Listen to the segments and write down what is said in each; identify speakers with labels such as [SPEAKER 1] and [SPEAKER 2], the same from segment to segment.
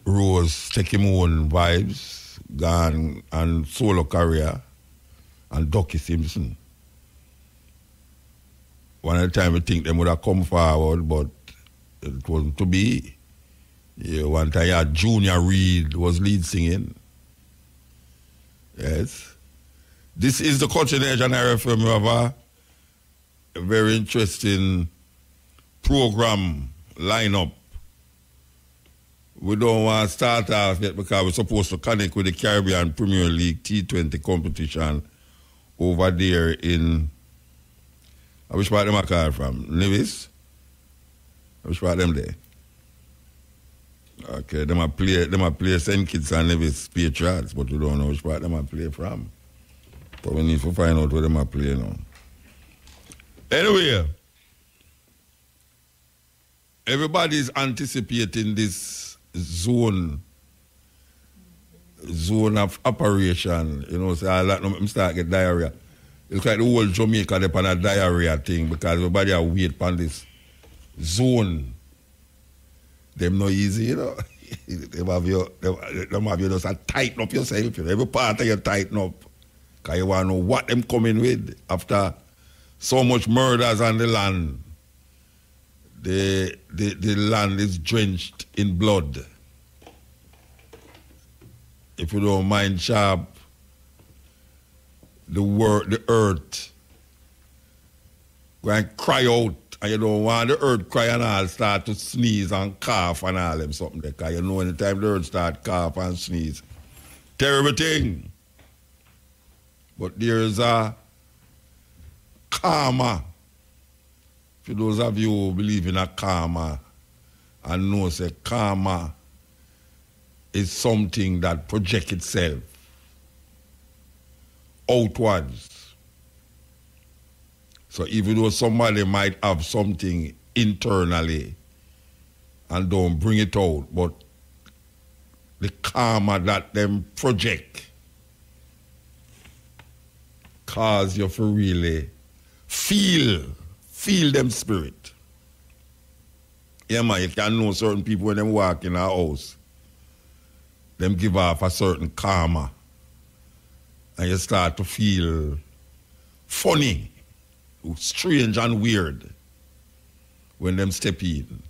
[SPEAKER 1] Rose take him own vibes, gone and solo career, and Ducky Simpson. One of the time I think they would have come forward, but it wasn't to be. Yeah, one time I had Junior Reid was lead singing. Yes. This is the Culture Nation RFM. We have a very interesting program lineup. We don't want to start off yet because we're supposed to connect with the Caribbean Premier League T20 competition over there in, I wish part them I call from, Nevis? I wish part them there. Okay, them a play St. Kitts and Nevis Patriots, but we don't know which part them a play from. But we need to find out where them a play now. Anyway, everybody's anticipating this zone of operation. You know, so I like them start get diarrhea. It's like the whole Jamaica they on a diarrhea thing because everybody are wait on this zone. Them no easy, you know. Them have you just tighten up yourself. Every part of you tighten up. Because you want to know what them coming with after so much murders on the land. The land is drenched in blood. If you don't mind sharp, the earth go and cry out. And you don't want the earth cry and all start to sneeze and cough and all them something there. Because you know anytime the earth start cough and sneeze. Terrible thing. But there is a karma. For those of you who believe in a karma and know say karma is something that projects itself outwards. So even though somebody might have something internally and don't bring it out, but the karma that them project cause you to really feel them spirit. Yeah, man, you can know certain people when them walk in a house, them give off a certain karma and you start to feel funny, strange and weird when them step in.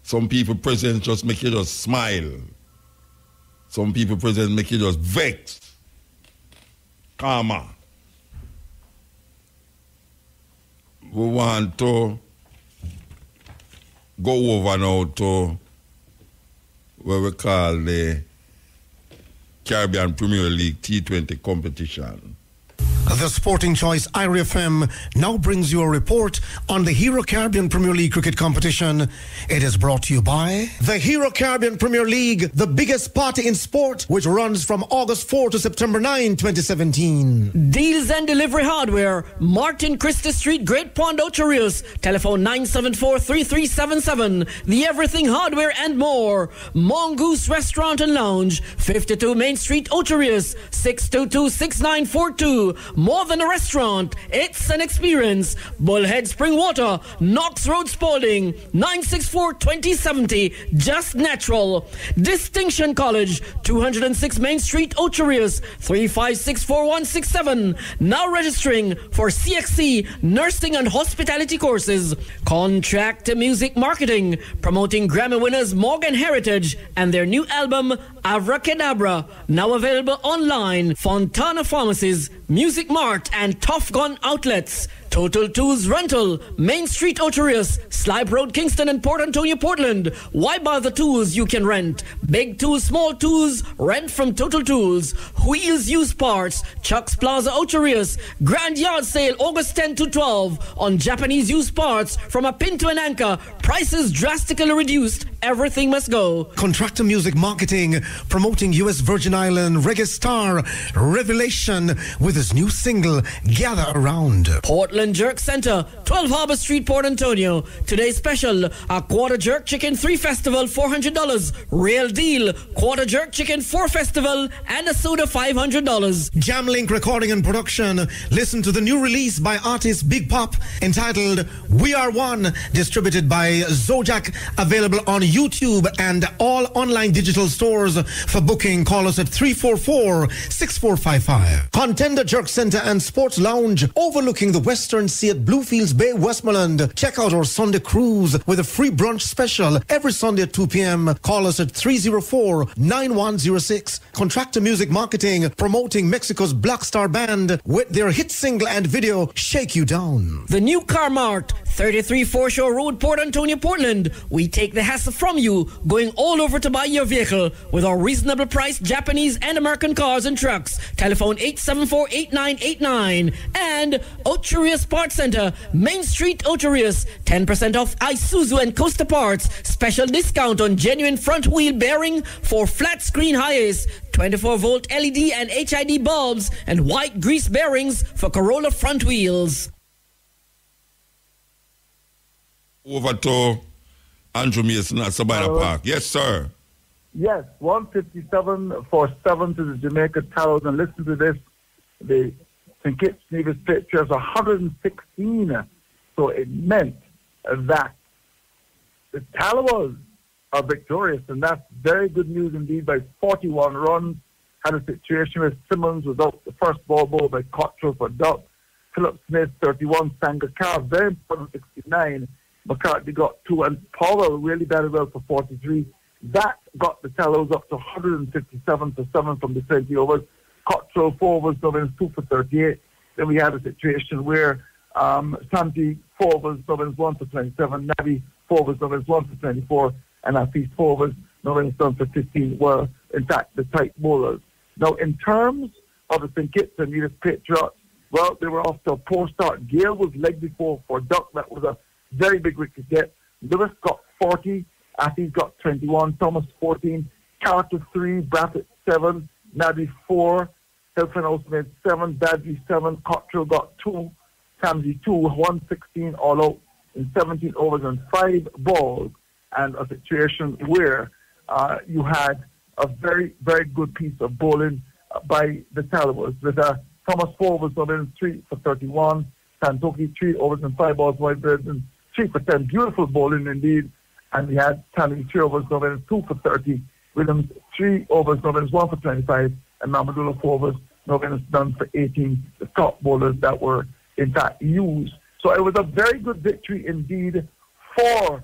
[SPEAKER 1] Some people presence just make you just smile. Some people presence make you just vex. Karma. We want to go over now to what we call the Caribbean Premier League T20 competition.
[SPEAKER 2] The Sporting Choice IRFM now brings you a report on the Hero Caribbean Premier League cricket competition. It is brought to you by the Hero Caribbean Premier League, the biggest party in sport, which runs from August 4 to September 9, 2017.
[SPEAKER 3] Deals and Delivery Hardware, Martin Christie Street, Great Pond, Ocho Rios. Telephone 974-3377. The Everything Hardware and more. Mongoose Restaurant and Lounge, 52 Main Street, Ocho Rios. 622-6942. More than a restaurant, it's an experience. Bullhead Spring Water, Knox Road, Spalding, 964-2070, just natural. Distinction College, 206 Main Street, Ocho Rios, 3564167. Now registering for CXC nursing and hospitality courses. Contract Music Marketing, promoting Grammy winners Morgan Heritage and their new album Abracadabra, now available online. Fontana Pharmacies, Music Mart and Tough Gun Outlets. Total Tools Rental, Main Street, Ocho Rios, Slipe Road, Kingston and Port Antonio, Portland. Why buy the tools you can rent? Big tools, small tools, rent from Total Tools. Wheels Used Parts, Chuck's Plaza, Ocho Rios. Grand Yard Sale, August 10 to 12 on Japanese used parts from a pin to an anchor. Prices drastically reduced. Everything must go.
[SPEAKER 2] Contractor Music Marketing, promoting U.S. Virgin Island reggae star Revelation with his new single, Gather Around.
[SPEAKER 3] Portland Island Jerk Center, 12 Harbour Street, Port Antonio. Today's special, a quarter jerk chicken 3 festival, $400. Real deal, quarter jerk chicken 4 festival, and a soda, $500.
[SPEAKER 2] Jamlink Recording and Production. Listen to the new release by artist Big Pop entitled We Are One, distributed by Zojak, available on YouTube and all online digital stores. For booking, call us at 344-6455. Contender Jerk Center and Sports Lounge overlooking the Western Sea at Bluefields Bay, Westmoreland. Check out our Sunday cruise with a free brunch special every Sunday at 2 p.m. Call us at 304-9106. Contractor Music Marketing, promoting Mexico's Black Star Band with their hit single and video, Shake You Down.
[SPEAKER 3] The new Car Mart, 33 Foreshore Road, Port Antonio, Portland. We take the hassle from you, going all over to buy your vehicle with our reasonable price Japanese and American cars and trucks. Telephone 874-8989. And Ocherius Parts Center, Main Street, Ocherius. 10% off Isuzu and Costa parts. Special discount on genuine front wheel bearing for flat screen highs. 24-volt LED and HID bulbs and white grease bearings for Corolla front wheels.
[SPEAKER 1] Over to Andrew Mason at Sabina Park. Yes, sir.
[SPEAKER 4] Yes, 157 for 7 to the Jamaica Tallows. And listen to this. The St. Kitts Nevis pictures 116. So it meant that the Tallows are victorious, and that's very good news indeed. By 41 runs, had a situation where Simmons was out the first ball bowled by Cottrell for Duck. Philip Smith, 31, Sangakkar, very important, 69. McCarthy got 2, and Powell really batted well for 43. That got the Tallows up to 157 for 7 from the 20 overs. Cottrell 4 overs, Nubbins 2 for 38. Then we had a situation where Santi 4 overs, Nubbins 1 for 27. Nabi 4 overs, Nubbins 1 for 24. And Afis 4 overs, Nubbins done for 15 were, in fact, the tight bowlers. Now, in terms of the St. Kitts and Nevis Patriots, well, they were off to a poor start. Gale was leg before for Duck. That was a very big wicket get. Lewis got 40. Afis got 21. Thomas 14. Carter 3. Braffett 7. Nabi 4. Hilfenhaus made 7. Badley 7. Cottrell got 2. Tamsi 2. 116 all out in 17 overs and 5 balls. And a situation where you had a very, very good piece of bowling by the Tallows. With Thomas 4 overs, Nubbins 3 for 31. Santoki 3 overs and 5 balls, Whitebird and 3 for 10. Beautiful bowling indeed. And we had Tanny 3 overs, Nubbins 2 for 30. Williams 3 overs, Nubbins 1 for 25. And Mamadullah 4 overs, Nubbins done for 18. The top bowlers that were in fact used. So it was a very good victory indeed for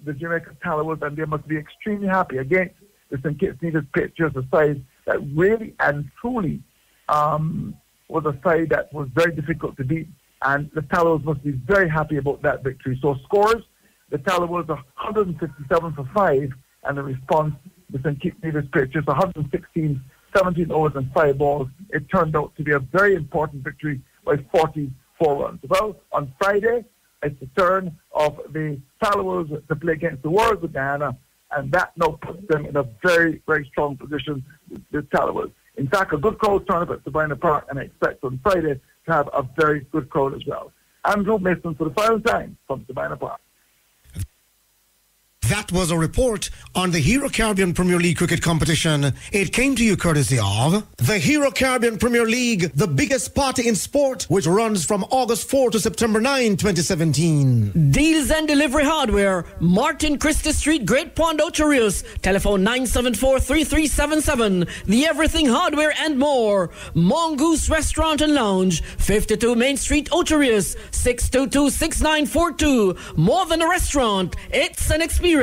[SPEAKER 4] the Jamaica Tallows, and they must be extremely happy against the St. Kitts Nevis Patriots, a side that really and truly was a side that was very difficult to beat, and the Tallows must be very happy about that victory. So scores, the Tallows 157 for 5, and the response, the St. Kitts Nevis Patriots 116, 17 overs and 5 balls. It turned out to be a very important victory by 44 runs. Well, on Friday, it's the turn of the Tallows to play against the Warriors of Guyana, and that now puts them in a very, very strong position, the Tallows. In fact, a good crowd turned up at Sabina Park, and I expect on Friday to have a very good crowd as well. Andrew Mason for the final time from Sabina Park.
[SPEAKER 2] That was a report on the Hero Caribbean Premier League cricket competition. It came to you courtesy of the Hero Caribbean Premier League, the biggest party in sport, which runs from August 4 to September 9, 2017.
[SPEAKER 3] Deals and delivery hardware, Martin Christie Street, Great Pond, Ocherius. Telephone 974-3377. The Everything Hardware and more. Mongoose Restaurant and Lounge, 52 Main Street, Ocherius. 622-6942. More than a restaurant, it's an experience.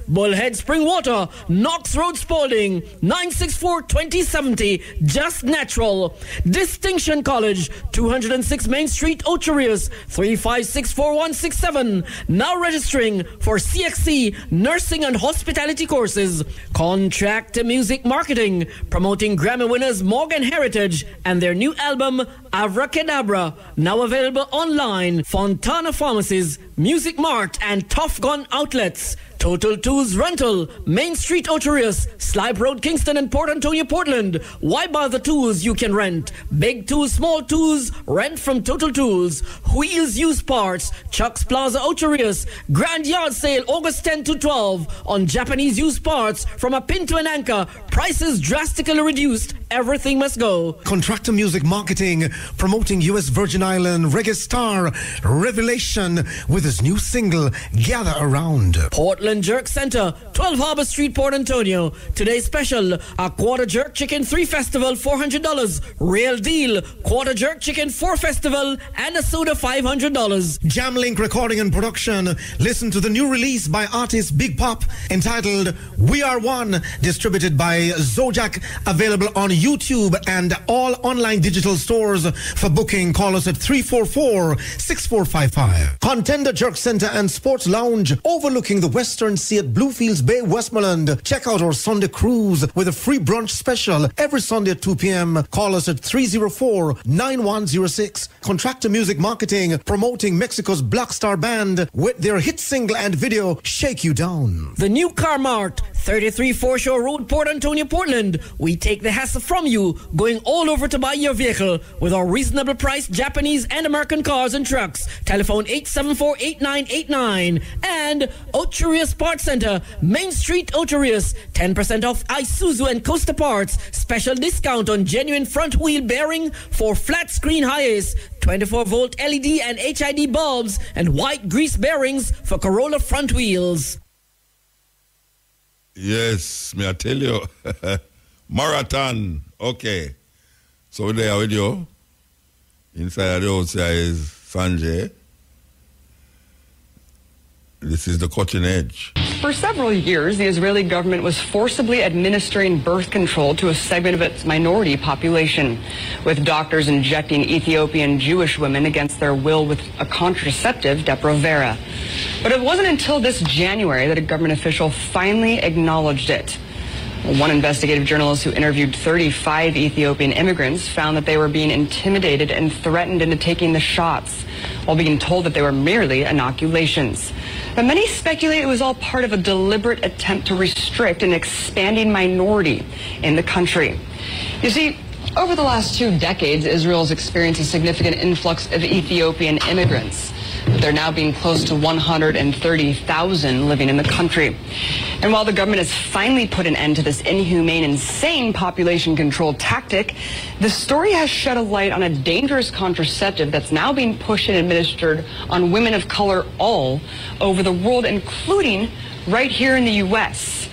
[SPEAKER 3] Bullhead Spring Water, Knox Road, Spalding, 964-2070, Just Natural. Distinction College, 206 Main Street, Ocherius, 3564167. Now registering for CXC nursing and hospitality courses. Contract Music Marketing, promoting Grammy winners Morgan Heritage and their new album Abracadabra, now available online. Fontana Pharmacies, Music Mart and Tough Gun Outlets. Total Tools Rental, Main Street Ocherius, Slipe Road Kingston and Port Antonio Portland. Why buy the tools you can rent? Big tools, small tools, rent from Total Tools. Wheels used parts, Chuck's Plaza Ocherius. Grand Yard Sale August 10 to 12 on Japanese used parts from a pin to an anchor. Prices drastically reduced. Everything must go.
[SPEAKER 2] Contractor Music Marketing, promoting U.S. Virgin Island reggae star Revelation with his new single, Gather Around.
[SPEAKER 3] Portland Jerk Center, 12 Harbor Street, Port Antonio. Today's special, a quarter jerk chicken 3 festival, $400. Real deal, quarter jerk chicken 4 festival and a soda, $500.
[SPEAKER 2] Jamlink Recording and Production. Listen to the new release by artist Big Pop entitled We Are One, distributed by Zojak, available on YouTube and all online digital stores. For booking, call us at 344-6455. Contender Jerk Center and Sports Lounge, overlooking the Western Sea at Bluefields Bay, Westmoreland. Check out our Sunday cruise with a free brunch special every Sunday at 2 p.m. Call us at 304-9106. Contractor Music Marketing, promoting Mexico's Black Star Band with their hit single and video, Shake You Down.
[SPEAKER 3] The new Car Mart, 33 Foreshore Road, Port Antonio, Portland. We take the hassle from you, going all over to buy your vehicle with our reasonable priced Japanese and American cars and trucks. Telephone 874-8989. And Ocherius Parts Center, Main Street Ocherius. 10% off Isuzu and Costa parts. Special discount on genuine front wheel bearing for flat screen Hiace. 24-volt LED and HID bulbs and white grease bearings for Corolla front wheels.
[SPEAKER 1] Yes, may I tell you. Marathon. Okay. So there with you. Inside the house here is Sanjay. This is the cutting edge.
[SPEAKER 5] For several years, the Israeli government was forcibly administering birth control to a segment of its minority population, with doctors injecting Ethiopian Jewish women against their will with a contraceptive, Depo-Provera. But it wasn't until this January that a government official finally acknowledged it. One investigative journalist who interviewed 35 Ethiopian immigrants found that they were being intimidated and threatened into taking the shots, while being told that they were merely inoculations. But many speculate it was all part of a deliberate attempt to restrict an expanding minority in the country. You see, over the last 2 decades, Israel has experienced a significant influx of Ethiopian immigrants. They're now being close to 130,000 living in the country. And while the government has finally put an end to this inhumane, insane population control tactic, the story has shed a light on a dangerous contraceptive that's now being pushed and administered on women of color all over the world, including right here in the U.S.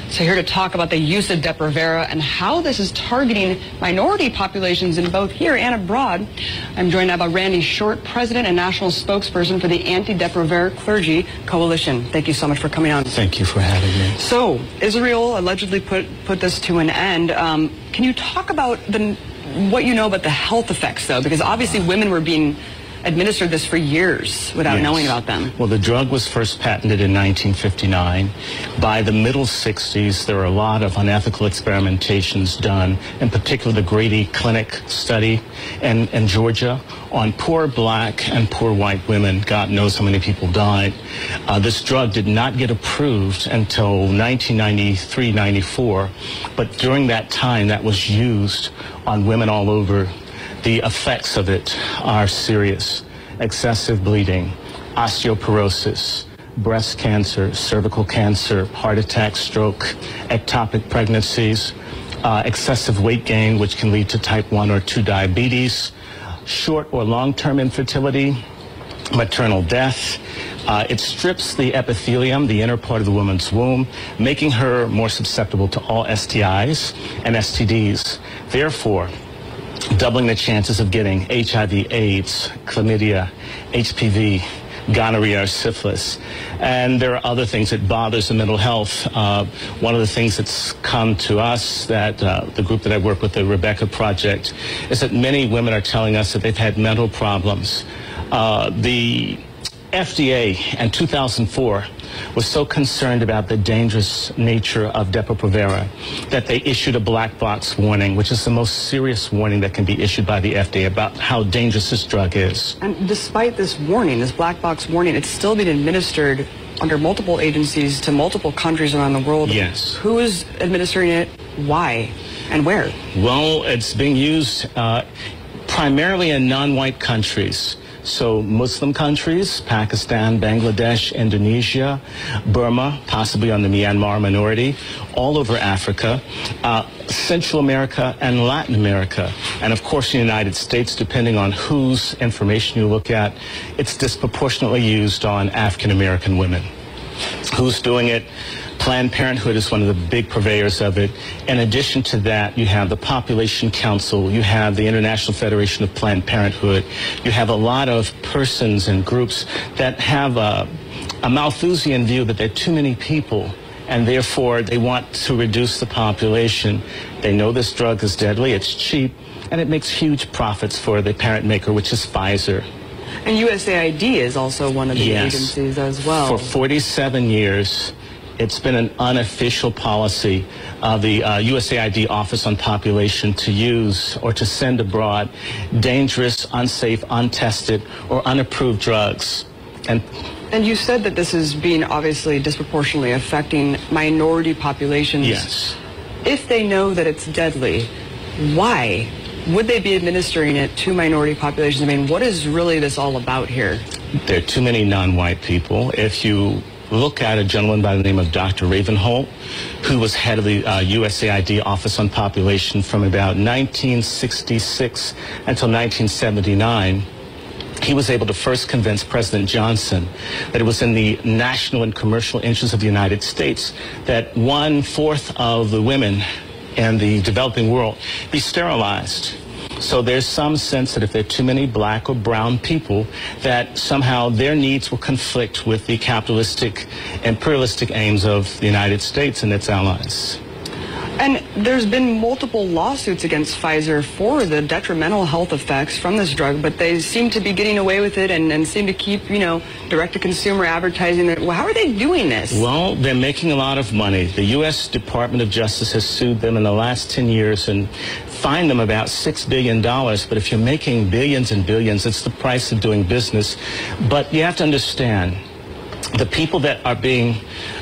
[SPEAKER 5] So here to talk about the use of Depo-Provera and how this is targeting minority populations in both here and abroad, I'm joined now by Randy Short, President and National Spokesperson for the Anti-Depo-Provera Clergy Coalition. Thank you so much for coming on.
[SPEAKER 6] Thank you for having me.
[SPEAKER 5] So Israel allegedly put this to an end. Can you talk about what you know about the health effects, though? Because obviously women were being administered this for years without knowing about them.
[SPEAKER 6] Well, the drug was first patented in 1959. By the middle 60s, there were a lot of unethical experimentations done, in particular the Grady Clinic study in Georgia on poor black and poor white women. God knows how many people died. This drug did not get approved until 1993-94, but during that time that was used on women all over. The effects of it are serious: excessive bleeding, osteoporosis, breast cancer, cervical cancer, heart attack, stroke, ectopic pregnancies, excessive weight gain, which can lead to type 1 or 2 diabetes, short or long-term infertility, maternal death. It strips the epithelium, the inner part of the woman's womb, making her more susceptible to all STIs and STDs. Therefore, doubling the chances of getting HIV, AIDS, chlamydia, HPV, gonorrhea, or syphilis. And there are other things that bothers the mental health. One of the things that's come to us, that the group that I work with, the Rebecca Project, is that many women are telling us that they've had mental problems. The FDA in 2004 was so concerned about the dangerous nature of Depo-Provera that they issued a black box warning, which is the most serious warning that can be issued by the FDA about how dangerous this drug is.
[SPEAKER 5] And despite this warning, this black box warning, it's still being administered under multiple agencies to multiple countries around the world.
[SPEAKER 6] Yes.
[SPEAKER 5] Who is administering it? Why? And where?
[SPEAKER 6] Well, it's being used primarily in non-white countries. So Muslim countries, Pakistan, Bangladesh, Indonesia, Burma, possibly on the Myanmar minority, all over Africa, Central America and Latin America. And of course, in the United States, depending on whose information you look at, it's disproportionately used on African American women. Who's doing it? Planned Parenthood is one of the big purveyors of it. In addition to that, you have the Population Council, you have the International Federation of Planned Parenthood, you have a lot of persons and groups that have a Malthusian view that there are too many people, and therefore they want to reduce the population. They know this drug is deadly, it's cheap, and it makes huge profits for the parent maker, which is Pfizer.
[SPEAKER 5] And USAID is also one of the agencies as well.
[SPEAKER 6] For 47 years, it's been an unofficial policy of the USAID Office on Population to use or to send abroad dangerous, unsafe, untested, or unapproved drugs.
[SPEAKER 5] And you said that this is being obviously disproportionately affecting minority populations.
[SPEAKER 6] Yes.
[SPEAKER 5] If they know that it's deadly, why would they be administering it to minority populations? I mean, what is really this all about here?
[SPEAKER 6] There are too many non-white people. If you look at a gentleman by the name of Dr. Ravenholt, who was head of the USAID Office on Population from about 1966 until 1979, he was able to first convince President Johnson that it was in the national and commercial interests of the United States that 1/4 of the women in the developing world be sterilized. So there's some sense that if there are too many black or brown people, that somehow their needs will conflict with the capitalistic, imperialistic aims of the United States and its allies.
[SPEAKER 5] And there's been multiple lawsuits against Pfizer for the detrimental health effects from this drug, but they seem to be getting away with it and seem to keep, direct-to-consumer advertising. Well, how are they doing this?
[SPEAKER 6] Well, they're making a lot of money. The U.S. Department of Justice has sued them in the last 10 years and fined them about $6 billion. But if you're making billions and billions, it's the price of doing business. But you have to understand, the people that are being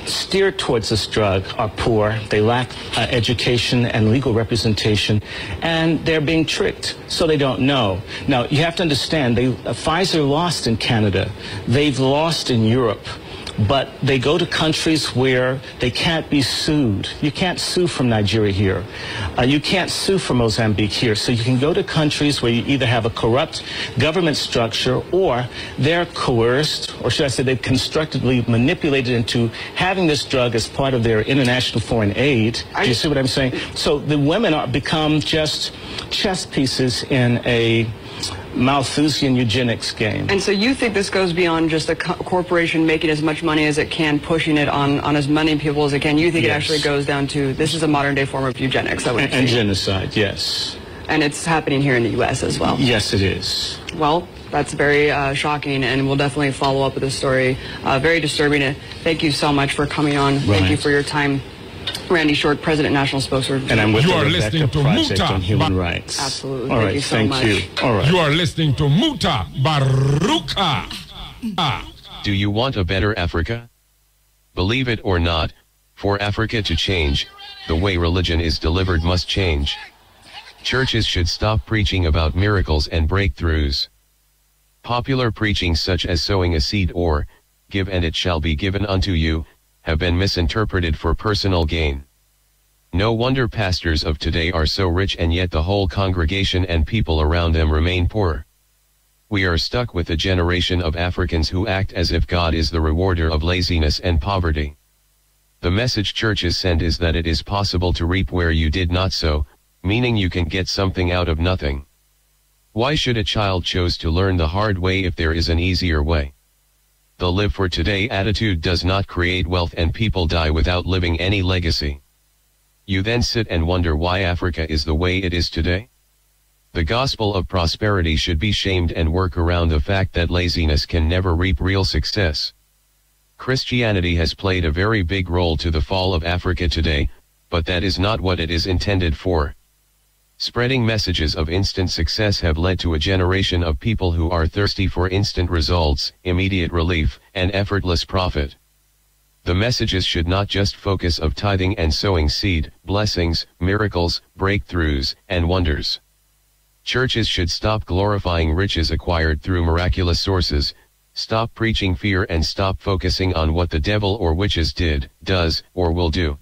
[SPEAKER 6] steered towards this drug are poor, they lack education and legal representation, and they're being tricked, so they don't know. Now, you have to understand, Pfizer lost in Canada, they've lost in Europe, but they go to countries where they can't be sued. You can't sue from Nigeria here. You can't sue from Mozambique here. So you can go to countries where you either have a corrupt government structure or they're coerced, or should I say they've constructively manipulated into having this drug as part of their international foreign aid. Do you see what I'm saying? So the women become just chess pieces in a Malthusian eugenics game.
[SPEAKER 5] And so you think this goes beyond just a corporation making as much money as it can, pushing it on as many people as it can. You think it actually goes down to, this is a modern day form of eugenics, I would say.
[SPEAKER 6] And genocide, yes.
[SPEAKER 5] And it's happening here in the U.S. as well.
[SPEAKER 6] Yes, it is.
[SPEAKER 5] Well, that's very shocking, and we'll definitely follow up with this story. Very disturbing. Thank you so much for coming on. Right. Thank you for your time. Randy Short, President, National Spokesperson.
[SPEAKER 6] And I'm with
[SPEAKER 7] you
[SPEAKER 6] the
[SPEAKER 7] are
[SPEAKER 6] Rebecca
[SPEAKER 7] listening to
[SPEAKER 6] Project
[SPEAKER 7] Muta
[SPEAKER 6] on Human Rights.
[SPEAKER 5] Absolutely.
[SPEAKER 6] All right,
[SPEAKER 5] thank you so much.
[SPEAKER 6] You. All right.
[SPEAKER 7] You are listening to Muta Baruka.
[SPEAKER 8] Do you want a better Africa? Believe it or not, for Africa to change, the way religion is delivered must change. Churches should stop preaching about miracles and breakthroughs. Popular preaching such as sowing a seed or, give and it shall be given unto you, have been misinterpreted for personal gain. No wonder pastors of today are so rich and yet the whole congregation and people around them remain poor. We are stuck with a generation of Africans who act as if God is the rewarder of laziness and poverty. The message churches send is that it is possible to reap where you did not sow, meaning you can get something out of nothing. Why should a child choose to learn the hard way if there is an easier way? The live for today attitude does not create wealth and people die without leaving any legacy. You then sit and wonder why Africa is the way it is today? The gospel of prosperity should be shamed and work around the fact that laziness can never reap real success. Christianity has played a very big role to the fall of Africa today, but that is not what it is intended for. Spreading messages of instant success have led to a generation of people who are thirsty for instant results, immediate relief, and effortless profit. The messages should not just focus of tithing and sowing seed, blessings, miracles, breakthroughs, and wonders. Churches should stop glorifying riches acquired through miraculous sources, stop preaching fear and stop focusing on what the devil or witches did, does, or will do.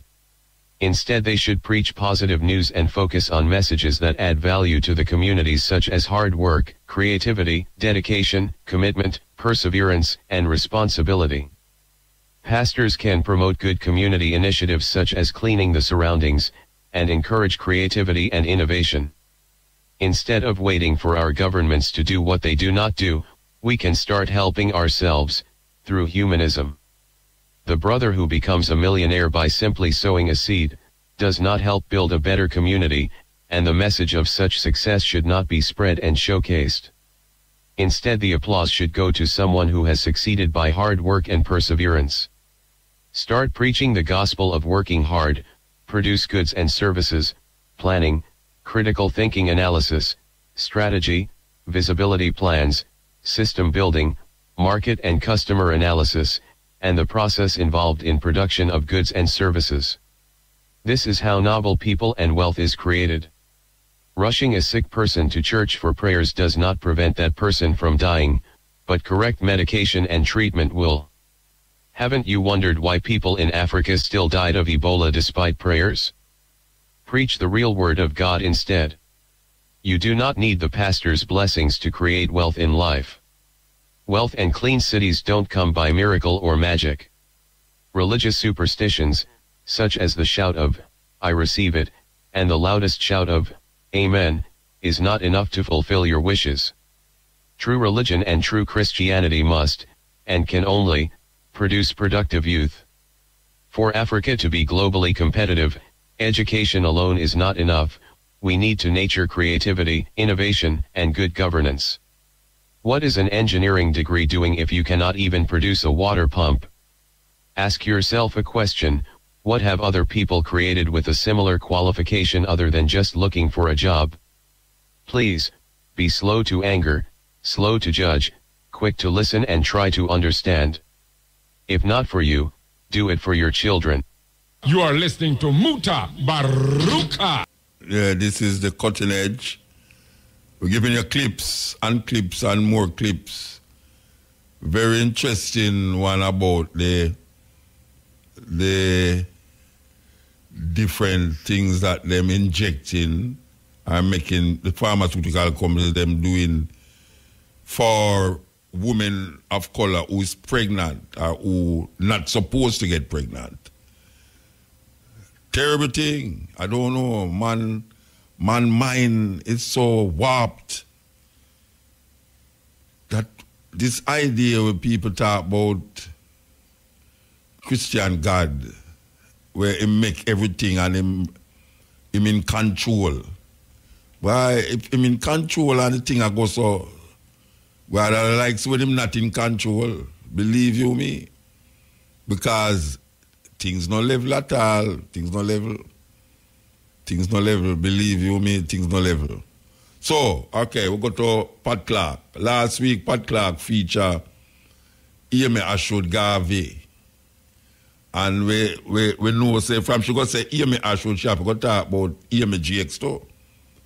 [SPEAKER 8] Instead they should preach positive news and focus on messages that add value to the communities such as hard work, creativity, dedication, commitment, perseverance, and responsibility. Pastors can promote good community initiatives such as cleaning the surroundings, and encourage creativity and innovation. Instead of waiting for our governments to do what they do not do, we can start helping ourselves, through humanism. The brother who becomes a millionaire by simply sowing a seed, does not help build a better community, and the message of such success should not be spread and showcased. Instead the applause should go to someone who has succeeded by hard work and perseverance. Start preaching the gospel of working hard, produce goods and services, planning, critical thinking analysis, strategy, visibility plans, system building, market and customer analysis, and the process involved in production of goods and services. This is how noble people and wealth is created. Rushing a sick person to church for prayers does not prevent that person from dying, but correct medication and treatment will. Haven't you wondered why people in Africa still died of Ebola despite prayers? Preach the real word of God instead. You do not need the pastor's blessings to create wealth in life. Wealth and clean cities don't come by miracle or magic. Religious superstitions, such as the shout of, "I receive it," and the loudest shout of, "Amen," is not enough to fulfill your wishes. True religion and true Christianity must, and can only, produce productive youth. For Africa to be globally competitive, education alone is not enough. We need to nurture creativity, innovation, and good governance. What is an engineering degree doing if you cannot even produce a water pump? Ask yourself a question: what have other people created with a similar qualification other than just looking for a job? Please, be slow to anger, slow to judge, quick to listen and try to understand. If not for you, do it for your children.
[SPEAKER 7] You are listening to Muta Baruka.
[SPEAKER 1] Yeah, this is the cutting edge. We're giving you clips and more clips. Very interesting one about the different things that them injecting and making the pharmaceutical companies them doing for women of color who is pregnant or who not supposed to get pregnant. Terrible thing. I don't know. Man mind is so warped that this idea when people talk about Christian God, where he make everything and him in control. Why, if him in control and the thing I go so, well, I like when him not in control, believe you me, because things no level at all, things no level, believe you me, things no level. So, okay, we go to Pat Clark. Last week, Pat Clark featured Amy Ashwood Garvey. And we know, say, from she go say Amy Ashwood, she have to talk about Amy GX too.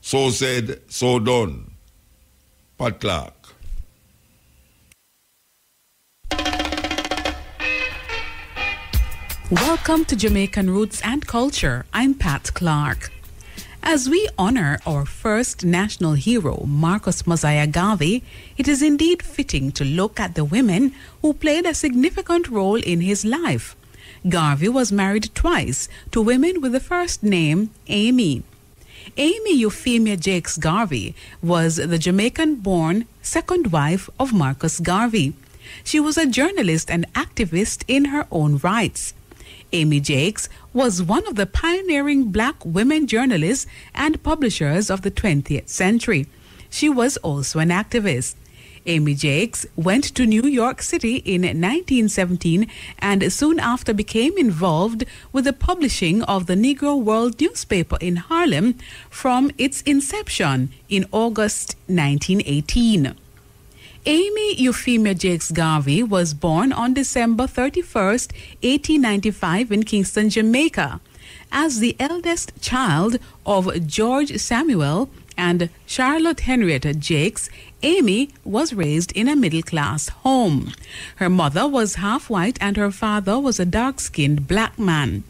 [SPEAKER 1] So said, so done. Pat Clark.
[SPEAKER 9] Welcome to Jamaican Roots and Culture. I'm Pat Clark. As we honor our first national hero, Marcus Mosiah Garvey, it is indeed fitting to look at the women who played a significant role in his life. Garvey was married twice to women with the first name Amy. Amy Euphemia Jakes Garvey was the Jamaican-born second wife of Marcus Garvey. She was a journalist and activist in her own rights. Amy Jakes was one of the pioneering black women journalists and publishers of the 20th century. She was also an activist. Amy Jakes went to New York City in 1917 and soon after became involved with the publishing of the Negro World newspaper in Harlem from its inception in August 1918. Amy Euphemia Jakes Garvey was born on December 31st, 1895 in Kingston, Jamaica. As the eldest child of George Samuel and Charlotte Henrietta Jakes, Amy was raised in a middle-class home. Her mother was half white and her father was a dark-skinned black man.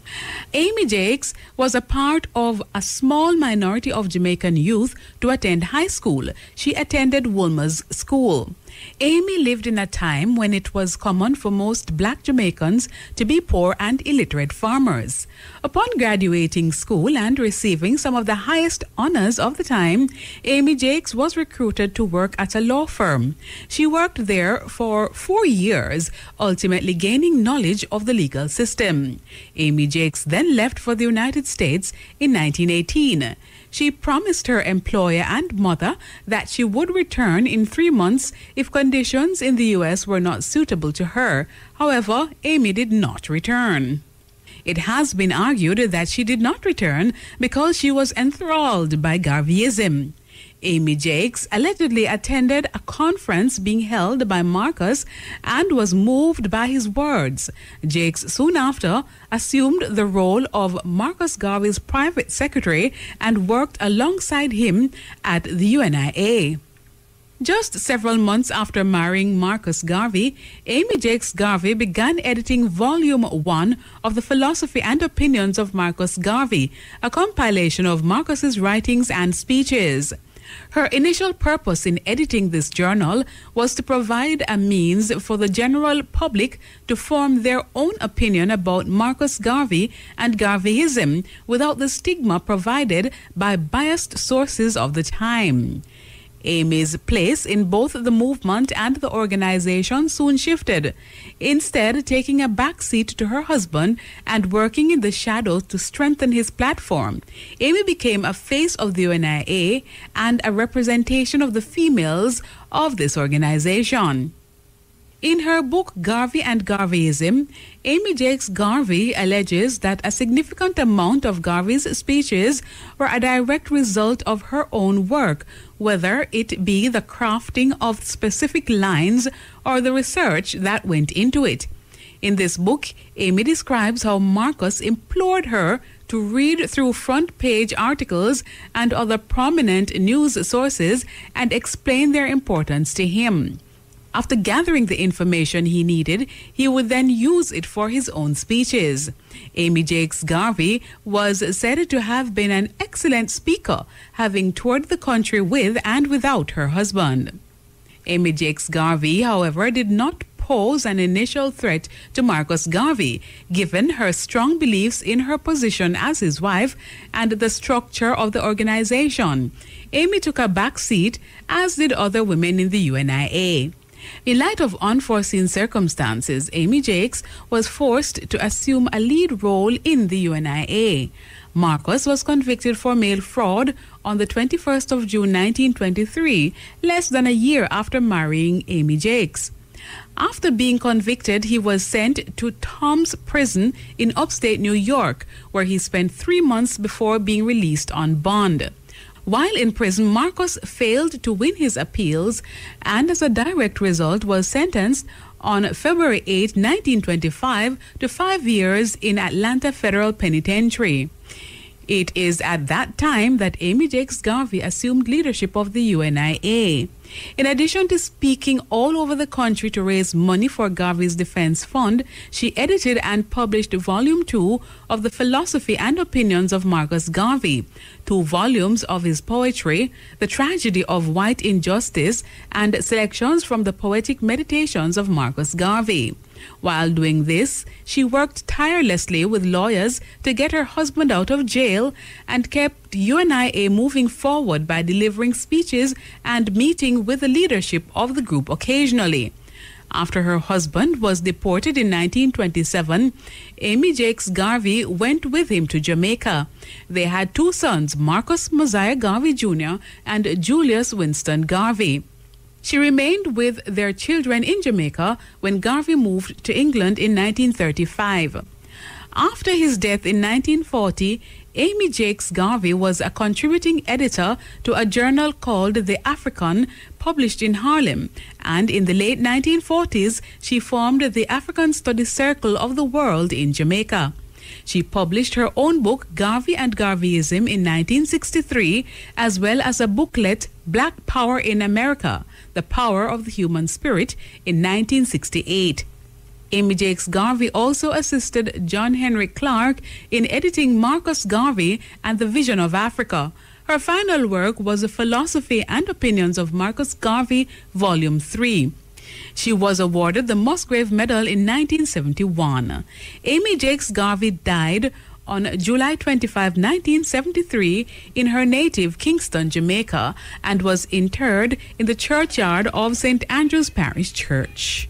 [SPEAKER 9] Amy Jakes was a part of a small minority of Jamaican youth to attend high school. She attended Wolmer's School. Amy lived in a time when it was common for most black Jamaicans to be poor and illiterate farmers. Upon graduating school and receiving some of the highest honors of the time, Amy Jakes was recruited to work at a law firm. She worked there for 4 years, ultimately gaining knowledge of the legal system. Amy Jakes then left for the United States in 1918. She promised her employer and mother that she would return in 3 months if conditions in the U.S. were not suitable to her. However, Amy did not return. It has been argued that she did not return because she was enthralled by Garveyism. Amy Jakes allegedly attended a conference being held by Marcus and was moved by his words. Jakes soon after assumed the role of Marcus Garvey's private secretary and worked alongside him at the UNIA. Just several months after marrying Marcus Garvey, Amy Jakes Garvey began editing Volume 1 of the Philosophy and Opinions of Marcus Garvey, a compilation of Marcus's writings and speeches. Her initial purpose in editing this journal was to provide a means for the general public to form their own opinion about Marcus Garvey and Garveyism without the stigma provided by biased sources of the time. Amy's place in both the movement and the organization soon shifted, instead taking a back seat to her husband and working in the shadows to strengthen his platform. Amy became a face of the UNIA and a representation of the females of this organization. In her book Garvey and Garveyism, Amy Jakes Garvey alleges that a significant amount of Garvey's speeches were a direct result of her own work, whether it be the crafting of specific lines or the research that went into it. In this book, Amy describes how Marcus implored her to read through front-page articles and other prominent news sources and explain their importance to him. After gathering the information he needed, he would then use it for his own speeches. Amy Jakes Garvey was said to have been an excellent speaker, having toured the country with and without her husband. Amy Jakes Garvey, however, did not pose an initial threat to Marcus Garvey, given her strong beliefs in her position as his wife and the structure of the organization. Amy took a back seat, as did other women in the UNIA. In light of unforeseen circumstances, Amy Jakes was forced to assume a lead role in the UNIA. Marcus was convicted for mail fraud on the 21st of June 1923, less than a year after marrying Amy Jakes. After being convicted, he was sent to Tom's Prison in upstate New York, where he spent 3 months before being released on bond. While in prison, Marcus failed to win his appeals and as a direct result was sentenced on February 8, 1925 to 5 years in Atlanta Federal Penitentiary. It is at that time that Amy Jakes Garvey assumed leadership of the UNIA. In addition to speaking all over the country to raise money for Garvey's Defense Fund, she edited and published Volume 2 of the Philosophy and Opinions of Marcus Garvey, 2 volumes of his poetry, The Tragedy of White Injustice, and selections from the Poetic Meditations of Marcus Garvey. While doing this, she worked tirelessly with lawyers to get her husband out of jail and kept UNIA moving forward by delivering speeches and meeting with the leadership of the group occasionally. After her husband was deported in 1927, Amy Jakes Garvey went with him to Jamaica. They had 2 sons, Marcus Mosiah Garvey Jr. and Julius Winston Garvey. She remained with their children in Jamaica when Garvey moved to England in 1935. After his death in 1940, Amy Jakes Garvey was a contributing editor to a journal called The African, published in Harlem, and in the late 1940s, she formed the African Study Circle of the World in Jamaica. She published her own book, Garvey and Garveyism, in 1963, as well as a booklet, Black Power in America, The Power of the Human Spirit, in 1968. Amy Jakes Garvey also assisted John Henry Clark in editing Marcus Garvey and the Vision of Africa. Her final work was The Philosophy and Opinions of Marcus Garvey, Volume 3. She was awarded the Musgrave Medal in 1971. Amy Jakes Garvey died on July 25, 1973, in her native Kingston, Jamaica, and was interred in the churchyard of St. Andrew's Parish Church.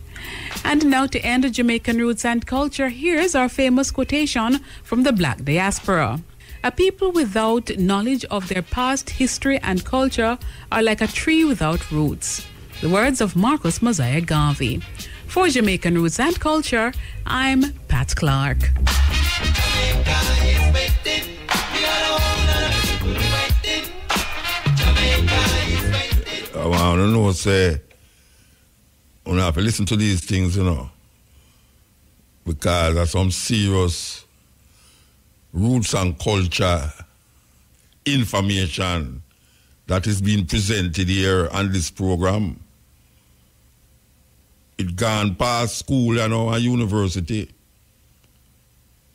[SPEAKER 9] And now, to end Jamaican roots and culture, here's our famous quotation from the Black diaspora. A people without knowledge of their past history and culture are like a tree without roots. The words of Marcus Mosiah Garvey. For Jamaican Roots and Culture, I'm Pat Clark.
[SPEAKER 1] I want to know, say, you have to listen to these things, you know, because there's some serious roots and culture information that is being presented here on this program. It gone past school, you know, and university.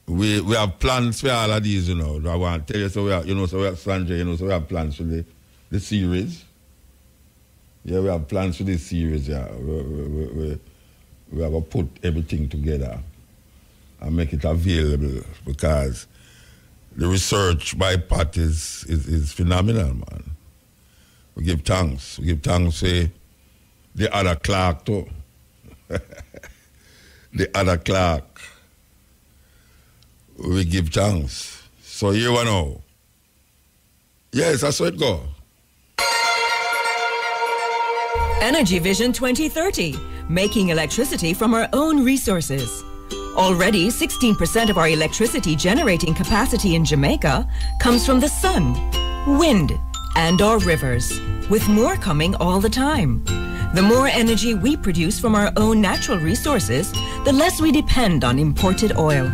[SPEAKER 1] We have plans for all of these, you know. I want to tell you, so we have, so we have Sanjay, so we have plans for the series. Yeah, we have plans for this series, yeah. We have to put everything together and make it available, because the research by Pat is phenomenal, man. We give thanks. We give thanks to the other Clark, too. The other Clark. We give thanks. So here we know. Yes, that's how it go.
[SPEAKER 10] Energy Vision 2030, making electricity from our own resources. Already, 16% of our electricity generating capacity in Jamaica comes from the sun, wind, and our rivers, with more coming all the time. The more energy we produce from our own natural resources, the less we depend on imported oil.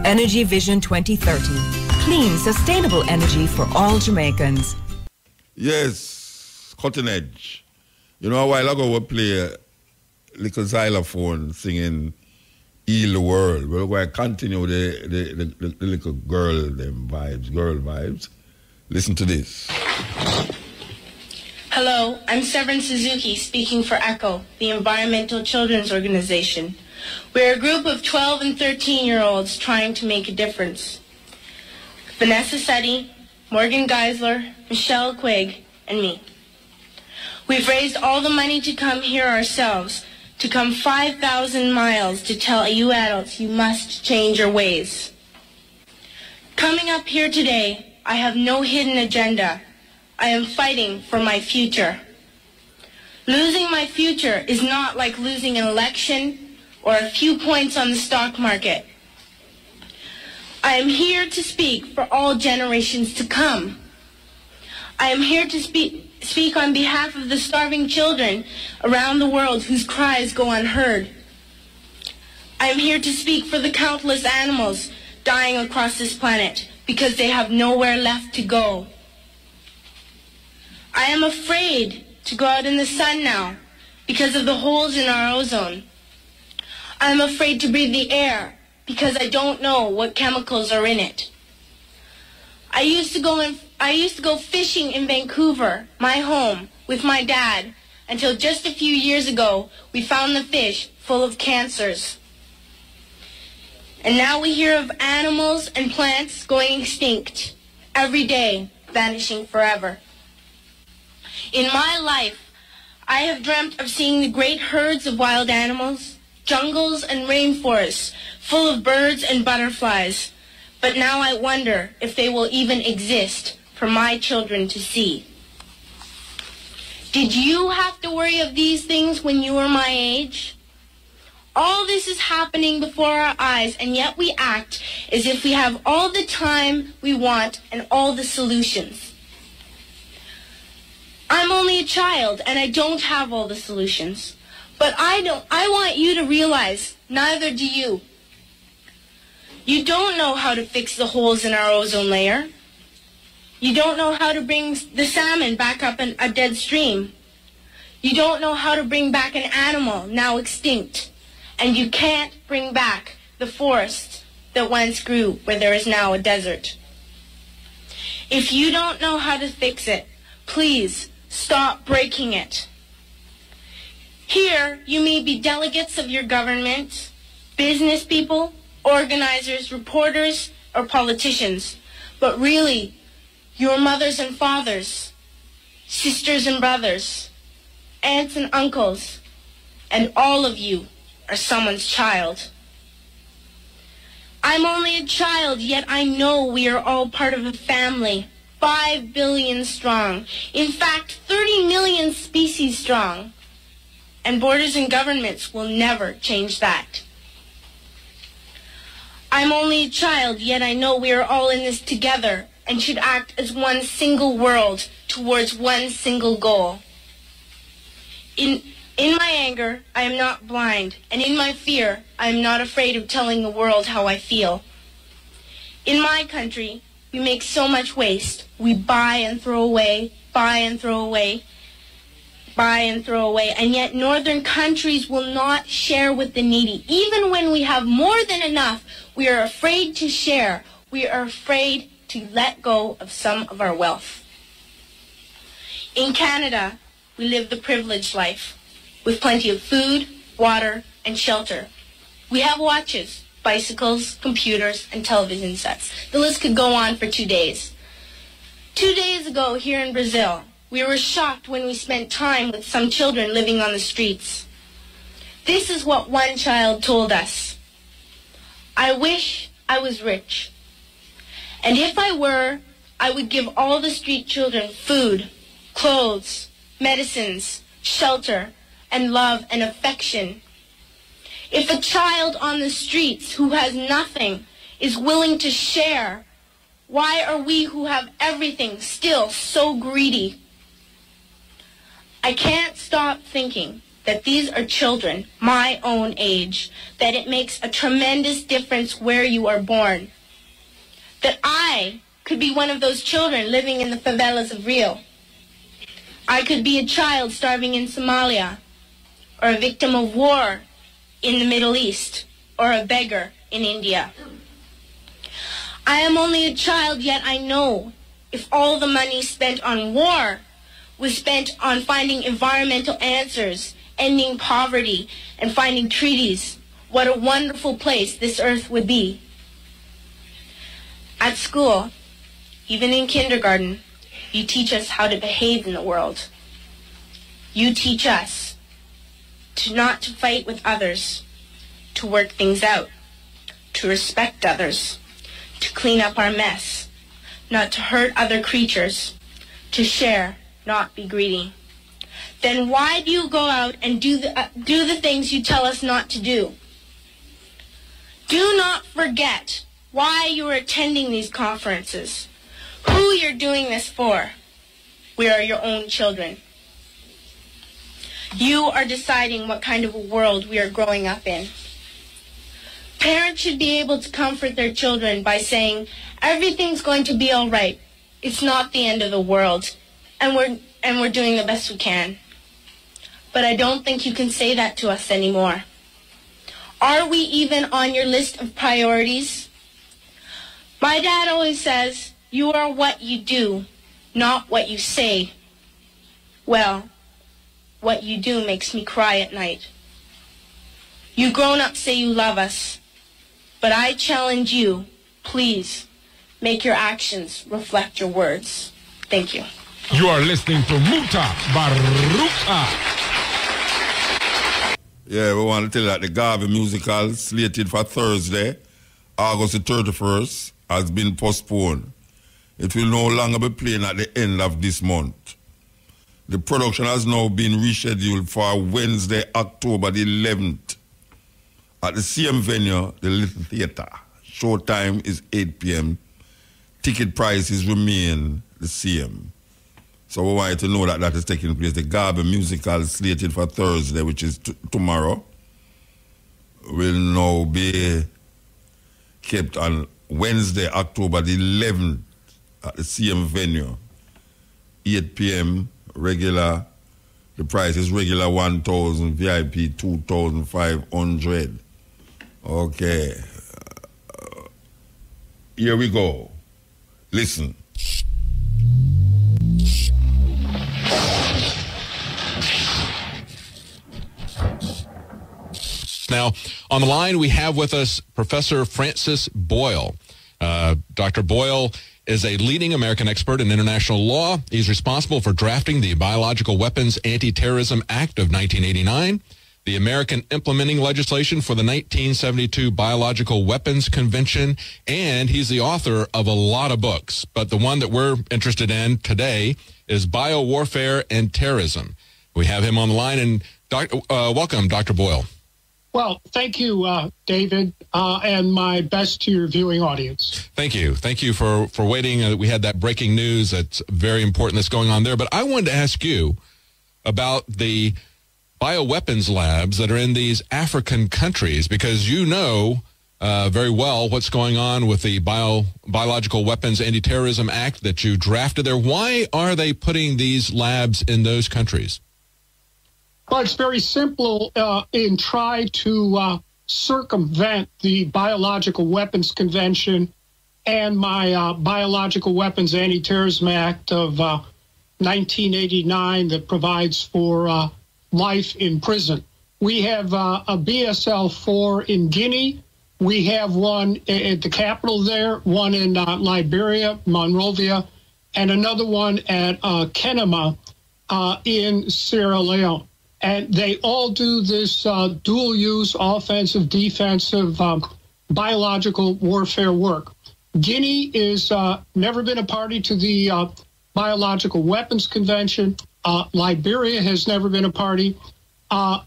[SPEAKER 10] Energy Vision 2030, clean, sustainable energy for all Jamaicans.
[SPEAKER 1] Yes, cutting edge. You know, a while ago we play a little xylophone singing Heal the World. We're going to continue the little girl vibes. Listen to this.
[SPEAKER 11] Hello, I'm Severin Suzuki, speaking for ECHO, the Environmental Children's Organization. We're a group of 12 and 13-year-olds trying to make a difference. Vanessa Setti, Morgan Geisler, Michelle Quigg, and me. We've raised all the money to come here ourselves, to come 5,000 miles to tell you adults you must change your ways. Coming up here today, I have no hidden agenda. I am fighting for my future. Losing my future is not like losing an election or a few points on the stock market. I am here to speak for all generations to come. I am here to speak on behalf of the starving children around the world whose cries go unheard. I am here to speak for the countless animals dying across this planet because they have nowhere left to go. I am afraid to go out in the sun now because of the holes in our ozone. I am afraid to breathe the air because I don't know what chemicals are in it. I used to go fishing in Vancouver, my home, with my dad, until just a few years ago we found the fish full of cancers. And now we hear of animals and plants going extinct, every day vanishing forever. In my life, I have dreamt of seeing the great herds of wild animals, jungles and rainforests full of birds and butterflies. But now I wonder if they will even exist for my children to see. Did you have to worry of these things when you were my age? All this is happening before our eyes, and yet we act as if we have all the time we want and all the solutions. I'm only a child, and I don't have all the solutions. But I want you to realize, neither do you. You don't know how to fix the holes in our ozone layer. You don't know how to bring the salmon back up in a dead stream. You don't know how to bring back an animal now extinct. And you can't bring back the forest that once grew where there is now a desert. If you don't know how to fix it, please stop breaking it. Here, you may be delegates of your government, business people, organizers, reporters, or politicians, but really, your mothers and fathers, sisters and brothers, aunts and uncles, and all of you are someone's child. I'm only a child, yet I know we are all part of a family, 5 billion strong. In fact, 30 million species strong. And borders and governments will never change that. I'm only a child, yet I know we are all in this together and should act as one single world towards one single goal. In my anger, I am not blind, and in my fear, I am not afraid of telling the world how I feel. In my country, we make so much waste. We buy and throw away, buy and throw away, buy and throw away, and yet northern countries will not share with the needy. Even when we have more than enough, we are afraid to share. We are afraid to let go of some of our wealth. In Canada, we live the privileged life, with plenty of food, water, and shelter. We have watches, bicycles, computers, and television sets. The list could go on for 2 days. 2 days ago, here in Brazil, we were shocked when we spent time with some children living on the streets. This is what one child told us. I wish I was rich. And if I were, I would give all the street children food, clothes, medicines, shelter, and love and affection. If a child on the streets who has nothing is willing to share, why are we who have everything still so greedy? I can't stop thinking that these are children my own age, that it makes a tremendous difference where you are born. That I could be one of those children living in the favelas of Rio. I could be a child starving in Somalia, or a victim of war in the Middle East, or a beggar in India. I am only a child, yet I know if all the money spent on war was spent on finding environmental answers, ending poverty, and finding treaties, what a wonderful place this earth would be. At school, even in kindergarten, you teach us how to behave in the world. You teach us not to fight with others, to work things out, to respect others, to clean up our mess, not to hurt other creatures, to share, not be greedy. Then why do you go out and do the things you tell us not to do? Do not forget why you are attending these conferences, who you're doing this for. We are your own children. You are deciding what kind of a world we are growing up in. Parents should be able to comfort their children by saying, everything's going to be all right. It's not the end of the world, and we're doing the best we can. But I don't think you can say that to us anymore. Are we even on your list of priorities? My dad always says, you are what you do, not what you say. Well, what you do makes me cry at night. You grown-ups say you love us, but I challenge you, please, make your actions reflect your words. Thank you.
[SPEAKER 7] You are listening to Muta Baruka.
[SPEAKER 1] Yeah, we want to tell you that the Garvey musical slated for Thursday, August the 31st, has been postponed. It will no longer be playing at the end of this month. The production has now been rescheduled for Wednesday, October the 11th. at the same venue, the Little Theatre. Show time is 8 p.m. Ticket prices remain the same. So we want you to know that that is taking place. The Garvey musical slated for Thursday, which is tomorrow, will now be kept on Wednesday, October the 11th at the same venue. 8 p.m. regular. The price is regular 1,000, VIP 2,500. Okay. Here we go. Listen.
[SPEAKER 12] Now, on the line, we have with us Professor Francis Boyle. Dr. Boyle is a leading American expert in international law. He's responsible for drafting the Biological Weapons Anti-Terrorism Act of 1989, the American implementing legislation for the 1972 Biological Weapons Convention, and he's the author of a lot of books. But the one that we're interested in today is Biowarfare and Terrorism. We have him on the line, and welcome, Dr. Boyle.
[SPEAKER 13] Well, thank you, David, and my best to your viewing audience.
[SPEAKER 12] Thank you. Thank you for waiting. We had that breaking news that's very important that's going on there. But I wanted to ask you about the bioweapons labs that are in these African countries, because you know very well what's going on with the Biological Weapons Anti-Terrorism Act that you drafted there. Why are they putting these labs in those countries?
[SPEAKER 13] Well, it's very simple in try to circumvent the Biological Weapons Convention and my Biological Weapons Anti-Terrorism Act of 1989 that provides for life in prison. We have a BSL-4 in Guinea. We have one at the capital there, one in Liberia, Monrovia, and another one at Kenema in Sierra Leone. And they all do this dual-use offensive, defensive, biological warfare work. Guinea is never been a party to the Biological Weapons Convention. Liberia has never been a party.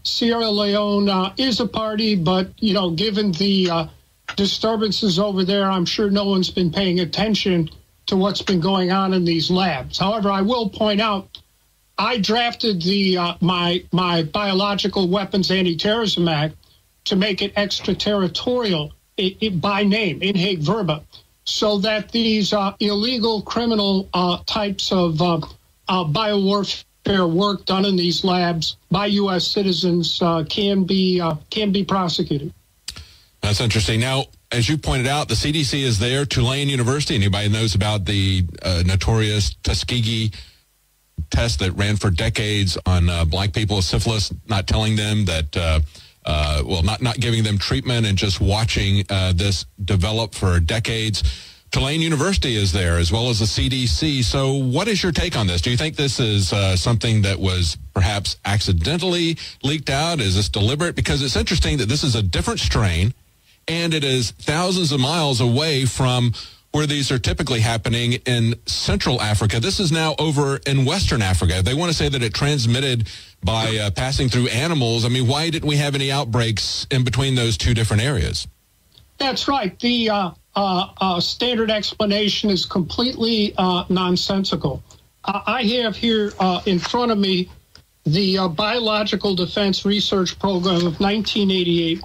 [SPEAKER 13] Sierra Leone is a party, but, you know, given the disturbances over there, I'm sure no one's been paying attention to what's been going on in these labs. However, I will point out, I drafted the my Biological Weapons Anti-Terrorism Act to make it extraterritorial by name, in haec verba, so that these illegal criminal types of biowarfare work done in these labs by U.S. citizens can be prosecuted.
[SPEAKER 12] That's interesting. Now, as you pointed out, the CDC is there. Tulane University. Anybody knows about the notorious Tuskegee test that ran for decades on black people with syphilis, not telling them that, not giving them treatment and just watching this develop for decades. Tulane University is there, as well as the CDC. So what is your take on this? Do you think this is something that was perhaps accidentally leaked out? Is this deliberate? Because it's interesting that this is a different strain, and it is thousands of miles away from where these are typically happening in Central Africa. This is now over in Western Africa. They want to say that it transmitted by passing through animals. I mean, why didn't we have any outbreaks in between those two different areas?
[SPEAKER 13] That's right. The standard explanation is completely nonsensical. I have here in front of me the Biological Defense Research Program of 1988,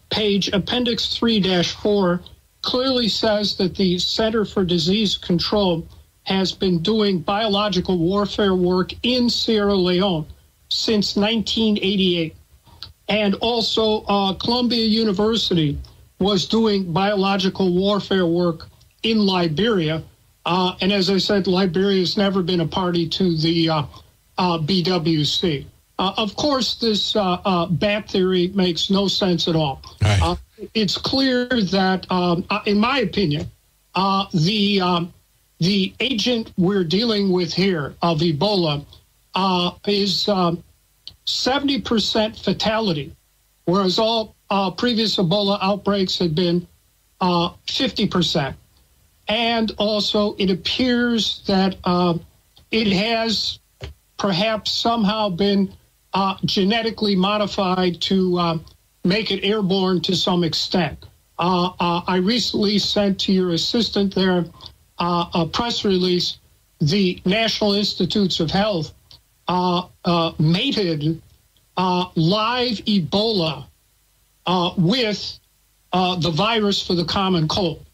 [SPEAKER 13] page Appendix 3-4, clearly says that the Center for Disease Control has been doing biological warfare work in Sierra Leone since 1988. And also Columbia University was doing biological warfare work in Liberia. And as I said, Liberia has never been a party to the BWC. Of course, this bat theory makes no sense at all. Right. It's clear that, in my opinion, the agent we're dealing with here of Ebola is 70% fatality, whereas all previous Ebola outbreaks had been 50%. And also, it appears that it has perhaps somehow been genetically modified to make it airborne to some extent. I recently sent to your assistant there a press release. The National Institutes of Health mated live Ebola with the virus for the common cold.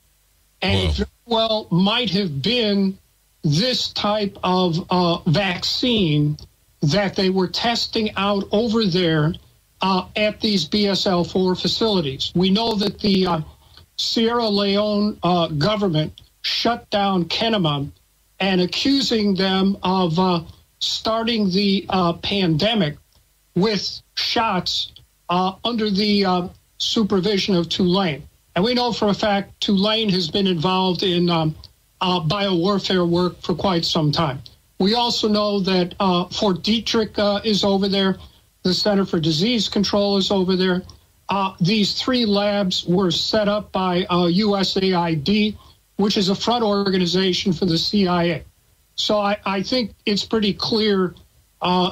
[SPEAKER 13] And it very well might have been this type of vaccine that they were testing out over there at these BSL-4 facilities. We know that the Sierra Leone government shut down Kenema and accusing them of starting the pandemic with shots under the supervision of Tulane. And we know for a fact Tulane has been involved in biowarfare work for quite some time. We also know that Fort Detrick is over there. The Center for Disease Control is over there. These 3 labs were set up by USAID, which is a front organization for the CIA. So I think it's pretty clear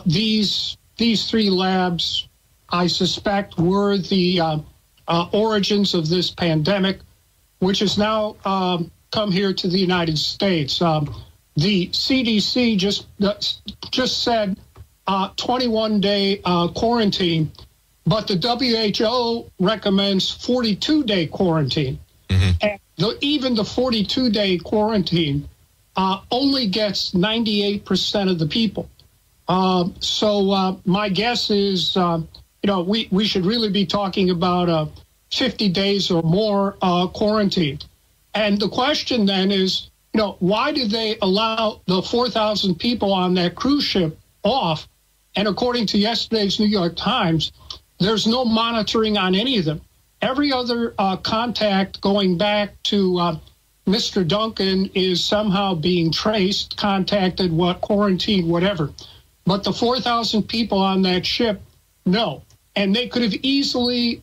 [SPEAKER 13] these 3 labs, I suspect, were the origins of this pandemic, which has now come here to the United States. The CDC just said 21-day quarantine, but the WHO recommends 42-day quarantine. And even the 42-day quarantine only gets 98% of the people. So my guess is, we should really be talking about 50 days or more quarantine. And the question then is, why did they allow the 4,000 people on that cruise ship off? And according to yesterday's New York Times, there's no monitoring on any of them. Every other contact going back to Mr. Duncan is somehow being traced, contacted, quarantined, whatever. But the 4,000 people on that ship, no. And they could have easily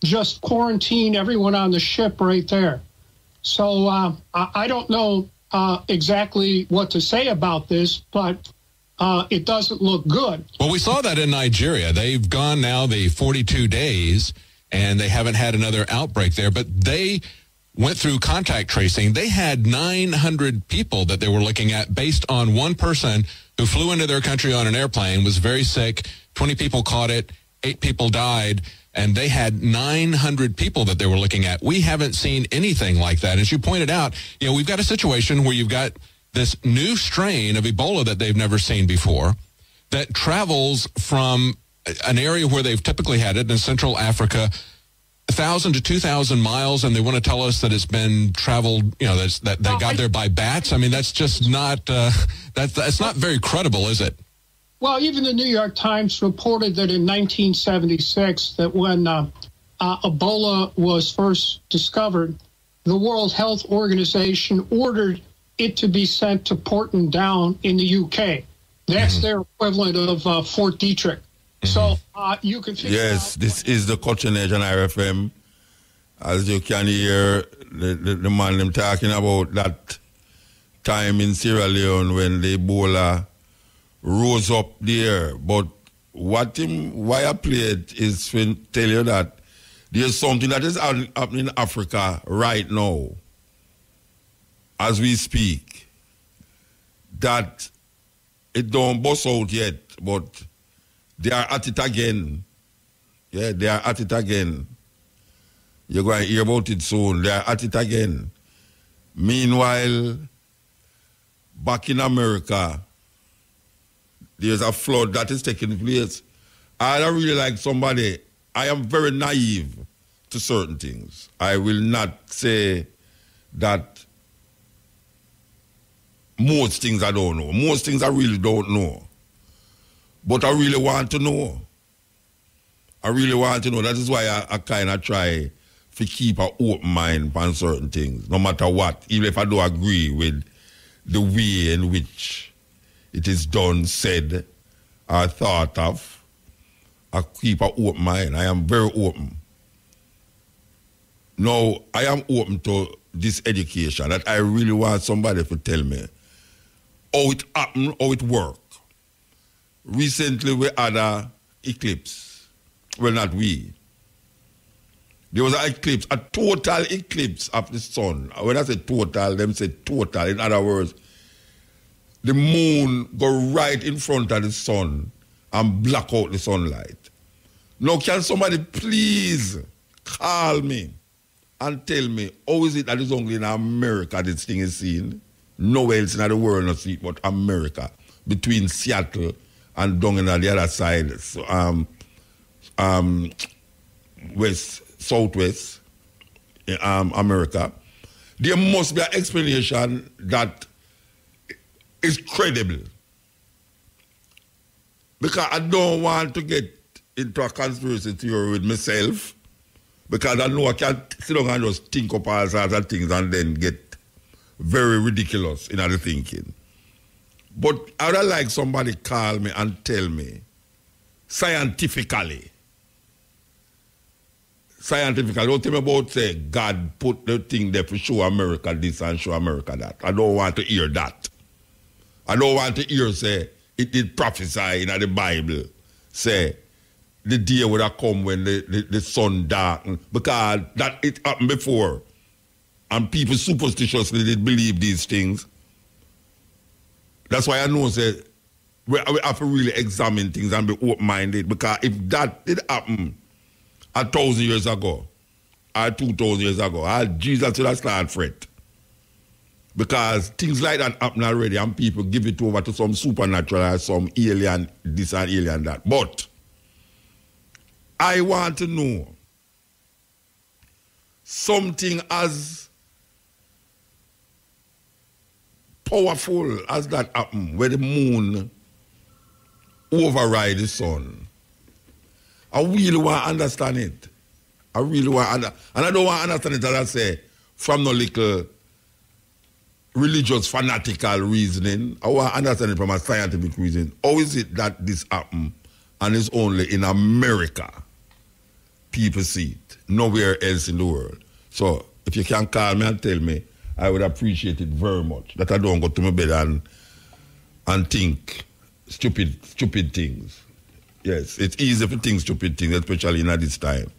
[SPEAKER 13] just quarantined everyone on the ship right there. So I don't know exactly what to say about this, but it doesn't look good.
[SPEAKER 12] Well, we saw that in Nigeria. They've gone now the 42 days, and they haven't had another outbreak there, but they went through contact tracing. They had 900 people that they were looking at based on one person who flew into their country on an airplane, was very sick, 20 people caught it, 8 people died, and they had 900 people that they were looking at. We haven't seen anything like that. As you pointed out, we've got a situation where you've got this new strain of Ebola that they've never seen before that travels from an area where they've typically had it in Central Africa, 1,000 to 2,000 miles, and they want to tell us that it's been traveled, that they got there by bats. I mean, that's just not, that's not very credible, is it?
[SPEAKER 13] Well, even the New York Times reported that in 1976, that when Ebola was first discovered, the World Health Organization ordered it to be sent to Porton Down in the UK. That's their equivalent of Fort Detrick. So you can figure
[SPEAKER 1] Yes, this is the Cutting Edge on RFM. As you can hear, the man them talking about that time in Sierra Leone when the Ebola rose up there. But why I played is to tell you that there's something that is happening in Africa right now, as we speak, that it don't bust out yet, but they are at it again. Yeah, they are at it again. You're going to hear about it soon. They are at it again. Meanwhile, back in America, there's a flood that is taking place. I don't really like somebody. I am very naive to certain things. I will not say that most things I don't know. Most things I really don't know. But I really want to know. I really want to know. That is why I kind of try to keep an open mind on certain things, no matter what, even if I don't agree with the way in which it is done, said, or thought of. I keep an open mind. I am very open. Now, I am open to this education, that I really want somebody to tell me how it happened, how it worked. Recently, we had an eclipse. Well, not we. There was an eclipse, a total eclipse of the sun. When I say total, them say total. In other words, the moon go right in front of the sun and block out the sunlight. Now, can somebody please call me and tell me, how is it that it's only in America this thing is seen? Nowhere else in the world not see it but America. Between Seattle and down on the other side, southwest America. There must be an explanation that is credible. Because I don't want to get into a conspiracy theory with myself, because I know I can't sit down and just think up all sorts of things and then get very ridiculous in other thinking. But I would like somebody call me and tell me scientifically, don't tell me about say God put the thing there to show America this and show America that. I don't want to hear that. I don't want to hear say it did prophesy in the Bible, say the day would have come when the sun darkened, because that it happened before. And people superstitiously did believe these things. That's why I know say we have to really examine things and be open-minded, because if that did happen 1,000 years ago or 2,000 years ago, Jesus would have started fret. Because things like that happen already and people give it over to some supernatural or some alien this and alien that. But I want to know something as powerful as that happen, where the moon override the sun. I really want to understand it. I really want to understand. And I don't want to understand it, as I say, from no little religious fanatical reasoning. I want to understand it from a scientific reason. How is it that this happen and it's only in America people see it, nowhere else in the world? So if you can call me and tell me, I would appreciate it very much, that I don't go to my bed and think stupid things. Yes, it's easy to think stupid things, especially in this time.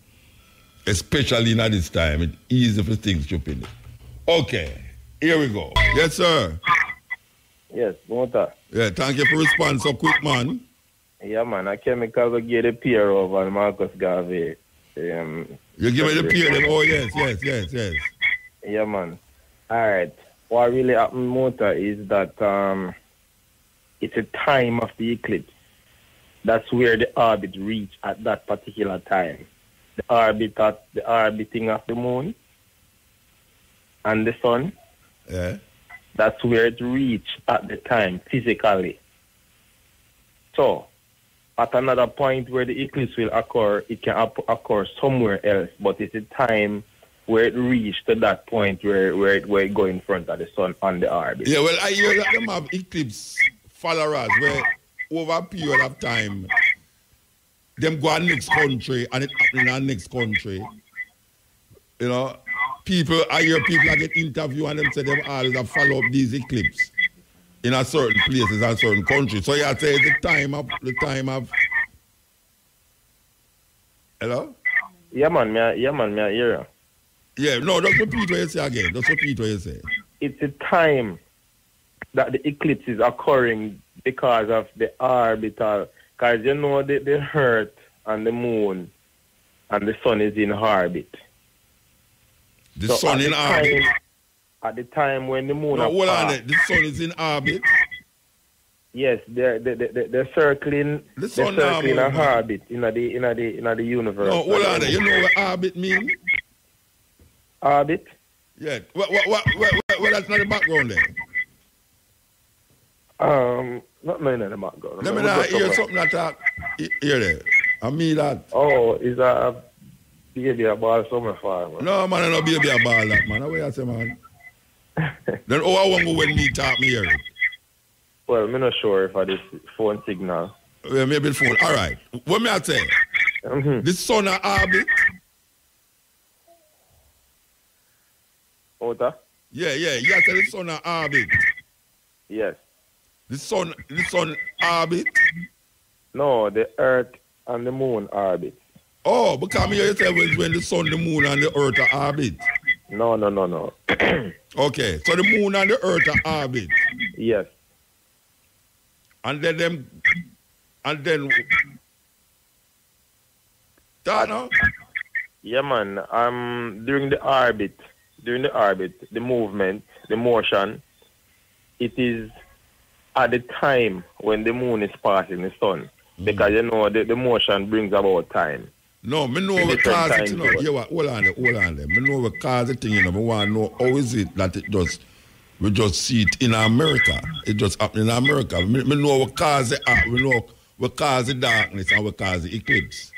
[SPEAKER 1] Especially in this time, it's easy to think stupid. Okay, here we go. Yes, sir.
[SPEAKER 14] Yes, Mota.
[SPEAKER 1] Yeah, thank you for response so quick, man.
[SPEAKER 14] Yeah, man, I chemical will get a peer over Marcus Garvey.
[SPEAKER 1] You give me the peer, then? Oh, yes.
[SPEAKER 14] Yeah, man. All right. What really happened, Mota, is that it's a time of the eclipse. That's where the orbit reached at that particular time. The orbiting of the moon and the sun.
[SPEAKER 1] Yeah.
[SPEAKER 14] That's where it reached at the time, physically. So, at another point where the eclipse will occur, it can occur somewhere else, but it's a time where it reached to that point where it go in front of the sun on the orbit.
[SPEAKER 1] Yeah, well, I hear that them have eclipse followers where over a period of time, them go to next country and it happen in our next country. You know, I hear people that get interviewed and them say them always have follow up these eclipses in a certain places and certain countries. So yeah, say the time of hello?
[SPEAKER 14] Yeah, man, I hear you.
[SPEAKER 1] Yeah, no, just repeat what you say again. Just repeat what you say.
[SPEAKER 14] It's a time that the eclipse is occurring because of the orbital, because you know the Earth and the moon and the sun is in orbit.
[SPEAKER 1] The sun in orbit?
[SPEAKER 14] At the time when the moon...
[SPEAKER 1] No, hold on, the sun is in orbit?
[SPEAKER 14] Yes, they're circling.
[SPEAKER 1] The sun
[SPEAKER 14] they're circling an orbit in the universe.
[SPEAKER 1] No, hold on, you know what orbit mean?
[SPEAKER 14] Orbit?
[SPEAKER 1] Yeah. What that's not the background there?
[SPEAKER 14] Not mine in the background.
[SPEAKER 1] Let me not hear something that talk here there. I mean that.
[SPEAKER 14] Oh, is a baby a ball somewhere far, man?
[SPEAKER 1] No, man, no baby a ball that, man. What you say, man? Then I want to when me talk me here.
[SPEAKER 14] Well, I'm not sure if I this phone signal.
[SPEAKER 1] Yeah, maybe the phone. All right. What may I say? The sun a orbit?
[SPEAKER 14] What?
[SPEAKER 1] Yeah. You say the sun a orbit?
[SPEAKER 14] Yes.
[SPEAKER 1] The sun orbit?
[SPEAKER 14] No, the Earth and the moon orbit.
[SPEAKER 1] Oh, because me you say when the sun, the moon, and the earth are orbit.
[SPEAKER 14] No.
[SPEAKER 1] Okay, so the moon and the earth are orbit.
[SPEAKER 14] Yes.
[SPEAKER 1] And then Dano?
[SPEAKER 14] Yeah, man. During the orbit, the movement, the motion, it is at the time when the moon is passing the sun. Because, you know, the motion brings about time.
[SPEAKER 1] No, me know what cause it, you know. Yeah, hold on there. Me know what cause the thing, you know. Me want to know how is it that we just see it in America. It just happen in America. Me know what cause it up. We know what cause the darkness and what cause the eclipse.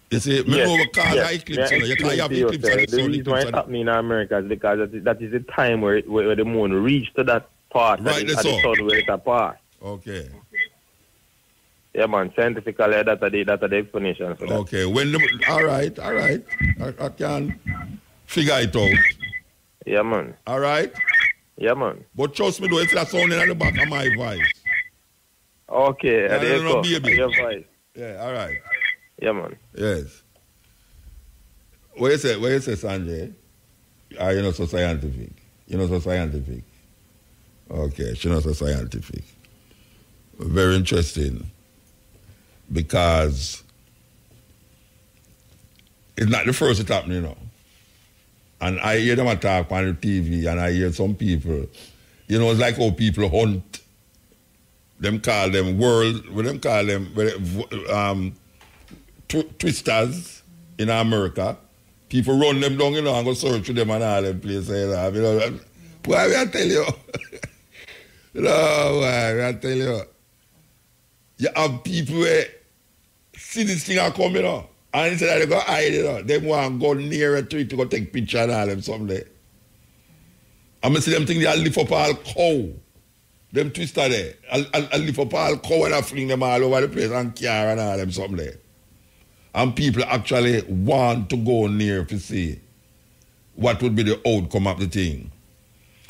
[SPEAKER 1] You see, me know what cause the eclipse. You know, you can't have eclipse and
[SPEAKER 14] the reason why it's happening in America is because that is the time where the moon reaches to that part
[SPEAKER 1] right,
[SPEAKER 14] at the sun where it's apart.
[SPEAKER 1] Okay.
[SPEAKER 14] Yeah, man. Scientifically, that's the explanation for that.
[SPEAKER 1] Okay. All right. I can figure it out.
[SPEAKER 14] Yeah, man.
[SPEAKER 1] All right?
[SPEAKER 14] Yeah, man.
[SPEAKER 1] But trust me, though, it's that sounding at the back of my voice.
[SPEAKER 14] Okay.
[SPEAKER 1] Baby.
[SPEAKER 14] Your voice.
[SPEAKER 1] Yeah, all right.
[SPEAKER 14] Yeah, man.
[SPEAKER 1] Yes. What you say, Sanjay? You're not so scientific. Okay, she's not so scientific. Very interesting. Because it's not the first it happened, you know. And I hear them talk on the TV, and I hear some people, you know, it's like how people hunt. Them call them twisters in America. People run them down, you know, and go search for them and all them places. You know, why will I tell you? Why will I tell you? You have people where see this thing are coming, you know, and instead they go hide, you know. They want to go nearer to it to go take picture and all them someday. I'm going to see them think they lift up all cow. Them twister there. I'll lift up all cow and I fling them all over the place and car and all them someday. And people actually want to go near to see what would be the outcome of the thing.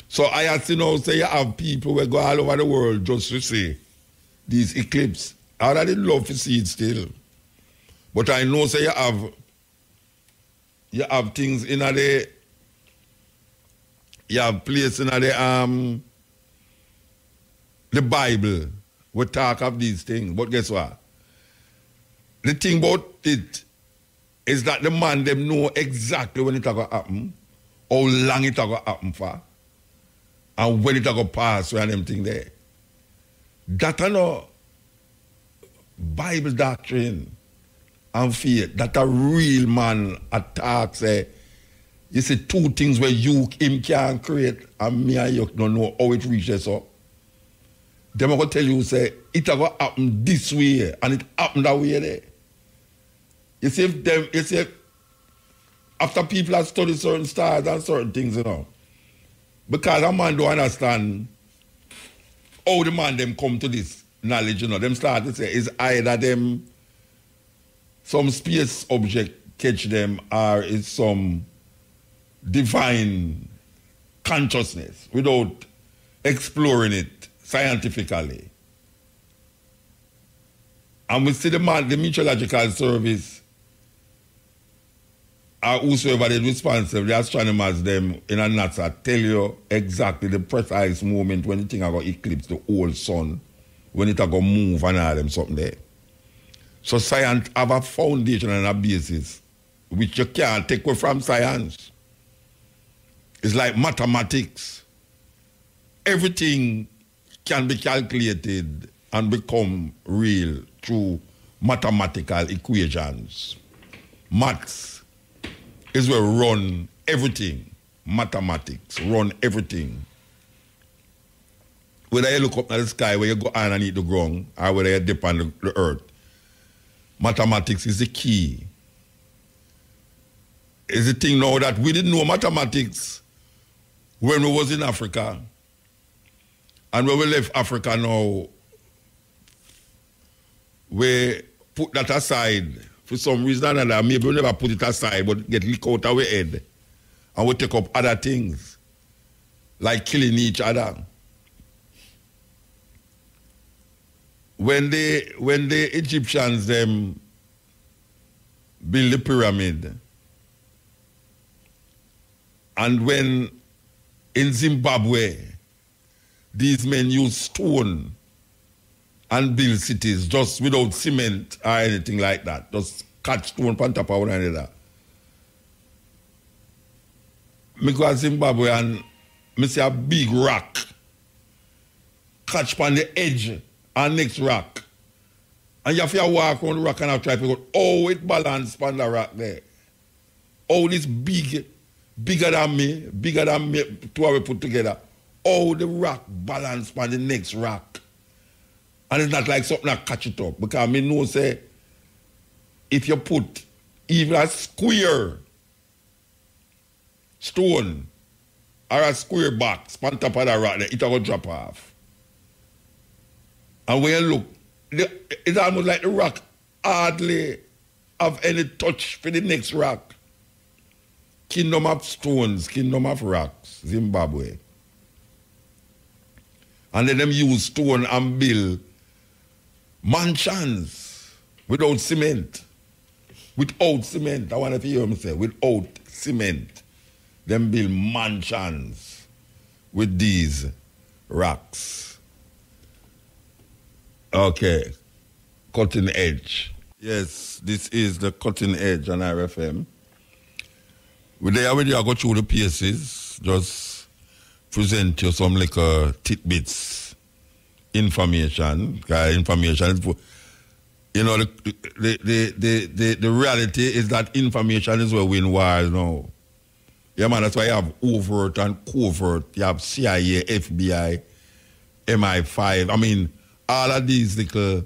[SPEAKER 1] So I have to know, say you have people who go all over the world just to see these eclipses. I already love to see it still. But I know, say you have things in the, you have place in the Bible we talk of these things. But guess what? The thing about it is that the man them know exactly when it going to happen, how long it going to happen for, and when it going to pass and them thing there. That I know Bible doctrine and faith, that a real man attacks, you see two things where him can create and me and you don't know how it reaches up. Them are going to tell you, say, it going to happen this way and it happened that way there. You see, after people have studied certain stars and certain things, you know, because a man don't understand how the man them come to this knowledge, you know, them start to say it's either them some space object catch them or it's some divine consciousness without exploring it scientifically. And we see the meteorological service or whosoever is responsible, the astronomers them in a NASA tell you exactly the precise moment when the thing are going to eclipse the whole sun, when it are going to move and all them something there. So science have a foundation and a basis which you can't take away from science. It's like mathematics. Everything can be calculated and become real through mathematical equations. Maths is where we run everything. Mathematics run everything. Whether you look up at the sky, where you go underneath the ground, or whether you dip on the earth, mathematics is the key. It's the thing now that we didn't know mathematics when we was in Africa. And when we left Africa now, we put that aside for some reason or another. Maybe we never put it aside, but get leaked out of our head. And we take up other things, like killing each other. When the Egyptians them build the pyramid. And when in Zimbabwe, these men use stone and build cities just without cement or anything like that. Just catch stone on top of one another. I go to Zimbabwe and I see a big rock catch on the edge and next rock. And you have to walk around the rock and I try to figure out how it balance on the rock there. How this bigger than me, two of we put together. How the rock balance on the next rock. And it's not like something that catch it up. Because I know say, if you put even a square stone or a square box on top of the rock, it will drop off. And when you look, it's almost like the rock hardly have any touch for the next rock. Kingdom of stones, kingdom of rocks, Zimbabwe. And then them use stone and build mansions without cement. Without cement. I want to hear them say, without cement. Them build mansions with these rocks. Okay. Cutting edge. Yes, this is the cutting edge on RFM. We're there when you go through the pieces, just present you some like tidbits, information. Information is, you know, the reality is that information is where we win wars now. Yeah, man, that's why you have overt and covert. You have CIA, FBI, MI5. I mean, all of these little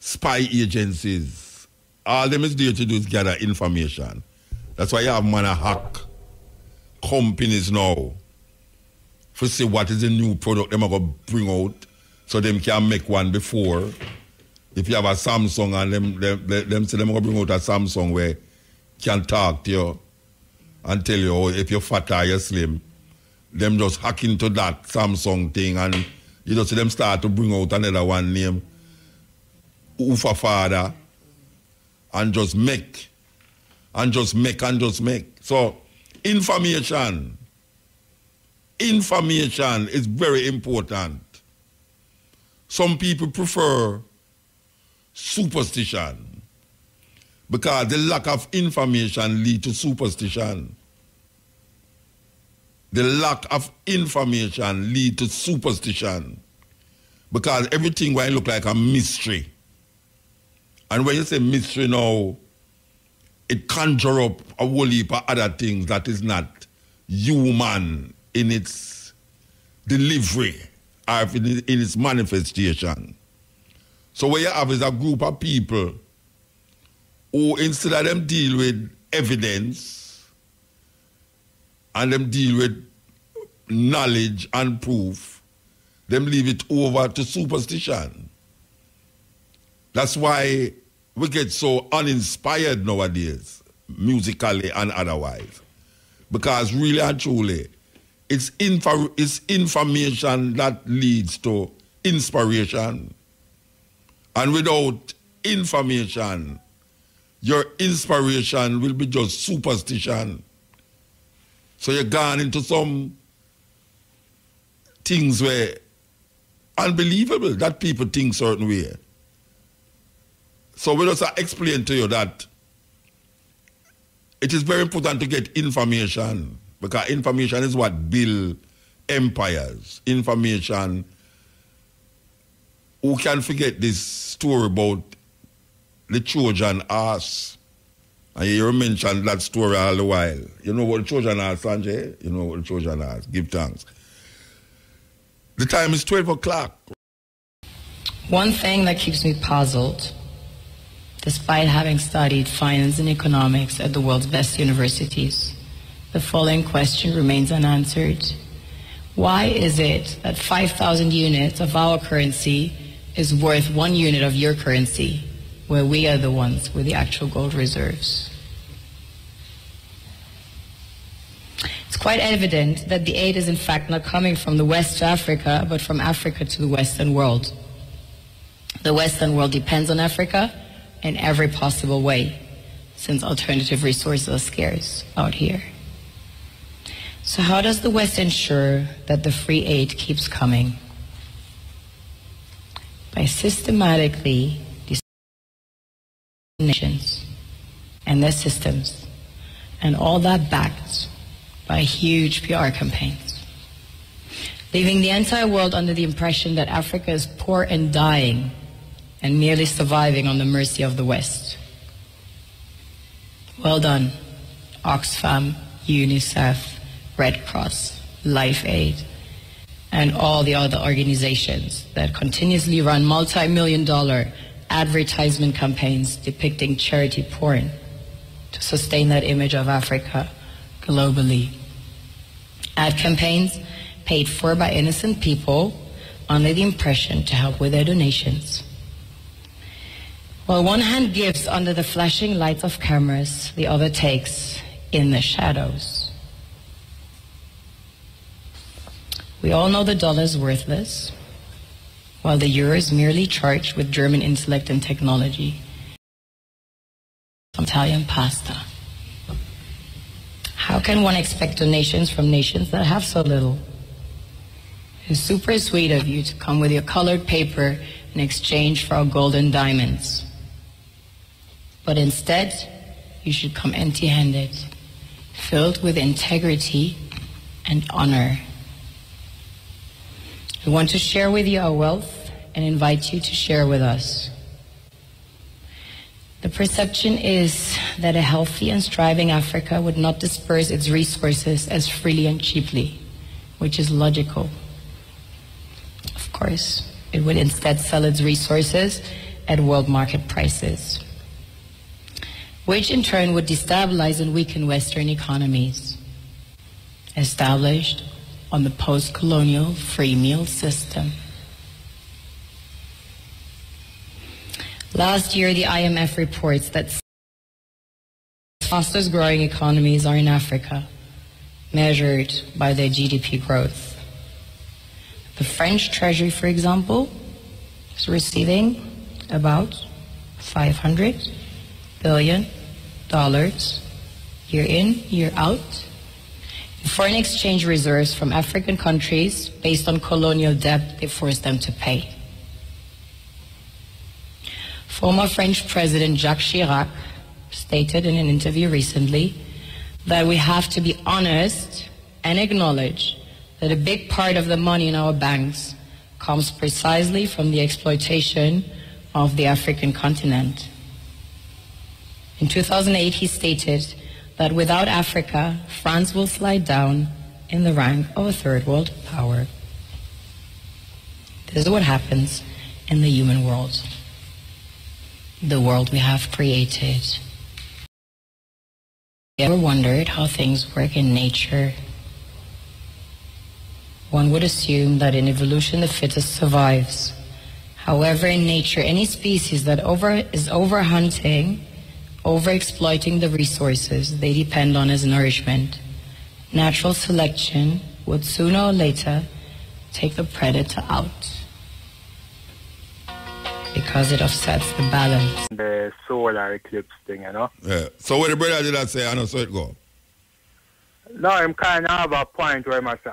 [SPEAKER 1] spy agencies, all them is there to do is gather information. That's why you have man a hack companies now to see what is the new product them are going to bring out so them can make one before. If you have a Samsung and them say them going to bring out a Samsung where can talk to you and tell you if you're fat or you're slim, them just hack into that Samsung thing and you just see them start to bring out another one name, Ufa Father, and just make. So, information is very important. Some people prefer superstition because the lack of information leads to superstition. The lack of information leads to superstition because everything will look like a mystery. And when you say mystery now, it conjure up a whole heap of other things that is not human in its delivery or in its manifestation. So what you have is a group of people who instead of them deal with evidence and them deal with knowledge and proof, them leave it over to superstition. That's why we get so uninspired nowadays, musically and otherwise. Because really and truly, it's information that leads to inspiration. And without information, your inspiration will be just superstition. So you're gone into some things where unbelievable that people think certain way. So we just explain to you that it is very important to get information because information is what builds empires. Information, who can forget this story about the Trojan horse? And you mentioned that story all the while. You know what the Trojan horse, Sanjay? You know what the Trojan horse. Give thanks. The time is 12 o'clock.
[SPEAKER 15] One thing that keeps me puzzled, despite having studied finance and economics at the world's best universities, the following question remains unanswered. Why is it that 5,000 units of our currency is worth 1 unit of your currency, where we are the ones with the actual gold reserves? It's quite evident that the aid is in fact not coming from the West to Africa, but from Africa to the Western world. The Western world depends on Africa in every possible way. since alternative resources are scarce out here. So how does the West ensure that the free aid keeps coming? By systematically nations and their systems, and all that backed by huge PR campaigns, leaving the entire world under the impression that Africa is poor and dying and merely surviving on the mercy of the West. Well done, Oxfam, UNICEF, Red Cross, Life Aid, and all the other organizations that continuously run multi-million-dollar advertisement campaigns depicting charity porn to sustain that image of Africa globally. Ad campaigns paid for by innocent people under the impression to help with their donations. While one hand gives under the flashing lights of cameras, the other takes in the shadows. We all know the dollar is worthless, while the euro is merely charged with German intellect and technology. Italian pasta. How can one expect donations from nations that have so little? It's super sweet of you to come with your colored paper in exchange for our gold and diamonds. But instead, you should come empty-handed, filled with integrity and honor. We want to share with you our wealth and invite you to share with us. The perception is that a healthy and striving Africa would not disperse its resources as freely and cheaply, which is logical. Of course, it would instead sell its resources at world market prices, which in turn would destabilize and weaken Western economies, established on the post-colonial free meal system. Last year, the IMF reports that the fastest growing economies are in Africa, measured by their GDP growth. The French Treasury, for example, is receiving about $500 billion year in, year out in foreign exchange reserves from African countries based on colonial debt they forced them to pay. Former French President Jacques Chirac stated in an interview recently that we have to be honest and acknowledge that a big part of the money in our banks comes precisely from the exploitation of the African continent. In 2008, he stated that without Africa, France will slide down in the rank of a third world power. This is what happens in the human world, the world we have created. Have you ever wondered how things work in nature? One would assume that in evolution the fittest survives. However, in nature, any species that is overhunting, overexploiting the resources they depend on as nourishment, natural selection would sooner or later take the predator out, because it offsets the balance.
[SPEAKER 14] The solar eclipse thing, you know?
[SPEAKER 1] Yeah. So what the brother did I say, I know so it go?
[SPEAKER 14] No, I'm kind of have a point where I say,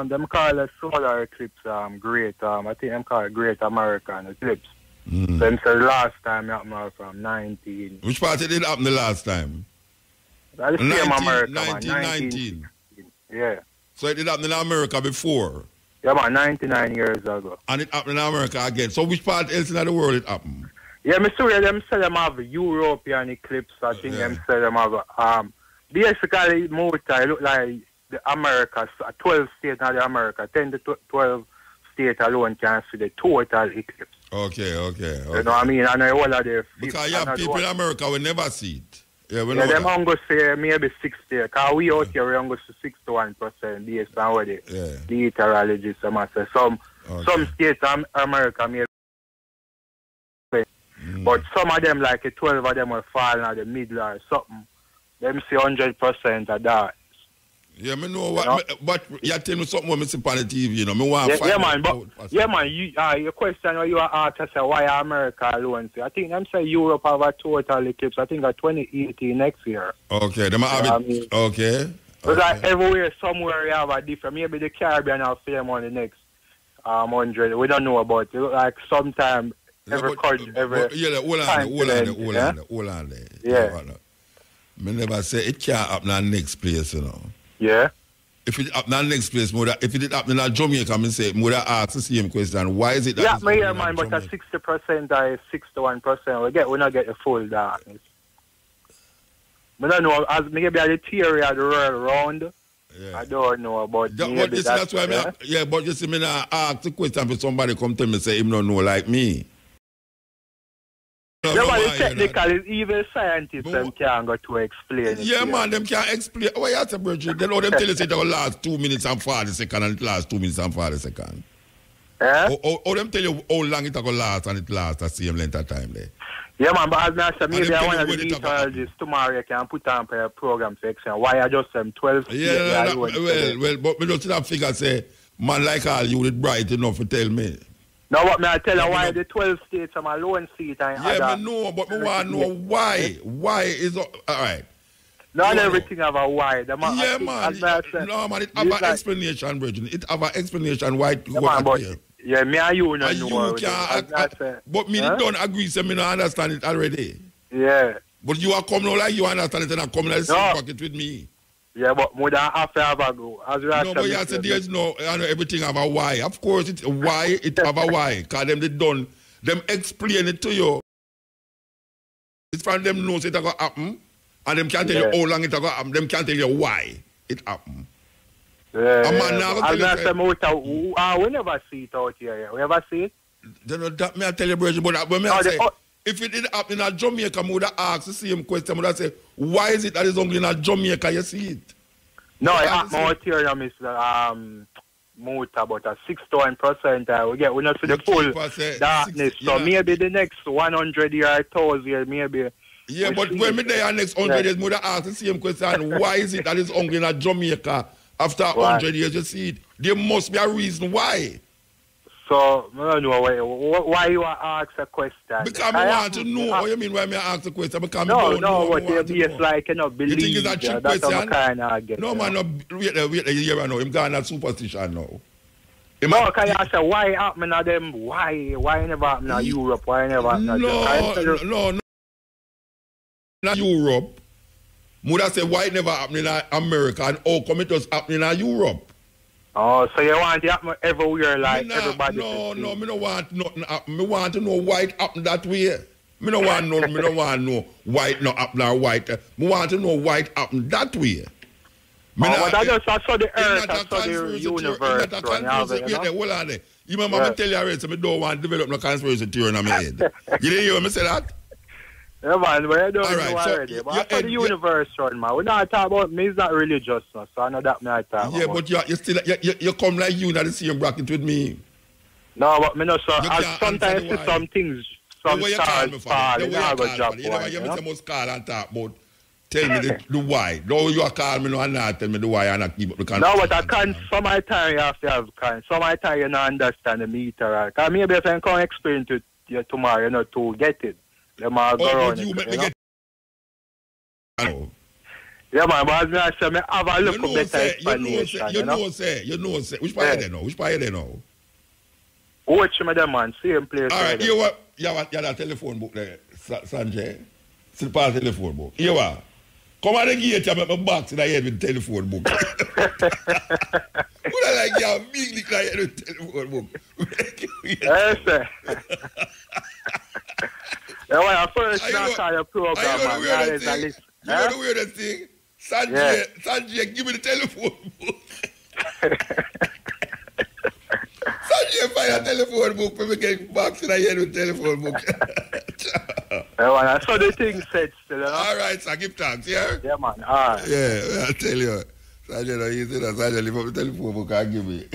[SPEAKER 14] them call the solar eclipse great. I think them call it Great American Eclipse.
[SPEAKER 1] Mm.
[SPEAKER 14] Them said last time it happened from 19.
[SPEAKER 1] Which part it did happen the last time?
[SPEAKER 14] The same America,
[SPEAKER 1] 1919.
[SPEAKER 14] Yeah.
[SPEAKER 1] So it did happen in America before?
[SPEAKER 14] Yeah, man, 99 years ago.
[SPEAKER 1] And it happened in America again. So which part else in the world it happened?
[SPEAKER 14] Yeah, me sure them say them have European eclipse. I think them say them have basically Muta, it look like the America, 12 states in the America, 10 to 12 states alone can see the total eclipse.
[SPEAKER 1] Okay.
[SPEAKER 14] You know what I mean? And all of the
[SPEAKER 1] because you have people in America will never see it. Yeah, we know
[SPEAKER 14] them
[SPEAKER 1] that.
[SPEAKER 14] going to say maybe 60. Because we out here, we're going to see 61% based on what the meteorologists say. Some states in America may but some of them, like 12 of them will fall in the middle or something. Them see 100% of that.
[SPEAKER 1] Yeah, me know what, but you tell me something when I see on the TV, you know. Me want to find
[SPEAKER 16] man, but your question where you are asked, I say, why America alone? I think them say Europe have a total eclipse. I think 2018 next year.
[SPEAKER 1] Okay, them have it. Okay.
[SPEAKER 16] Because like everywhere, somewhere you have a different. Maybe the Caribbean have film on the next 100. We don't know about it. Like sometime every country, every.
[SPEAKER 1] Hold on there.
[SPEAKER 16] Yeah.
[SPEAKER 1] Me never say it can't happen in the next place, you know.
[SPEAKER 16] Yeah.
[SPEAKER 1] If it happen in the next place, if it happen in Jamaica, I say, would I ask the same question? Why is it that?
[SPEAKER 16] Yeah, me hear man, but 60% or 61%, we not get the full darkness. I don't know, as maybe the theory of the world round. Yeah. I don't know about
[SPEAKER 1] that. But that's why but you see, me now ask the question for somebody come tell me say him don't know like me.
[SPEAKER 16] Yeah, but the technical is even scientists them can't go to explain it.
[SPEAKER 1] Yeah, man, them can't explain. Why you say, Bridget? They know them tell you it will last 2 minutes and 40 seconds and it lasts 2 minutes and 40 seconds.
[SPEAKER 16] Eh?
[SPEAKER 1] Or them tell you how long it will last and it lasts the same length of time there.
[SPEAKER 16] Yeah, man, but as I said, maybe I want to the meteorologist tomorrow you can put on a program section. Why I just 12
[SPEAKER 1] Yeah, well, but we just have figure say, man like all you it bright enough to tell me.
[SPEAKER 16] Now what may I tell you why the 12 states are my lone seat and
[SPEAKER 1] yeah, me know, but me want to know why. Why is all right?
[SPEAKER 16] Not everything have a why.
[SPEAKER 1] Yeah, man. No, man, it have an explanation, Bridget. It have an explanation why it go up here.
[SPEAKER 16] Yeah, me and you know.
[SPEAKER 1] You can't, but me don't agree, so me don't understand it already.
[SPEAKER 16] Yeah.
[SPEAKER 1] But you are coming like you understand it and I'm coming like the same pocket with me.
[SPEAKER 16] Yeah, but more than half have a go.
[SPEAKER 1] No, but you said there's no, everything have a why. Of course, it's why it have a why. Because them explain it to you. It's from them knows it going to happen. And them can't tell you how long it going to happen. Them can't tell you why it happen.
[SPEAKER 16] Yeah, we never see it out here. We ever see it?
[SPEAKER 1] That may I tell you, Bridget, but when I say, if it did happen in Jamaica, I would have asked the same question. I would have said, why is it that it's only in Jamaica you see it?
[SPEAKER 16] No, it happened out here, Mr. Muta, but 61%. We not see the full darkness. So maybe the next 100 years, 1,000 years, maybe.
[SPEAKER 1] Yeah, but when me there next 100 years, I would have asked the same question. Why is it that it's only in Jamaica after 100 years you see it? There must be a reason why.
[SPEAKER 16] So, I don't know why you ask a question.
[SPEAKER 1] Because I want to know. What you mean why I ask a question? Because
[SPEAKER 16] what you be like, you know, believe.
[SPEAKER 1] You think it's a trick question? No, man, wait a year now. I'm going to superstition now.
[SPEAKER 16] No, can you say why happen to them? Why never happen to Europe? Why never happen to
[SPEAKER 1] No. Not Europe. Would say why it never happen in America and how come it was happening in Europe?
[SPEAKER 16] Oh, so you want it happen everywhere like everybody?
[SPEAKER 1] No, me don't want nothing happen. Me want to know why it happened that way. Me don't want to know why it not happen or why it. Me want to know why it happened that way.
[SPEAKER 16] But I saw the earth, I saw the universe.
[SPEAKER 1] Hold on there. You remember me tell you already, so me don't want to develop no conspiracy theory in my head. You didn't hear me say that?
[SPEAKER 16] Yeah, man, but I don't know already. But I saw the universe run, man. We're not talking about me, it's not religious, so I know that me I talk about.
[SPEAKER 1] Yeah, but you still, you come like you in the same bracket with me.
[SPEAKER 16] No, but me no, so sometimes see some things, some stars fall, and I go drop one.
[SPEAKER 1] You must call and talk about, tell me the why. No, you are calling me no and not tell me the why and not keep up the conversation.
[SPEAKER 16] No, but I can't, some of the time you have to have, some of the time you don't understand the meter. Because maybe if I can explain to you tomorrow, you know, to get it. Them all go around it, Yeah, man, but as I say, I have a look for better explanation.
[SPEAKER 1] You know, say. Which part you there now?
[SPEAKER 16] Watch me there, man. Same place.
[SPEAKER 1] All right, you have a telephone book there, Sanjay. Still pass telephone book. You are. Come on and get you my box in the head with the telephone book. Would I like you have big lick like with the telephone book?
[SPEAKER 16] Yes, sir. When I first saw your program, man, that is a list.
[SPEAKER 1] You know the weirdest thing? Sanjay, give me the telephone book. Sanjay, find a telephone book for me get box in the head with the telephone book.
[SPEAKER 16] I saw the thing said still, you know?
[SPEAKER 1] All right, so give thanks, yeah?
[SPEAKER 16] Yeah, man, all right.
[SPEAKER 1] Yeah, I tell you. Sanjay, no easy that Sanjay leave up the telephone book and give me.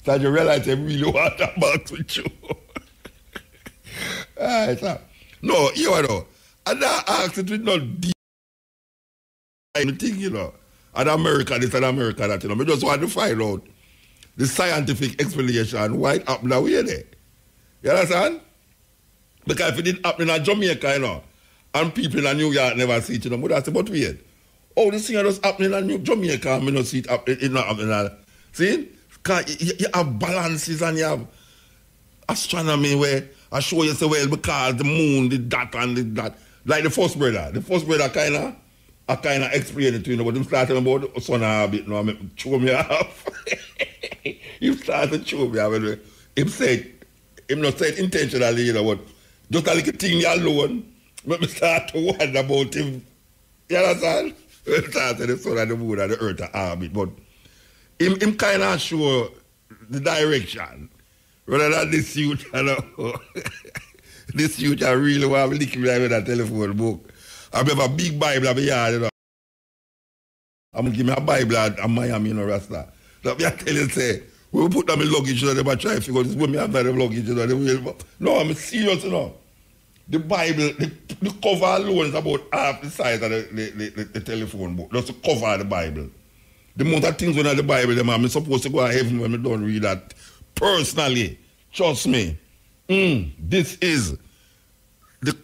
[SPEAKER 1] Sanjay realize I really want that box with you. All right, sir. No, you know. And I asked it with no deep thing, you know. and America this and America that, you know. I just want to find out the scientific explanation why it happened that way there. You understand? Because if it didn't happen in Jamaica, you know, and people in New York never see it, you know, but that's about weird. Oh, this thing just happening in Jamaica, and I don't see it happening. See? Because you have balances and you have astronomy where I show you so well because the moon did that and did that. Like the first brother. The first brother kind of explained it to you, but him started about the sun a bit, you know, show me off. He started to show me off. Him said, him not said intentionally, you know, but just a little thing alone, make me start to wonder about him. You understand? He started the sun and the moon and the earth a bit, but him kind of show the direction. Rather than this youth, you know. This youth, I really want to lick me with a telephone book. I have a big Bible in my yard, you know. I'm going to give me a Bible at Miami, you know, Rasta. So I tell you, say, we put them in luggage, you know, they might try to figure out this way me have the luggage, you know. No, I'm serious, you know. The Bible, the cover alone is about half the size of the telephone book. That's the cover of the Bible. The amount of things in the Bible, I'm supposed to go to heaven when I don't read that. Personally, trust me, this is the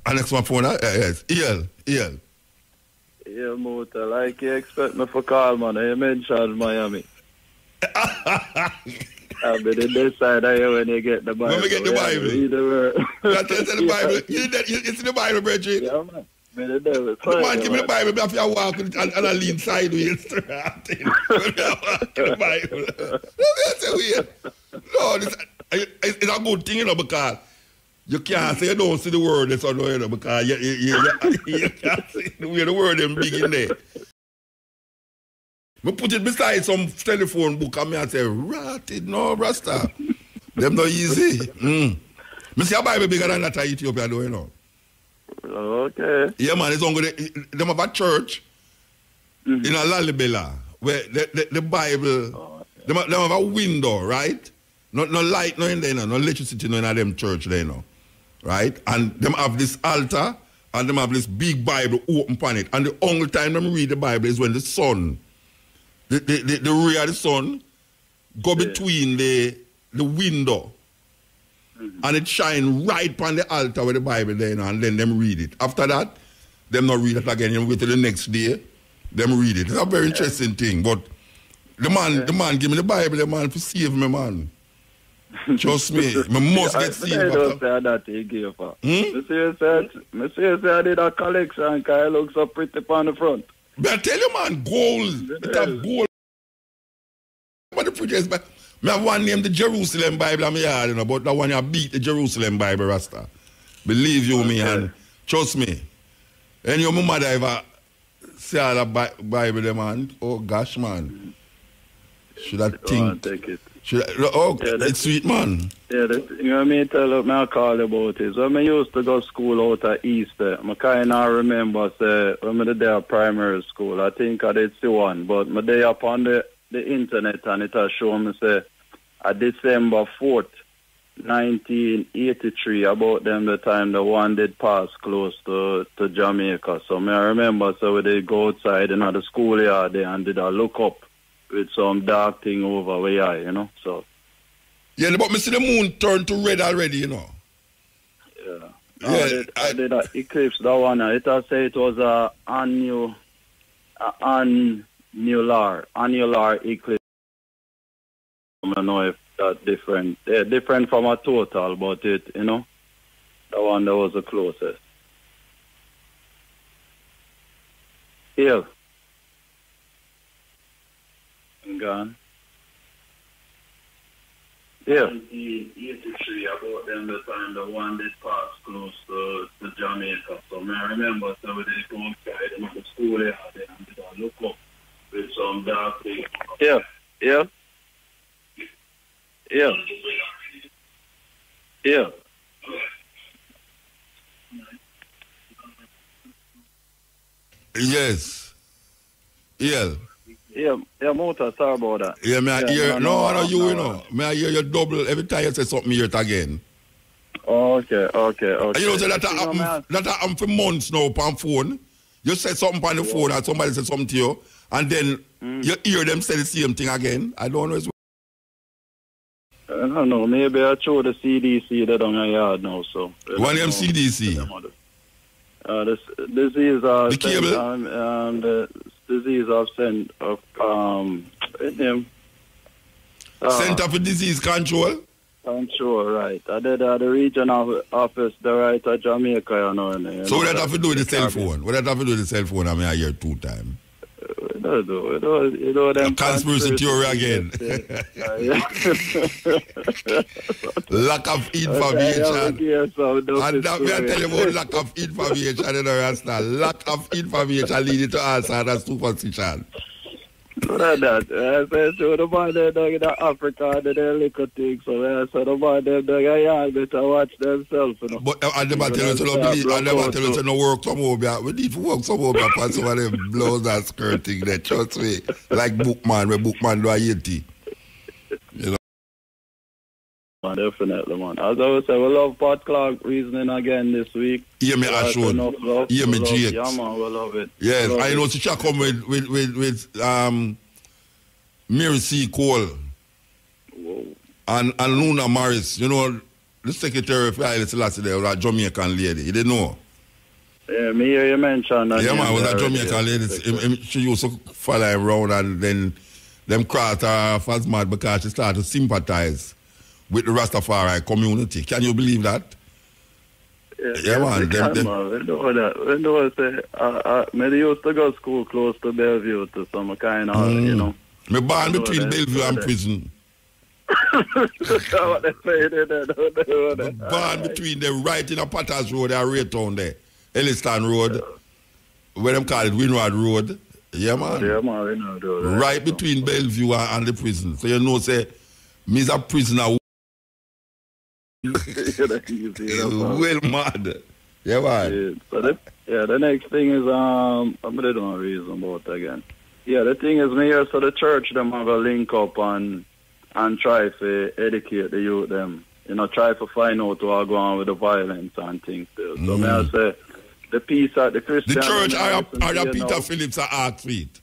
[SPEAKER 1] next one phone. Yes, EL.
[SPEAKER 17] Yeah, Mota, like you expect me for call, man. You mentioned Miami. I'll be the best side of you when you get the Bible.
[SPEAKER 1] When we get the Bible.
[SPEAKER 17] Read the word.
[SPEAKER 1] That's the Bible. It's in the Bible, Bridget.
[SPEAKER 17] Yeah, man. The
[SPEAKER 1] man, give me the Bible after you walk and I lean sideways. The Bible. That's weird. No, it's a good thing, you know, because you can't say you don't see the word, that's all, you know, because you can't see where the word is big in there. I put it beside some telephone book and I say, ratted, no, Rasta. Them not easy. I see a Bible bigger than that in Ethiopia, though, you know.
[SPEAKER 17] Okay.
[SPEAKER 1] Yeah, man, it's only them have a church in a Lalibela where the Bible, them have a window, right? No light, no in there, no electricity, no in them church there, no. Right? And them have this altar and them have this big Bible open on it. And the only time them read the Bible is when the sun, the ray of the sun go between the window. And it shine right on the altar with the Bible there, you know, and then them read it. After that, them not read it again. You wait till the next day, them read it. It's a very interesting thing. But the man give me the Bible, the man to save me, man. Trust me, I must get saved.
[SPEAKER 17] I don't say that he gave her. I say I did a collection because it looks so pretty on the front.
[SPEAKER 1] But I tell you, man, gold. It have gold. But the preachers, I have one named the Jerusalem Bible in my yard, you know, but that one you beat the Jerusalem Bible, Rasta. Believe you me and trust me. And your mother ever see all the Bible, man. Oh gosh, man. Should I think?
[SPEAKER 17] Take it.
[SPEAKER 1] It's sweet, man.
[SPEAKER 17] Yeah, you know what I mean? Tell me I call about it. When I used to go to school out at Easter, I kind of remember, say, when I did there primary school, I think I did see one, but my day up on the internet and it has shown me, say, December 4th, 1983, about them the time the one did pass close to Jamaica. So I remember, so we did go outside in the schoolyard there and did a look up with some dark thing over where you know, so.
[SPEAKER 1] Yeah, but I see the moon turn to red already, you know.
[SPEAKER 17] Yeah. I did an eclipse, that one. It has say it was a annular eclipse. I don't know if that's different. They're different from a total, but it, you know, the one that was the closest. Here. Gone. Yeah. 1983, about them the time the one did pass close to Jamaica. So I remember, so we did go outside in the school there and did a look up with some dark thing. Yeah. Yes. Yeah, Mota, sorry about that.
[SPEAKER 1] Yeah, I hear, no, you know. I hear you double every time you say something, you hear it again.
[SPEAKER 17] Okay.
[SPEAKER 1] You know, so that happened for months now on phone. You said something on the phone and somebody said something to you, And then you hear them say the same thing again. I don't know.
[SPEAKER 17] I don't know. Maybe I show the CDC that on my yard now. So
[SPEAKER 1] one of them CDC.
[SPEAKER 17] This disease
[SPEAKER 1] the cable.
[SPEAKER 17] The disease of them.
[SPEAKER 1] Center for Disease Control.
[SPEAKER 17] Control, right. I did the regional office, the right of Jamaica, you know.
[SPEAKER 1] So what that have to do with the cell phone? What that have to do with the cell phone? I mean, I hear 2 times.
[SPEAKER 17] You know them
[SPEAKER 1] conspiracy theory again. Lack of information. And that me I tell you about lack of information in the Rasta. Lack of information leading to answer and superstition.
[SPEAKER 17] That. I said, so the man there in Africa, they little things. So I said, the man there better watch themselves. You know.
[SPEAKER 1] But and the man tell us no believe, and the man tell us no work some over. We need to work some over for some of them blouse and skirting there. Trust me. Like Bookman, where Bookman do a 80. You know.
[SPEAKER 17] Man, definitely, man. As I was saying, we love Pat Clark reasoning again this week.
[SPEAKER 1] Hear me, Ashon. Hear me, Jake.
[SPEAKER 17] Yeah, man, we love it.
[SPEAKER 1] Yes, I know she shall come with Mary C. Cole and Luna Morris. You know, the secretary of Haile Selassie there was a Jamaican lady. You didn't know?
[SPEAKER 17] Yeah, me hear you mention that.
[SPEAKER 1] Yeah, man, was a Jamaican lady. She used to follow him around and then them crossed her off as mad because she started to sympathize with the Rastafari community. Can you believe that? Yeah, man.
[SPEAKER 17] We know that. We know that. I used to go to school close to Bellevue to some kind of, you know.
[SPEAKER 1] Me born between Bellevue and prison.
[SPEAKER 17] What they say there.
[SPEAKER 1] Born between them, right in a Potters Road, a Raytown there. Elliston Road, where them call it Winward Road. Yeah, man.
[SPEAKER 17] Yeah, man, we know that.
[SPEAKER 1] Right between Bellevue and the prison. So you know, say, me's a prisoner. Well, mad. Yeah, man.
[SPEAKER 17] So the next thing is, I'm going to do a reason about it again. Yeah, the thing is, me here, so the church, them have a link up and try to educate the youth, them. You know, try to find out what's going on with the violence and things there. So me I say, the peace at the Christian...
[SPEAKER 1] The church are Peter Phillips are Artfleet.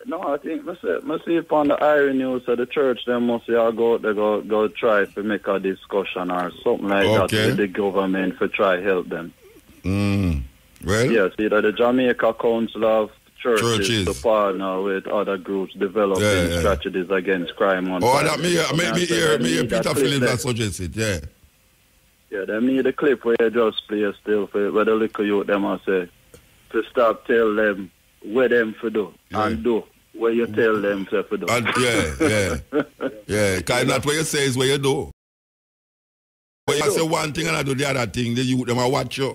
[SPEAKER 17] No, I think, I see upon the Iron News, so the church, them must go try to make a discussion or something like that with the government to try help them.
[SPEAKER 1] Well?
[SPEAKER 17] Yeah, see that the Jamaica Council of Churches to partner with other groups developing strategies against crime on
[SPEAKER 1] that me hear Peter Phillips that suggested, yeah.
[SPEAKER 17] Yeah, they need a clip where you just play still for where the little youth them I say to stop tell them where them to do and do where you tell them to do.
[SPEAKER 1] And, yeah. Because not what you say is what you do. When you say one thing and I do the other thing, the youth them I watch you.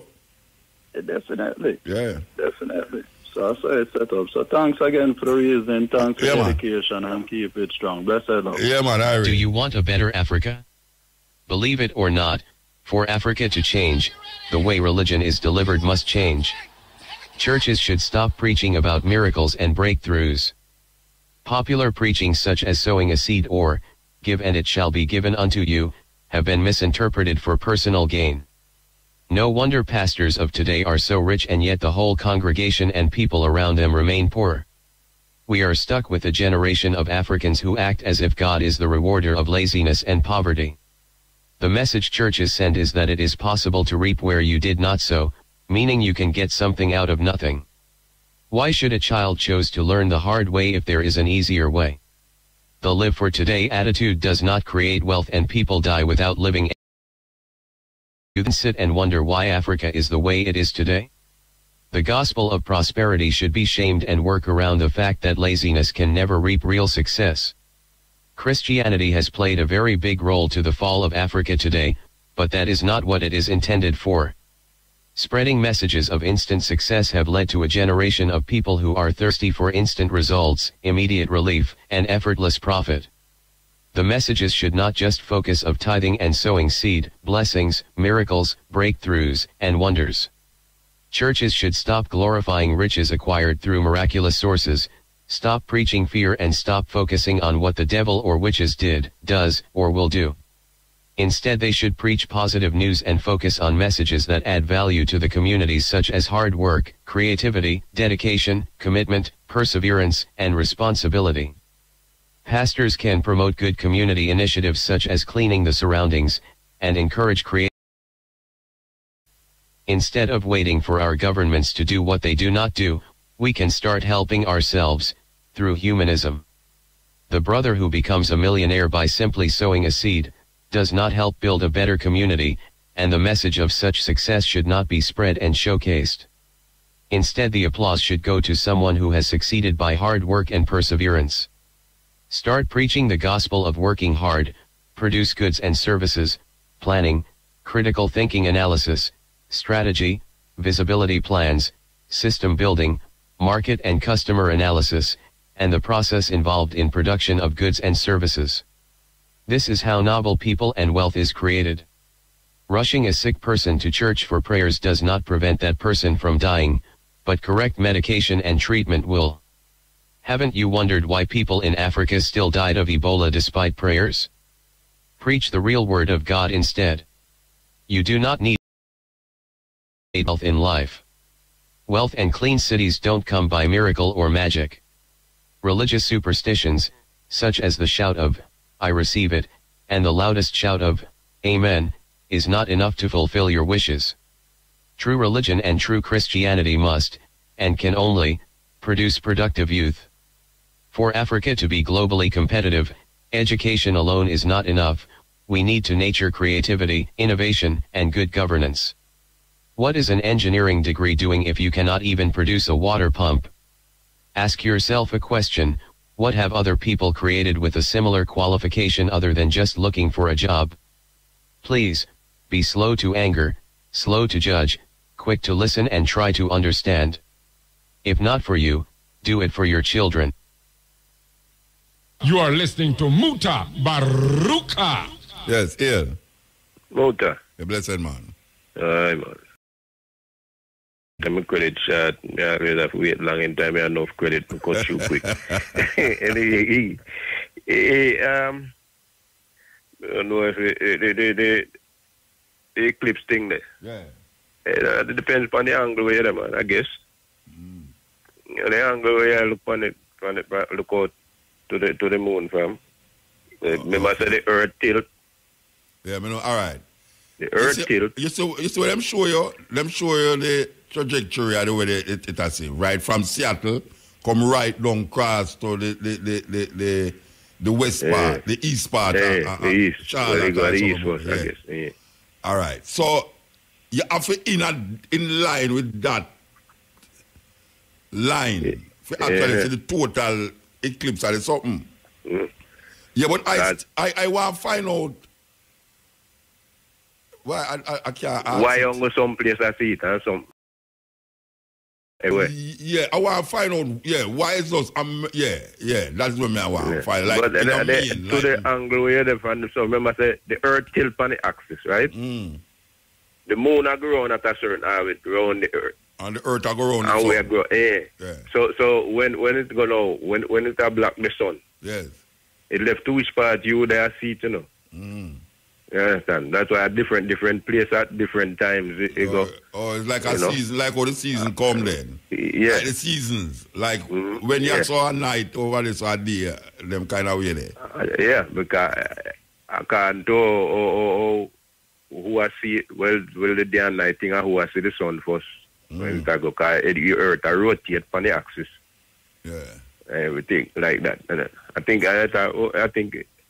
[SPEAKER 17] Yeah, definitely.
[SPEAKER 1] Yeah.
[SPEAKER 17] Definitely. So I say it's set up. So thanks again for the reason. Thanks for the dedication and keep it strong. Bless you, love.
[SPEAKER 1] Yeah, man.
[SPEAKER 8] Do you want a better Africa? Believe it or not, for Africa to change, the way religion is delivered must change. Churches should stop preaching about miracles and breakthroughs. Popular preaching such as sowing a seed or, give and it shall be given unto you, have been misinterpreted for personal gain. No wonder pastors of today are so rich and yet the whole congregation and people around them remain poor. We are stuck with a generation of Africans who act as if God is the rewarder of laziness and poverty. The message churches send is that it is possible to reap where you did not sow, meaning you can get something out of nothing. Why should a child choose to learn the hard way if there is an easier way? The live for today attitude does not create wealth and people die without living. You then sit and wonder why Africa is the way it is today? The gospel of prosperity should be shamed and work around the fact that laziness can never reap real success. Christianity has played a very big role to the fall of Africa today, but that is not what it is intended for. Spreading messages of instant success have led to a generation of people who are thirsty for instant results, immediate relief, and effortless profit. The messages should not just focus of tithing and sowing seed, blessings, miracles, breakthroughs, and wonders. Churches should stop glorifying riches acquired through miraculous sources, stop preaching fear and stop focusing on what the devil or witches did, does, or will do. Instead, they should preach positive news and focus on messages that add value to the communities, such as hard work, creativity, dedication, commitment, perseverance, and responsibility. Pastors can promote good community initiatives such as cleaning the surroundings, and encourage creativity. Instead of waiting for our governments to do what they do not do, we can start helping ourselves, through humanism. The brother who becomes a millionaire by simply sowing a seed, does not help build a better community, and the message of such success should not be spread and showcased. Instead, the applause should go to someone who has succeeded by hard work and perseverance. Start preaching the gospel of working hard, produce goods and services, planning, critical thinking analysis, strategy, visibility plans, system building, market and customer analysis, and the process involved in production of goods and services. This is how noble people and wealth is created. Rushing a sick person to church for prayers does not prevent that person from dying, but correct medication and treatment will. Haven't you wondered why people in Africa still died of Ebola despite prayers? Preach the real word of God instead. You do not need wealth in life. Wealth and clean cities don't come by miracle or magic. Religious superstitions, such as the shout of, "I receive it," and the loudest shout of, "Amen," is not enough to fulfill your wishes. True religion and true Christianity must, and can only, produce productive youth. For Africa to be globally competitive, education alone is not enough. We need to nurture creativity, innovation, and good governance. What is an engineering degree doing if you cannot even produce a water pump? Ask yourself a question: what have other people created with a similar qualification other than just looking for a job? Please, be slow to anger, slow to judge, quick to listen and try to understand. If not for you, do it for your children.
[SPEAKER 7] You are listening to Muta Baruka.
[SPEAKER 1] Yes, here.
[SPEAKER 18] Muta.
[SPEAKER 1] A blessed man.
[SPEAKER 18] Aye, man. I'm a credit shot. I really have to wait long in time. I have enough credit to cut you quick. Anyway, I don't know if the eclipse thing there.
[SPEAKER 1] Yeah.
[SPEAKER 18] It depends upon the angle where you're, man, I guess. The angle where you look on it, look out to the moon from. Remember I said the earth tilt.
[SPEAKER 1] Yeah, I know. All right.
[SPEAKER 18] The earth tilt.
[SPEAKER 1] You see what them show you? Them show you the trajectory of the way it has seen. Right from Seattle, come right down cross to the west part, the east part.
[SPEAKER 18] The east.
[SPEAKER 1] Charlotte,
[SPEAKER 18] the east was, I guess. Yeah.
[SPEAKER 1] All right. So you have to in line with that line. For actually see the total eclipse or something. Yeah, but I want to find out why I can't ask.
[SPEAKER 18] Why on someplace I see it and some. Anyway.
[SPEAKER 1] Yeah, I want to find out. Why is those? That's what I want to find. Like,
[SPEAKER 18] but the angle where they're from. So remember, say the Earth tilt on the axis, right? The moon are go around at a certain orbit around the Earth.
[SPEAKER 1] And the Earth are go around.
[SPEAKER 18] And we are go. Yeah. So when it go now, when it block the sun.
[SPEAKER 1] Yes.
[SPEAKER 18] It left to which part you there see it, you know. You understand? That's why at different place at different times it go.
[SPEAKER 1] Oh, it's like a season, like how the season come then.
[SPEAKER 18] Yeah.
[SPEAKER 1] Like the seasons, like when you saw a night over this a day, them kind of way there.
[SPEAKER 18] Yeah, because I can't do who I see it, well the day and night thing, who I see the sun first. When it go, because the Earth rotate on the axis.
[SPEAKER 1] Yeah.
[SPEAKER 18] Everything like that. I think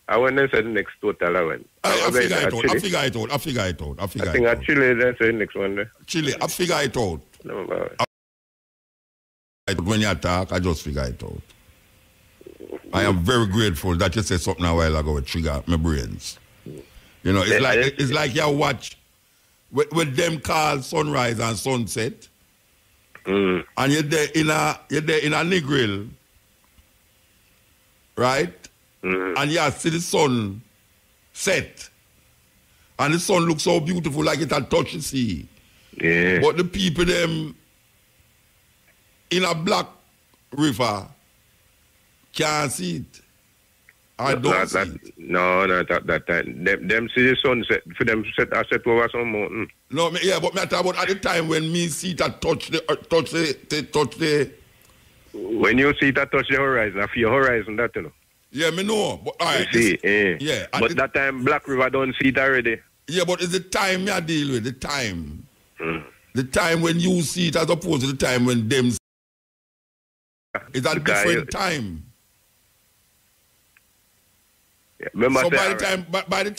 [SPEAKER 18] I went and said the next total I went.
[SPEAKER 1] I figure it out. I
[SPEAKER 18] think at Chile that's the next one there.
[SPEAKER 1] Chile, I figure it out.
[SPEAKER 18] No,
[SPEAKER 1] when you talk, I just figure it out. I am very grateful that you said something a while ago with trigger my brains. You know, it's like you watch with them call sunrise and sunset. And you're there in a Negril. Right? And you see the sun set. And the sun looks so beautiful like it had touched the sea.
[SPEAKER 18] Yeah.
[SPEAKER 1] But the people them in a black river can't see it. I don't see it.
[SPEAKER 18] No, not at that time. Them see the sunset. For them set over some mountain.
[SPEAKER 1] No, yeah, but me talk about at the time when me see that touch the.
[SPEAKER 18] When you see that touch the horizon, I feel horizon that, you know.
[SPEAKER 1] Yeah, me know. But all right.
[SPEAKER 18] You see,
[SPEAKER 1] yeah.
[SPEAKER 18] But that time Black River don't see it already.
[SPEAKER 1] Yeah, but it's the time me I deal with, the time. The time when you see it as opposed to the time when them see it. It's a different time.
[SPEAKER 18] Yeah,
[SPEAKER 1] so by the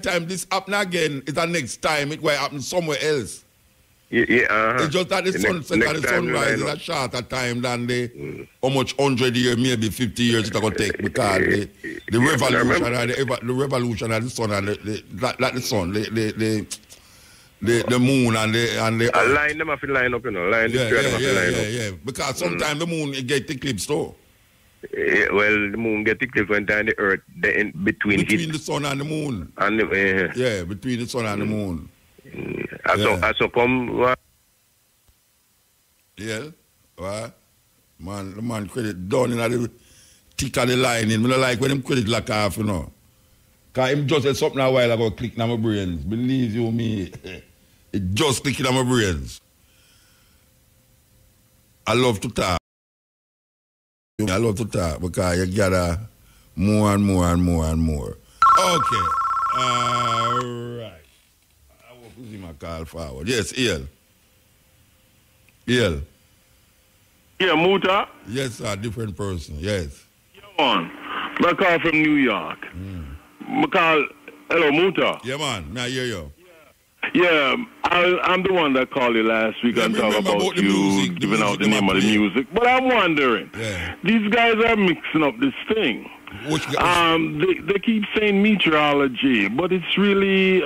[SPEAKER 1] time this happen again, it's the next time it will happen somewhere else. It's just that the sunset and the sunrise is a shorter time than the how much 100 years, maybe 50 years it's going to take because the revolution and the revolution of the sun and the sun, the moon and the
[SPEAKER 18] earth. Line them have to line up, you know. Line the straight line up.
[SPEAKER 1] Yeah. Because sometimes the moon get eclipsed too.
[SPEAKER 18] Yeah, well, the moon get eclipsed when time the earth between
[SPEAKER 1] the sun and the moon.
[SPEAKER 18] And
[SPEAKER 1] yeah, between the sun and the moon.
[SPEAKER 18] So come.
[SPEAKER 1] Yeah, what? Man, the man credit down in the tick of the line. I don't like when him credit lock off, you know. Because him just said something a while ago, click in my brains. Believe you me, it just click in my brains. I love to talk. I love to talk because you gather more and more and more and more. Okay. All right. Who's my call forward? Yes, El. El.
[SPEAKER 19] Yeah, Muta?
[SPEAKER 1] Yes, sir, different person, yes.
[SPEAKER 19] Yeah, man. I call from New York. I call, hello, Muta?
[SPEAKER 1] Yeah, man, I hear you.
[SPEAKER 19] Yeah, I'm the one that called you last week and talked about you music, giving out the name of the music. But I'm wondering, these guys are mixing up this thing. They keep saying meteorology, but it's really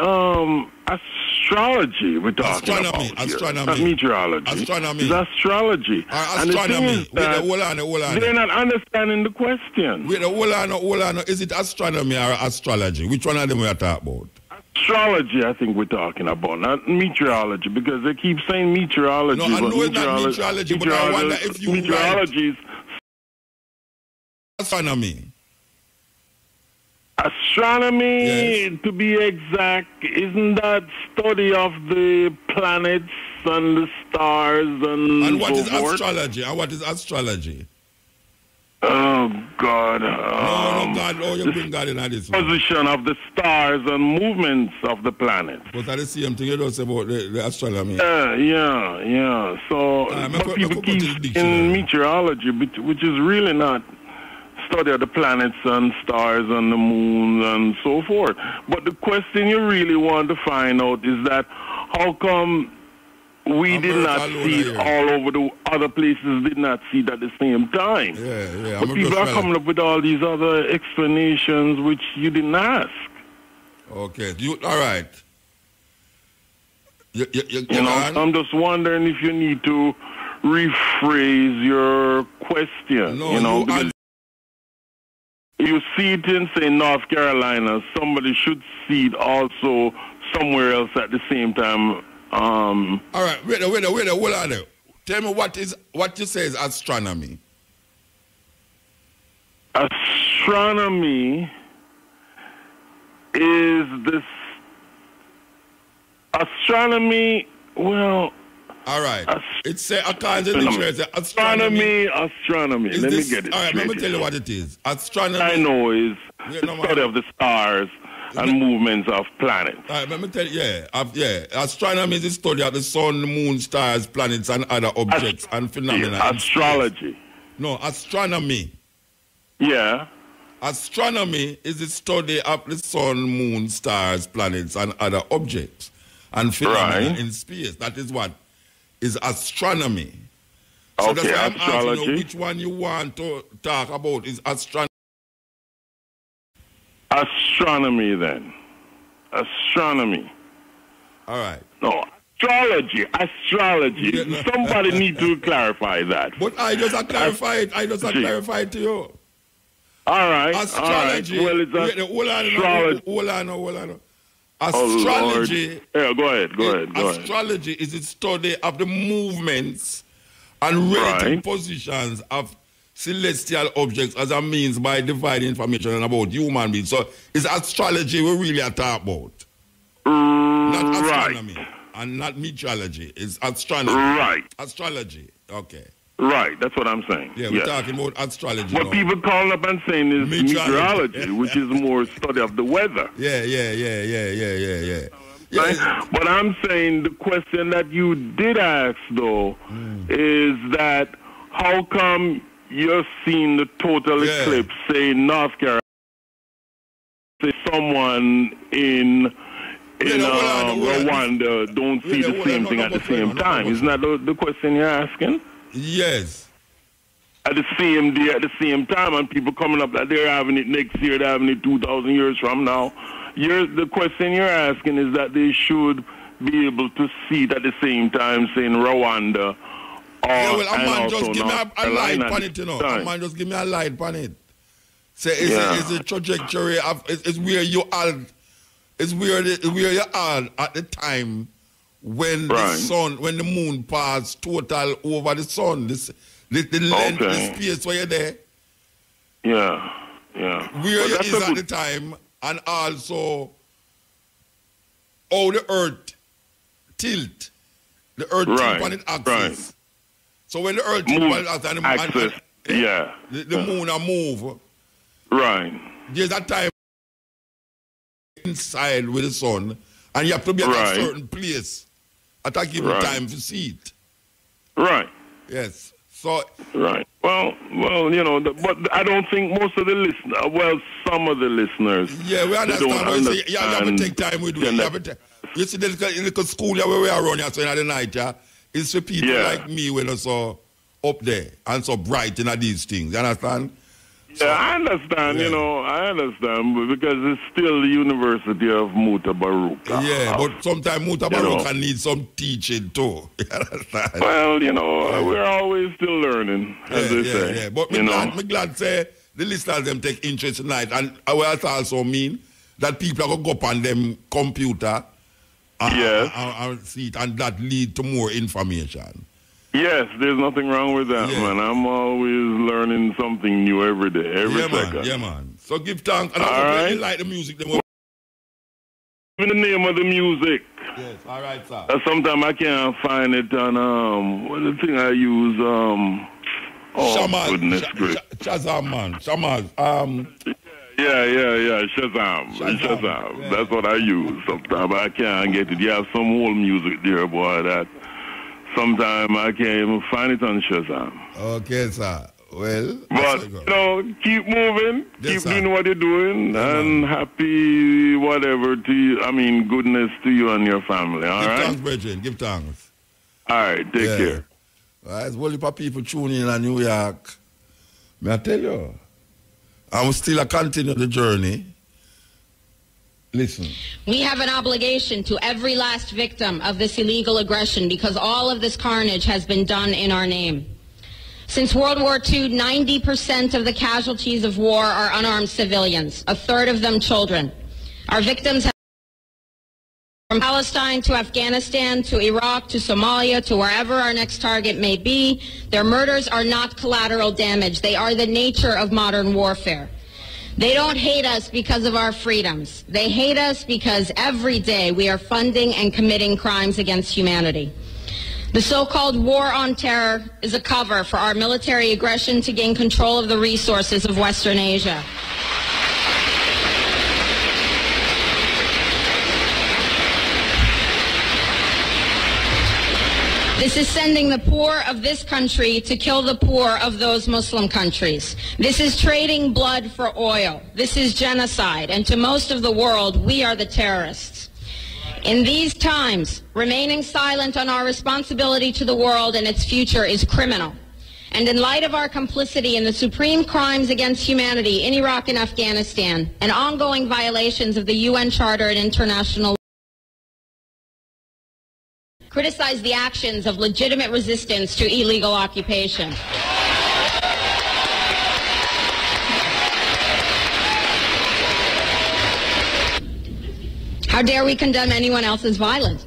[SPEAKER 19] astrology we're talking about.
[SPEAKER 1] Astronomy.
[SPEAKER 19] Not meteorology.
[SPEAKER 1] Astronomy.
[SPEAKER 19] It's astrology.
[SPEAKER 1] Astronomy. Hold on.
[SPEAKER 19] They're not understanding the question.
[SPEAKER 1] Wait, hold on. Is it astronomy or astrology? Which one of them we are talking about?
[SPEAKER 19] Astrology, I think we're talking about, not meteorology, because they keep saying meteorology.
[SPEAKER 1] No, I know it's not meteorology, but I wonder if you
[SPEAKER 19] meteorology
[SPEAKER 1] astronomy.
[SPEAKER 19] Astronomy,
[SPEAKER 1] yes.
[SPEAKER 19] To be exact, isn't that study of the planets and the stars and
[SPEAKER 1] what
[SPEAKER 19] so
[SPEAKER 1] is
[SPEAKER 19] forth?
[SPEAKER 1] Astrology? And what is astrology?
[SPEAKER 19] Oh, God.
[SPEAKER 1] No, God. Oh, you bring God in this one.
[SPEAKER 19] Position of the stars and movements of the planets.
[SPEAKER 1] But that's the same thing you don't say about the astronomy.
[SPEAKER 19] Yeah. So, but people keep in meteorology, which is really not study of the planets and stars and the moon and so forth. But the question you really want to find out is that how come we did not see it all over the other places did not see it at the same time?
[SPEAKER 1] Yeah.
[SPEAKER 19] But people are coming up with all these other explanations which you didn't ask.
[SPEAKER 1] Okay. All right. You
[SPEAKER 19] know, I'm just wondering if you need to rephrase your question.
[SPEAKER 1] No,
[SPEAKER 19] because you see it in, say, North Carolina. Somebody should see it also somewhere else at the same time.
[SPEAKER 1] All right, wait, hold on. Tell me what you say is astronomy.
[SPEAKER 19] Astronomy is this. Astronomy, well.
[SPEAKER 1] All right. It's according to the dictionary.
[SPEAKER 19] Astronomy. Let me get it.
[SPEAKER 1] All right, let me tell you what it is. Astronomy.
[SPEAKER 19] I know is the study of the stars and movements of planets.
[SPEAKER 1] All right, let me tell you. Astronomy is the study of the sun, moon, stars, planets, and other objects and phenomena.
[SPEAKER 19] Astrology.
[SPEAKER 1] No, astronomy.
[SPEAKER 19] Yeah.
[SPEAKER 1] Astronomy is the study of the sun, moon, stars, planets, and other objects and phenomena in space. That is what is astronomy. So that's why I'm asking you which one you want to talk about is astronomy.
[SPEAKER 19] Astronomy, then. Astronomy.
[SPEAKER 1] All right.
[SPEAKER 19] No, astrology.
[SPEAKER 1] Yeah, no.
[SPEAKER 19] Somebody need to clarify that.
[SPEAKER 1] But I just clarify it. Clarify it to you.
[SPEAKER 19] All right.
[SPEAKER 1] Astrology.
[SPEAKER 19] All right. Well, it's
[SPEAKER 1] hold on. Astrology.
[SPEAKER 19] Yeah, go ahead.
[SPEAKER 1] Astrology is the study of the movements and relative positions of celestial objects as a means by divine information about human beings. So it's astrology we really are talking about. Not astronomy.
[SPEAKER 19] Right.
[SPEAKER 1] And not meteorology. It's astronomy.
[SPEAKER 19] Right.
[SPEAKER 1] Astrology. Okay.
[SPEAKER 19] Right, that's what I'm saying.
[SPEAKER 1] Yeah, we're talking about astrology.
[SPEAKER 19] What people call up and saying is meteorology, which is more study of the weather.
[SPEAKER 1] Yeah.
[SPEAKER 19] Right? But I'm saying the question that you did ask, though, is that how come you're seeing the total eclipse, say, North Carolina, say someone in Rwanda don't see the same thing at the same time? Isn't that the question you're asking?
[SPEAKER 1] Yes.
[SPEAKER 19] At the same day, at the same time, and people coming up that they're having it next year, they're having it 2,000 years from now. The question you're asking is that they should be able to see it at the same time, say in Rwanda.
[SPEAKER 1] A man just give me a light on it, you know. A man just give me a light on it. Say it's a trajectory of it's where you are. It's where you are at the time when the sun, when the moon passes total over the sun. The length, the space where you're there.
[SPEAKER 19] Yeah.
[SPEAKER 1] Where you is at the time, and also how the earth tilt. The earth tilt on its axis.
[SPEAKER 19] Right.
[SPEAKER 1] So when the earth tilt on its axis, the moon will move.
[SPEAKER 19] Right.
[SPEAKER 1] There's a time inside with the sun, and you have to be at a certain place at a given time to see it.
[SPEAKER 19] Right.
[SPEAKER 1] Yes. So.
[SPEAKER 19] Right. Well, you know, but I don't think most of the listeners, some of the listeners.
[SPEAKER 1] Yeah, we understand. You have to take time with it. You see, the little school where we are running in the night, it's for people like me when I saw up there and so bright in these things. You understand?
[SPEAKER 19] Yeah, I understand, you know, I understand, because it's still the University of Mutabaruka.
[SPEAKER 1] Yeah, but sometimes Mutabaruka needs some teaching too. You understand?
[SPEAKER 19] Well, you know, we're always still learning, as they say.
[SPEAKER 1] Yeah, but I'm glad say the listeners them take interest tonight, and it also mean that people are going to go up on them computer and see it, and that lead to more information.
[SPEAKER 19] Yes, there's nothing wrong with that, man. I'm always learning something new every day, every second.
[SPEAKER 1] Yeah, man. So give thanks. And I hope you like the music.
[SPEAKER 19] Even the name of the music.
[SPEAKER 1] Yes, all right, sir.
[SPEAKER 19] Sometimes I can't find it on, what's the thing I use? Goodness gracious.
[SPEAKER 1] Shazam, man. Shazam.
[SPEAKER 19] Yeah, Shazam. Yeah. That's what I use. Sometimes I can't get it. You have some old music there, boy, that sometimes I can't even find it on Shazam.
[SPEAKER 1] Okay, sir. Well,
[SPEAKER 19] but, you know, keep moving, keep doing what you're doing, and happy whatever to you, goodness to you and your family, all right?
[SPEAKER 1] Give thanks, brethren. Give thanks.
[SPEAKER 19] All right, take care.
[SPEAKER 1] There's a whole heap of people tuning in New York. May I tell you, I'm still a continue the journey. Listen.
[SPEAKER 20] We have an obligation to every last victim of this illegal aggression, because all of this carnage has been done in our name. Since World War II, 90% of the casualties of war are unarmed civilians, a third of them children. Our victims have from Palestine to Afghanistan to Iraq to Somalia to wherever our next target may be. Their murders are not collateral damage. They are the nature of modern warfare. They don't hate us because of our freedoms. They hate us because every day we are funding and committing crimes against humanity. The so-called war on terror is a cover for our military aggression to gain control of the resources of Western Asia. This is sending the poor of this country to kill the poor of those Muslim countries. This is trading blood for oil. This is genocide. And to most of the world, we are the terrorists. In these times, remaining silent on our responsibility to the world and its future is criminal. And in light of our complicity in the supreme crimes against humanity in Iraq and Afghanistan, and ongoing violations of the UN Charter and international law, criticize the actions of legitimate resistance to illegal occupation. How dare we condemn anyone else's violence?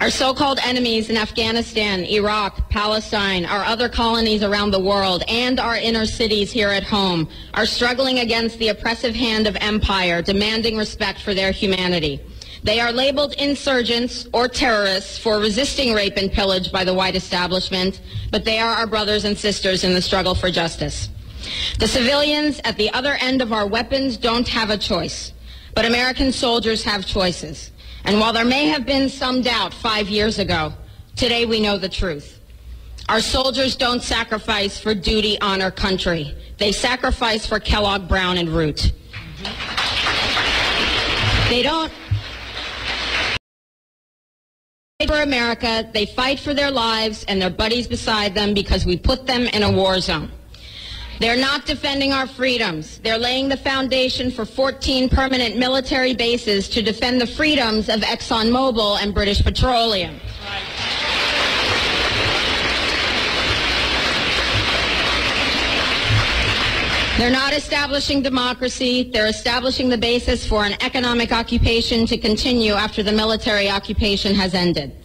[SPEAKER 20] Our so-called enemies in Afghanistan, Iraq, Palestine, our other colonies around the world, and our inner cities here at home are struggling against the oppressive hand of empire, demanding respect for their humanity. They are labeled insurgents or terrorists for resisting rape and pillage by the white establishment, but they are our brothers and sisters in the struggle for justice. The civilians at the other end of our weapons don't have a choice, but American soldiers have choices. And while there may have been some doubt 5 years ago, today we know the truth. Our soldiers don't sacrifice for duty, honor, country. They sacrifice for Kellogg, Brown, and Root. They don't fight for America. They fight for their lives and their buddies beside them because we put them in a war zone. They're not defending our freedoms. They're laying the foundation for 14 permanent military bases to defend the freedoms of ExxonMobil and British Petroleum. They're not establishing democracy. They're establishing the basis for an economic occupation to continue after the military occupation has ended.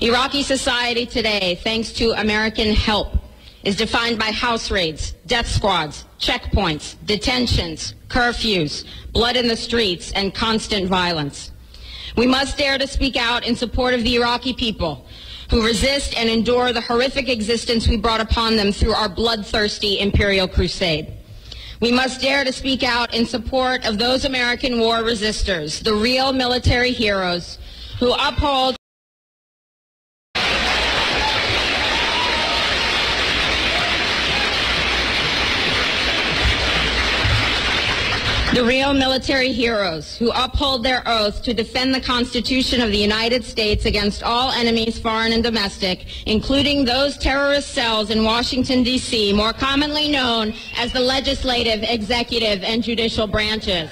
[SPEAKER 20] Iraqi society today, thanks to American help, is defined by house raids, death squads, checkpoints, detentions, curfews, blood in the streets, and constant violence. We must dare to speak out in support of the Iraqi people who resist and endure the horrific existence we brought upon them through our bloodthirsty imperial crusade. We must dare to speak out in support of those American war resistors, the real military heroes who uphold their oath to defend the Constitution of the United States against all enemies, foreign and domestic, including those terrorist cells in Washington, D.C., more commonly known as the legislative, executive, and judicial branches.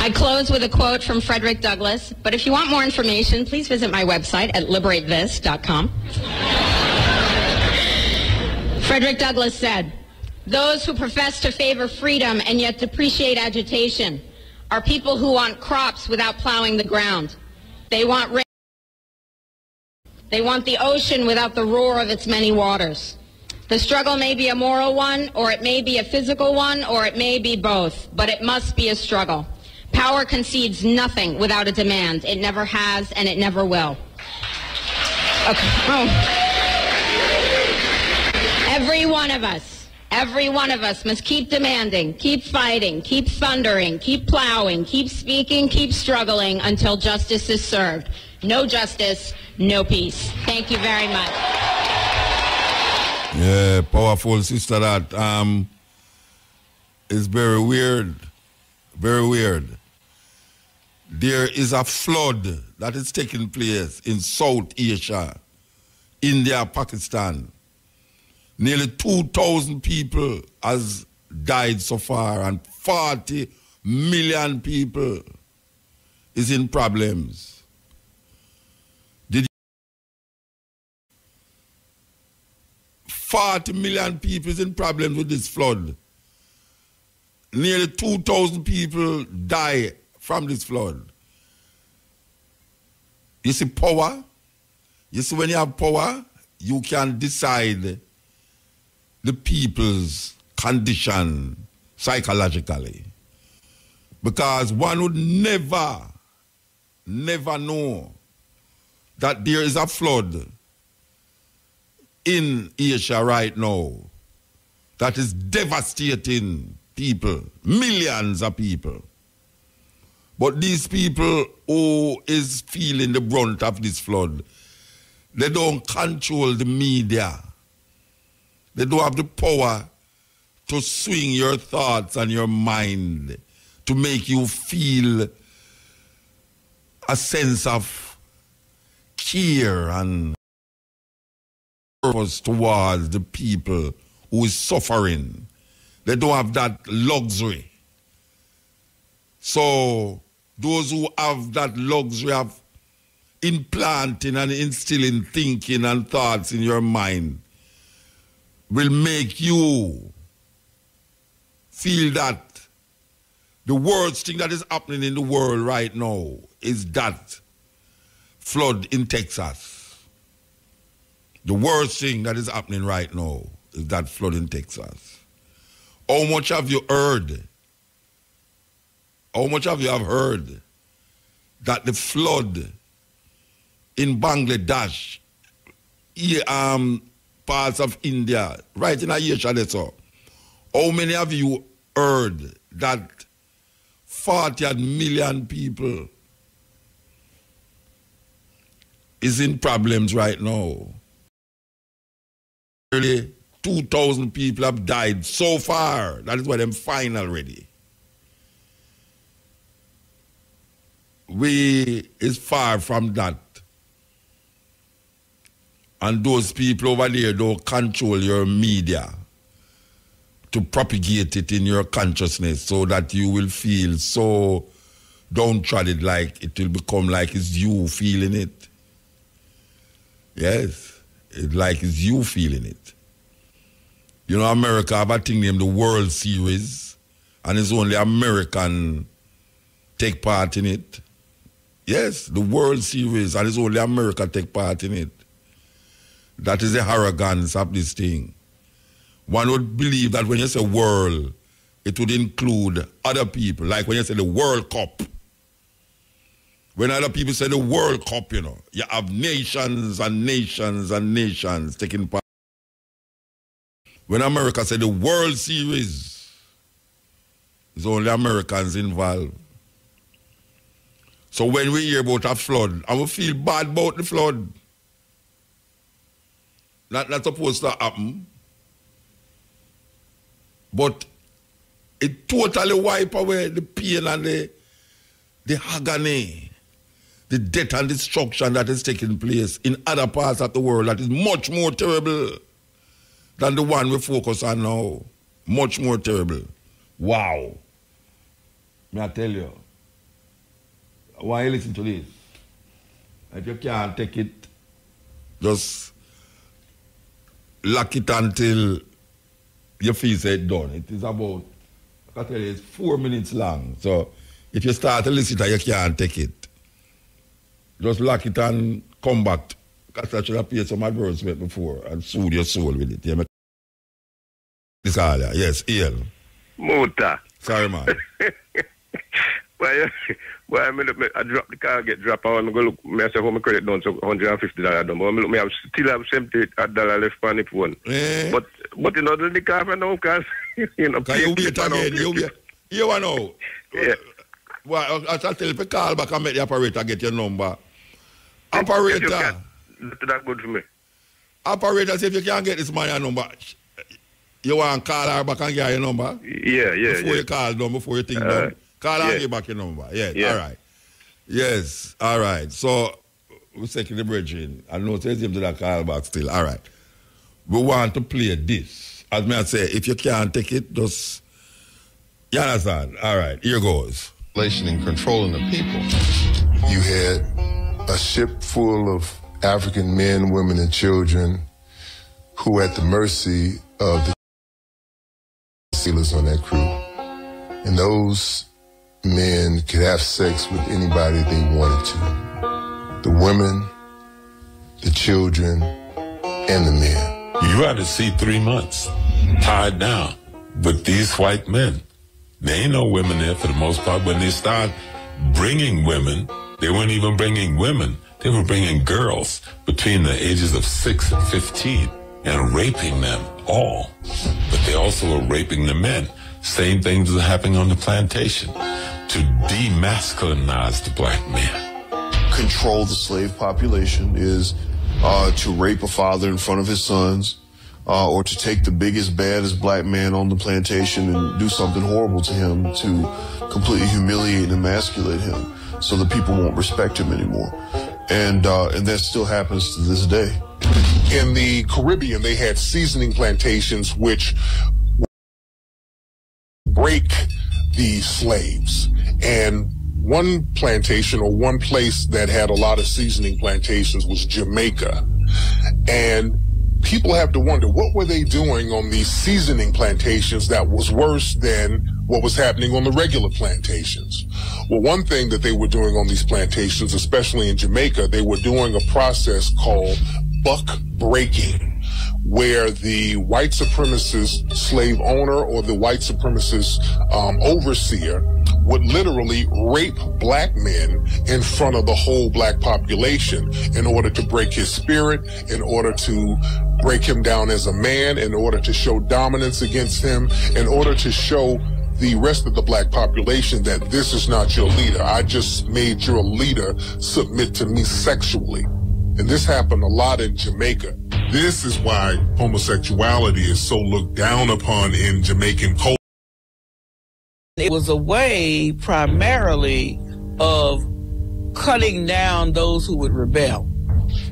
[SPEAKER 20] I close with a quote from Frederick Douglass, but if you want more information, please visit my website at liberatethis.com. Frederick Douglass said, "Those who profess to favor freedom and yet depreciate agitation are people who want crops without plowing the ground. They want rain. They want the ocean without the roar of its many waters. The struggle may be a moral one, or it may be a physical one, or it may be both, but it must be a struggle. Power concedes nothing without a demand. It never has, and it never will." Okay. Oh. Every one of us must keep demanding, keep fighting, keep thundering, keep plowing, keep speaking, keep struggling until justice is served. No justice, no peace. Thank you very much.
[SPEAKER 1] Yeah, powerful sister that. It's very weird. Very weird. There is a flood that is taking place in South Asia, India, Pakistan. Nearly 2,000 people has died so far, and 40 million people is in problems. 40 million people is in problems with this flood. Nearly 2,000 people die from this flood. You see power? You see when you have power, you can decide the people's condition psychologically. Because one would never know that there is a flood in Asia right now that is devastating people, millions of people. But these people who is feeling the brunt of this flood, they don't control the media. They don't have the power to swing your thoughts and your mind to make you feel a sense of care and purpose towards the people who is suffering. They don't have that luxury. So those who have that luxury of implanting and instilling thinking and thoughts in your mind will make you feel that the worst thing that is happening in the world right now is that flood in Texas. The worst thing that is happening right now is that flood in Texas. How much have you heard? How much have you heard that the flood in Bangladesh, parts of India, right in Asia, so how many of you heard that 40 million people is in problems right now? Nearly 2,000 people have died so far. That is what I'm fine already. We is far from that. And those people over there don't control your media to propagate it in your consciousness so that you will feel so downtrodden, like it will become like it's you feeling it. Yes, it's like it's you feeling it. You know, America have a thing named the World Series, and it's only American take part in it. Yes, the World Series, and it's only America take part in it. That is the arrogance of this thing. One would believe that when you say world, it would include other people. Like when you say the World Cup. When other people say the World Cup, you know, you have nations and nations and nations taking part. When America say the World Series, it's only Americans involved. So when we hear about a flood, and we feel bad about the flood, not supposed to happen, but it totally wipe away the pain and the agony, the death and destruction that is taking place in other parts of the world that is much more terrible than the one we focus on now. Much more terrible. Wow. May I tell you, why you listen to this? If you can't take it, just lock it until you feel it's done. It is about, I can tell you, it's 4 minutes long. So if you start to listen to it, you can't take it. Just lock it and come back. Because I should have paid some advertisement before and soothe your soul with it. You this all, yeah. Yes, Ian.
[SPEAKER 18] Motor.
[SPEAKER 1] Sorry, man.
[SPEAKER 18] Well, I drop the car, get dropped out, and I go look myself on my credit down, so $150 done. But I still have $78 left on the phone. But you know, the car for now, because, you know.
[SPEAKER 1] Can you wait again? You want to know?
[SPEAKER 18] Yeah.
[SPEAKER 1] Well, I shall tell you to call back and make the operator get your number. Operator.
[SPEAKER 18] That's good for me.
[SPEAKER 1] Operator, see if you can't get this man your number. You want to call her back and get your number?
[SPEAKER 18] Yeah.
[SPEAKER 1] Before you call them, before you think them. Call her and get back your number. Yes, yeah. All right. Yes, all right. So, we're taking the bridge in. I know it says him to that call back still. All right. We want to play this. As me I say, if you can't take it, just, you understand? All right, here goes.
[SPEAKER 21] And controlling the people. You had a ship full of African men, women, and children who were at the mercy of the sailors on that crew. And those men could have sex with anybody they wanted to. The women, the children, and the men.
[SPEAKER 22] You had to see 3 months tied down with these white men. There ain't no women there for the most part. When they start bringing women, they weren't even bringing women. They were bringing girls between the ages of 6 and 15 and raping them all. But they also were raping the men. Same things were happening on the plantation to demasculinize the black man.
[SPEAKER 21] Control the slave population is to rape a father in front of his sons, or to take the biggest, baddest black man on the plantation and do something horrible to him, to completely humiliate and emasculate him so that people won't respect him anymore. And that still happens to this day.
[SPEAKER 23] In the Caribbean, they had seasoning plantations which break the slaves. And one plantation or one place that had a lot of seasoning plantations was Jamaica. And people have to wonder, what were they doing on these seasoning plantations that was worse than what was happening on the regular plantations? Well, one thing that they were doing on these plantations, especially in Jamaica, they were doing a process called buck breaking, where the white supremacist slave owner or the white supremacist overseer would literally rape black men in front of the whole black population in order to break his spirit, in order to break him down as a man, in order to show dominance against him, in order to show the rest of the black population that this is not your leader. I just made your leader submit to me sexually. And this happened a lot in Jamaica. This is why homosexuality is so looked down upon in Jamaican culture.
[SPEAKER 2] It was a way primarily of cutting down those who would rebel.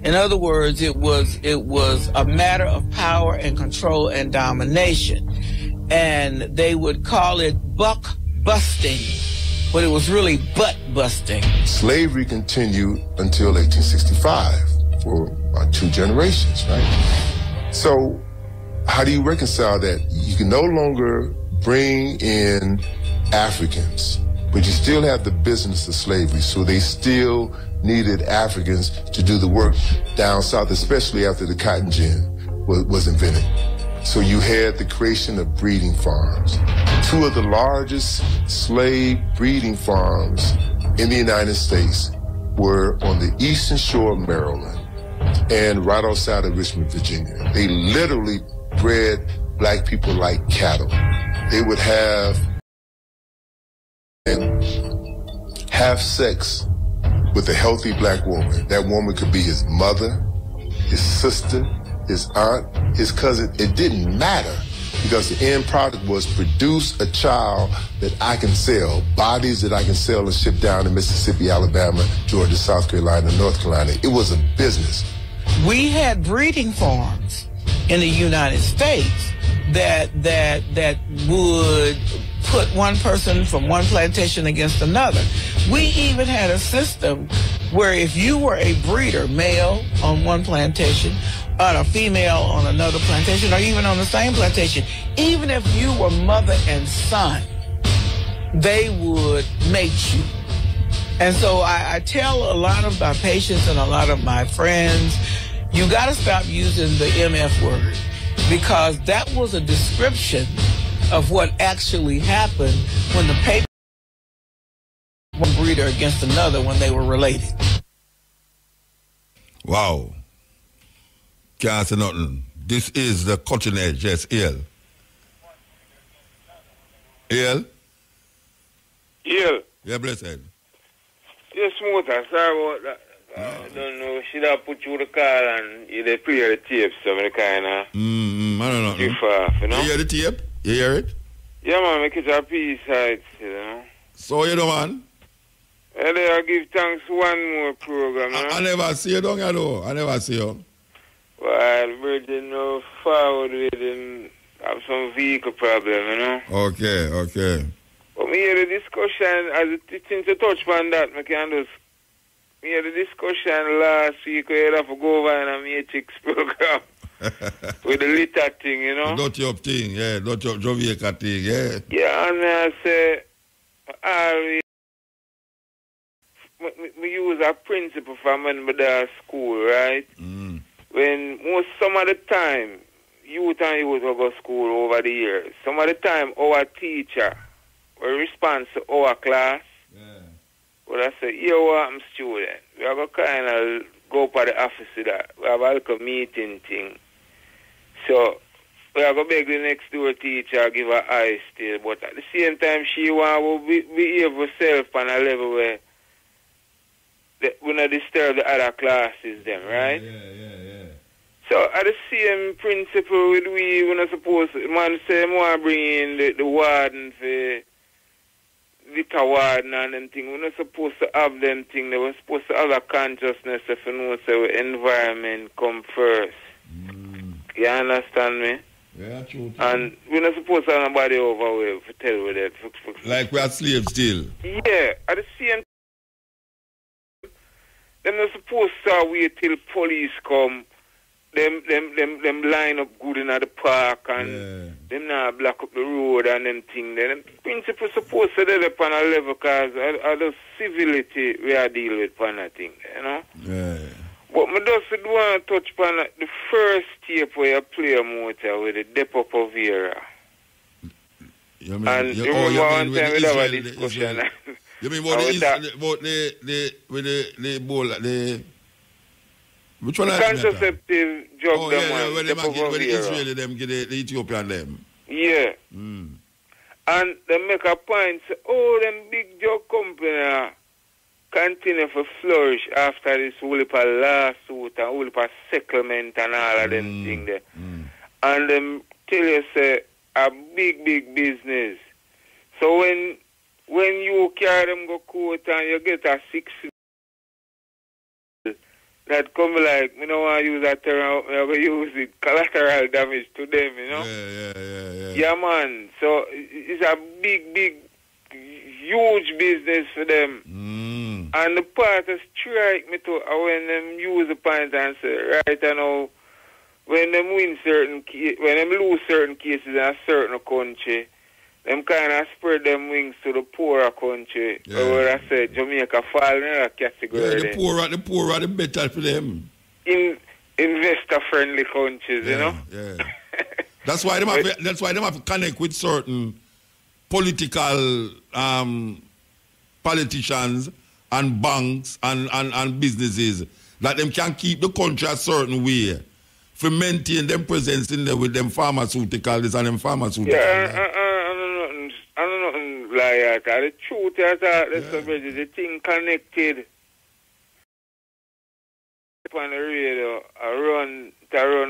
[SPEAKER 2] In other words, it was a matter of power and control and domination. And they would call it buck busting, but it was really butt busting.
[SPEAKER 21] Slavery continued until 1865 for about 2 generations, right? So how do you reconcile that? You can no longer bring in Africans, but you still have the business of slavery, so they still needed Africans to do the work down south, especially after the cotton gin was invented. So you had the creation of breeding farms. 2 of the largest slave breeding farms in the United States were on the eastern shore of Maryland and right outside of Richmond, Virginia. They literally bred black people like cattle. They would have sex with a healthy black woman. That woman could be his mother, his sister, his aunt, his cousin. It didn't matter, because the end product was produce a child that I can sell, bodies that I can sell and ship down to Mississippi, Alabama, Georgia, South Carolina, North Carolina. It was a business.
[SPEAKER 2] We had breeding farms in the United States that would put one person from one plantation against another. We even had a system where if you were a breeder, male on one plantation, or a female on another plantation, or even on the same plantation, even if you were mother and son, they would mate you. And so I tell a lot of my patients and a lot of my friends, you got to stop using the MF word, because that was a description of what actually happened when the paper one breeder against another when they were related.
[SPEAKER 1] Wow. Can't say nothing. This is the cutting edge. Yes, El. El?
[SPEAKER 3] El.
[SPEAKER 1] Yeah, blessed.
[SPEAKER 3] Yes, Smooth. Sorry about that. I don't know. Should I put you the car and they play the tape, so I kind of...
[SPEAKER 1] I don't know.
[SPEAKER 3] Too far, you know?
[SPEAKER 1] You hear the tape? You hear it?
[SPEAKER 3] Yeah, man. Make it a piece sides, you know?
[SPEAKER 1] So you know, man?
[SPEAKER 3] And I give thanks one more program, you know?
[SPEAKER 1] I never see you down here, though. I never see you.
[SPEAKER 3] Well, Virgin no forward with him have some vehicle problem, you know?
[SPEAKER 1] Okay.
[SPEAKER 3] But me hear the discussion, as since you touch on that, I can just... Me hear the discussion last week where you have to go over in a Matrix program. With the litter thing, you know?
[SPEAKER 1] Not your thing, yeah. Not your Jamaica thing, yeah.
[SPEAKER 3] Yeah, and I say, we use a principle from when we at school, right? When some of the time, youth and youth will go to school over the years. Some of the time, our teacher will respond to our class. But I say, here what I'm student. We are going to kind of go up at the office with that. We have a little meeting thing. So, we are going to beg the next door teacher, give her eye still. But at the same time, she want to behave herself on a level where we not disturb the other classes, them, right? Yeah. So, at the same principle, we're not supposed to, man say, I want to bring in the warden for liquor warden and them thing. We're not supposed to have them thing. They were supposed to have a consciousness if you know, so environment come first. You understand me?
[SPEAKER 1] Yeah, true.
[SPEAKER 3] And we're not supposed to have nobody over with for tell with that.
[SPEAKER 1] Like we are slaves still.
[SPEAKER 3] Yeah. At the same go wait till police come. Them line up good in the park and them not block up the road and them thing. Them principle supposed to do upon a level because of the civility we are dealing with upon that thing, you know.
[SPEAKER 1] Yeah.
[SPEAKER 3] But I just want to touch upon the first tape where you play a motor with the Depo Povera.
[SPEAKER 1] You mean,
[SPEAKER 3] and you remember one time we have a discussion.
[SPEAKER 1] You mean about the ball, which one?
[SPEAKER 3] The contraceptive drug,
[SPEAKER 1] oh, when the Israeli them get the Ethiopian them.
[SPEAKER 3] Yeah. And they make a point, say, oh, them big drug company continue to flourish after this whole heap of lawsuit and whole heap of settlement and all of them things there. And them tell you, say, a big business. So when you carry them go court and you get a 6 that come like, you know, I use that term, I use it, collateral damage to them, you know? Yeah, man. So it's a big, huge business for them. And the part that strike me to when them use the point and say, right, I know, when them win when them lose certain cases in a certain country, them kind of spread them wings to the poorer country. Where I said Jamaica fall in that category.
[SPEAKER 1] Yeah, the poorer, the better for them.
[SPEAKER 3] In investor-friendly countries, you know.
[SPEAKER 1] Yeah. That's why them have to connect with certain political politicians and banks and businesses that them can keep the country a certain way for maintain them presence in there with them pharmaceuticals and them pharmaceuticals.
[SPEAKER 3] Yeah, I don't know like that. The truth is that the thing connected on the radio. I run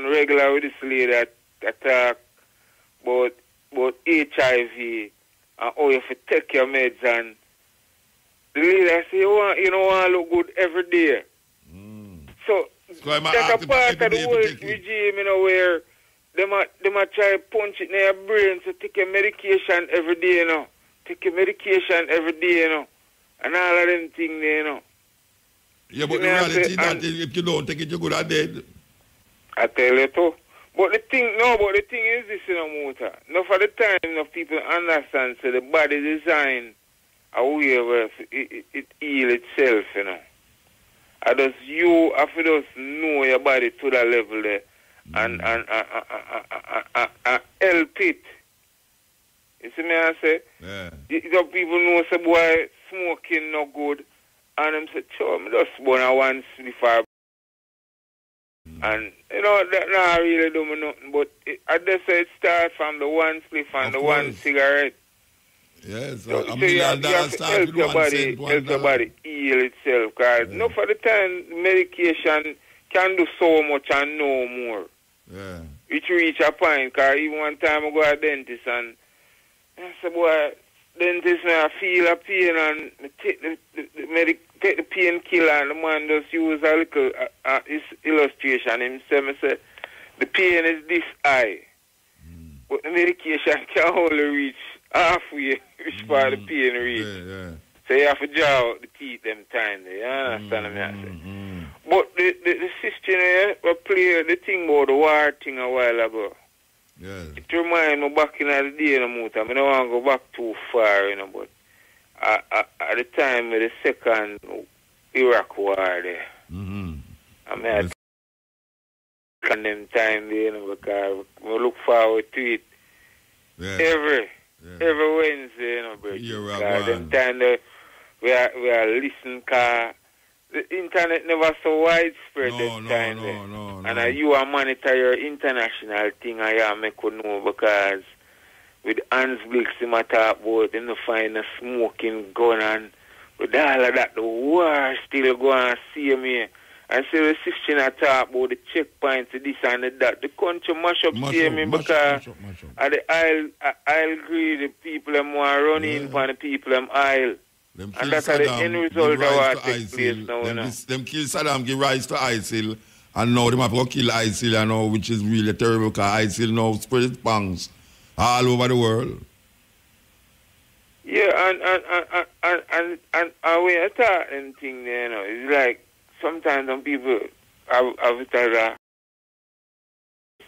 [SPEAKER 3] regular with this lady that talk about HIV and how you have to take your meds, and the lady say you want to look good every day. So that's a part of the whole regime, you know, where them a try to punch it in your brain, so take your medication every day, you know. Take your medication every day, you know. And all of them things, you know.
[SPEAKER 1] Yeah, but the reality is that if you don't take it, you're good at dead.
[SPEAKER 3] I tell you too. But the thing is this, you know, Motor. Now for the time, enough people understand, so the body design a way where it heal itself, you know. And just you have to just know your body to that level there. And help it. You see me I say?
[SPEAKER 1] Yeah.
[SPEAKER 3] The people know say boy smoking no good, and them say, "Sure, me just burn a one spliff." And you know that not really do me nothing, but I just say it starts from the one spliff and the one cigarette.
[SPEAKER 1] Yes,
[SPEAKER 3] so you have to help your body heal itself. Because no for the time medication can do so much and no more.
[SPEAKER 1] Yeah.
[SPEAKER 3] It reach a point, because even one time I go to a dentist and I said, boy, dentist, I feel a pain and take the painkiller, and the man just use a little his illustration. Him say, the pain is this high, but the medication can only reach halfway, which part the pain reach.
[SPEAKER 1] Yeah.
[SPEAKER 3] So you have to draw out the teeth them time there, you understand what I say? But the sister here, we played the thing about the war thing a while ago.
[SPEAKER 1] Yeah.
[SPEAKER 3] It reminds me back in the day, you know, I don't want to go back too far, you know, but at the time of the second Iraq war there, I mean, I them time there, you know, because we look forward to it every Wednesday, you know, bro. Them time we are listening, because the internet never so widespread this time. No. And you are monitor your international thing, and make you know, because with Hans Blix, him talk about them find a smoking gun, and with all of that, the war still go and see me. And so the 16 talk about the checkpoints, this and that. The country mash up, see me, because at the aisle greed, the people them want run in for the people them aisle. And that's the end result of what takes place now.
[SPEAKER 1] Them kill Saddam, give rise to ISIL, and now them have to kill ISIL, and now, which is really terrible, because ISIL now spread its pangs all over the world.
[SPEAKER 3] Yeah, and when you talk them thing there, you know, it's like sometimes some people have it as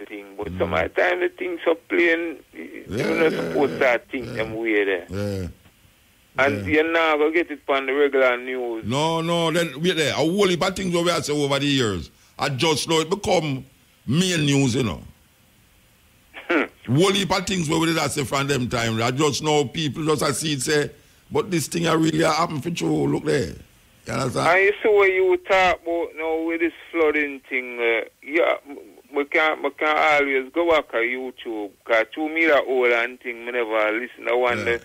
[SPEAKER 3] a thing, but some of the time the things are plain, you're not supposed to think them way there.
[SPEAKER 1] Yeah.
[SPEAKER 3] And you're not going to get it on the regular news.
[SPEAKER 1] No, then wait there. A whole heap of things we have said over the years. I just know it become main news, you know. Whole heap of things we did say from them time. I just know people just see it say, but this thing really happen for you. Look there. You understand?
[SPEAKER 3] And you see what you talk about now with this flooding thing. We can't always go back on YouTube. Because 2 meter old and thing, I never listen to one the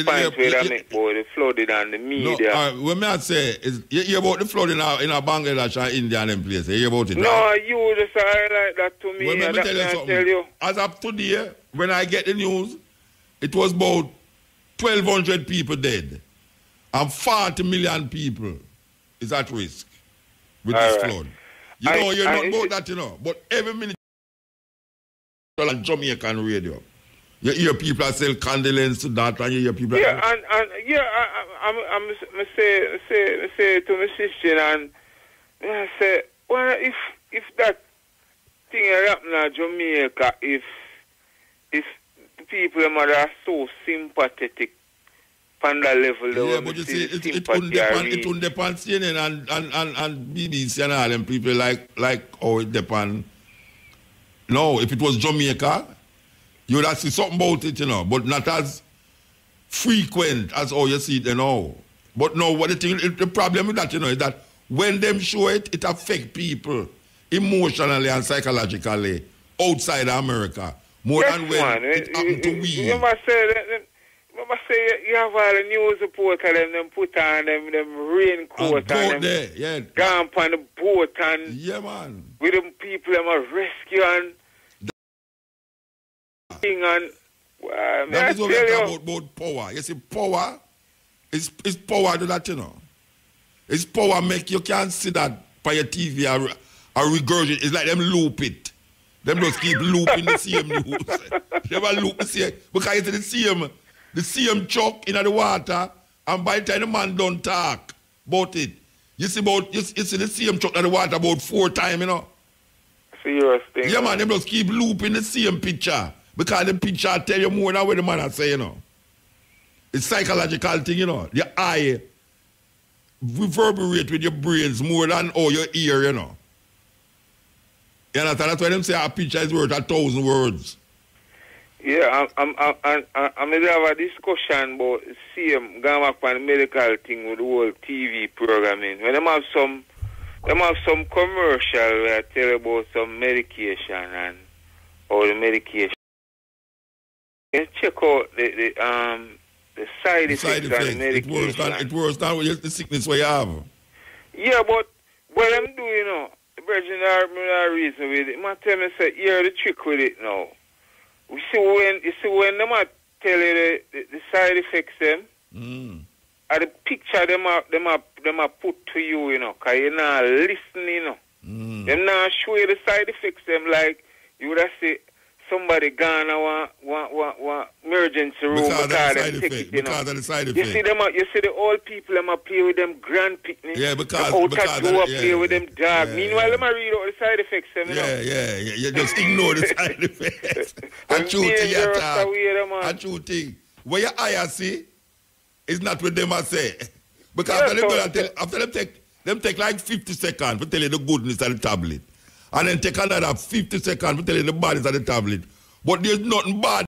[SPEAKER 3] points where they make about the flooding and the media.
[SPEAKER 1] No, what I say is, you hear about the flooding in Bangladesh and India and them places. You hear about it?
[SPEAKER 3] No,
[SPEAKER 1] right?
[SPEAKER 3] you just highlight that to me.
[SPEAKER 1] Well, let me tell you. As of today, when I get the news, it was about 1,200 people dead. And 40 million people is at risk with this flood. You know, you're not about that, you know. But every minute on Jamaican radio, you hear people sell condolence to that, and you hear people.
[SPEAKER 3] Yeah, I'm say to my sister, and I say, well, if that thing happen in Jamaica, if the people are so sympathetic. Panda level,
[SPEAKER 1] yeah, but you see, it wouldn't depend CNN and BBC and all them people like how it depend. No, if it was Jamaica, you would have seen something about it, you know, but not as frequent as how you see it, you know. But no, what the problem with that, you know, is that when them show it, it affects people emotionally and psychologically outside America more than when it happened to we.
[SPEAKER 3] Remember say you have all the news reporters them put on them raincoat and them gone on the boat and with them people them are rescuing and
[SPEAKER 1] that is what we talk about power. You see, power is power to that, you know. It's power make you can't see that by your TV or regurgitate. It's like them loop it. Them just keep looping the same news. They never loop the same because it's the same chuck in the water, and by the time the man don't talk about it, you see the same chuck in the water about 4 times, you know.
[SPEAKER 3] Serious thing.
[SPEAKER 1] Yeah, man, they just keep looping the same picture because the picture tell you more than what the man has say, you know. It's psychological thing, you know. Your eye reverberate with your brains more than all your ear, you know. You understand? That's why them say a picture is worth 1,000 words.
[SPEAKER 3] Yeah, I'm going to have a discussion about going back on the medical thing with the whole TV programming. When them have some commercial where I tell about some medication and all the medication. You check out the side effects of the medication.
[SPEAKER 1] It worse than the sickness we have.
[SPEAKER 3] Yeah, but what I'm doing, you know, the Virgin are reason with it. I tell me, say, here's the trick with it now. You see when them a tell you the side effects them, and the picture them a put to you, you know, because you're not listening, you know. Them not show you the side effects them like you would have say somebody gone and want emergency room because them take it, you know.
[SPEAKER 1] Because of the side effects.
[SPEAKER 3] You see the old people them a play with them grand picnic.
[SPEAKER 1] Yeah, because
[SPEAKER 3] play with them dog. Meanwhile, them a read out the side effects them, you know.
[SPEAKER 1] Yeah. You just ignore the side effects. A true thing you talk. A true thing. What your eye see is not what them a say. Because after them take like 50 seconds to tell you the goodness of the tablet. And then take another 50 seconds to tell you the badness of the tablet. But there's nothing bad.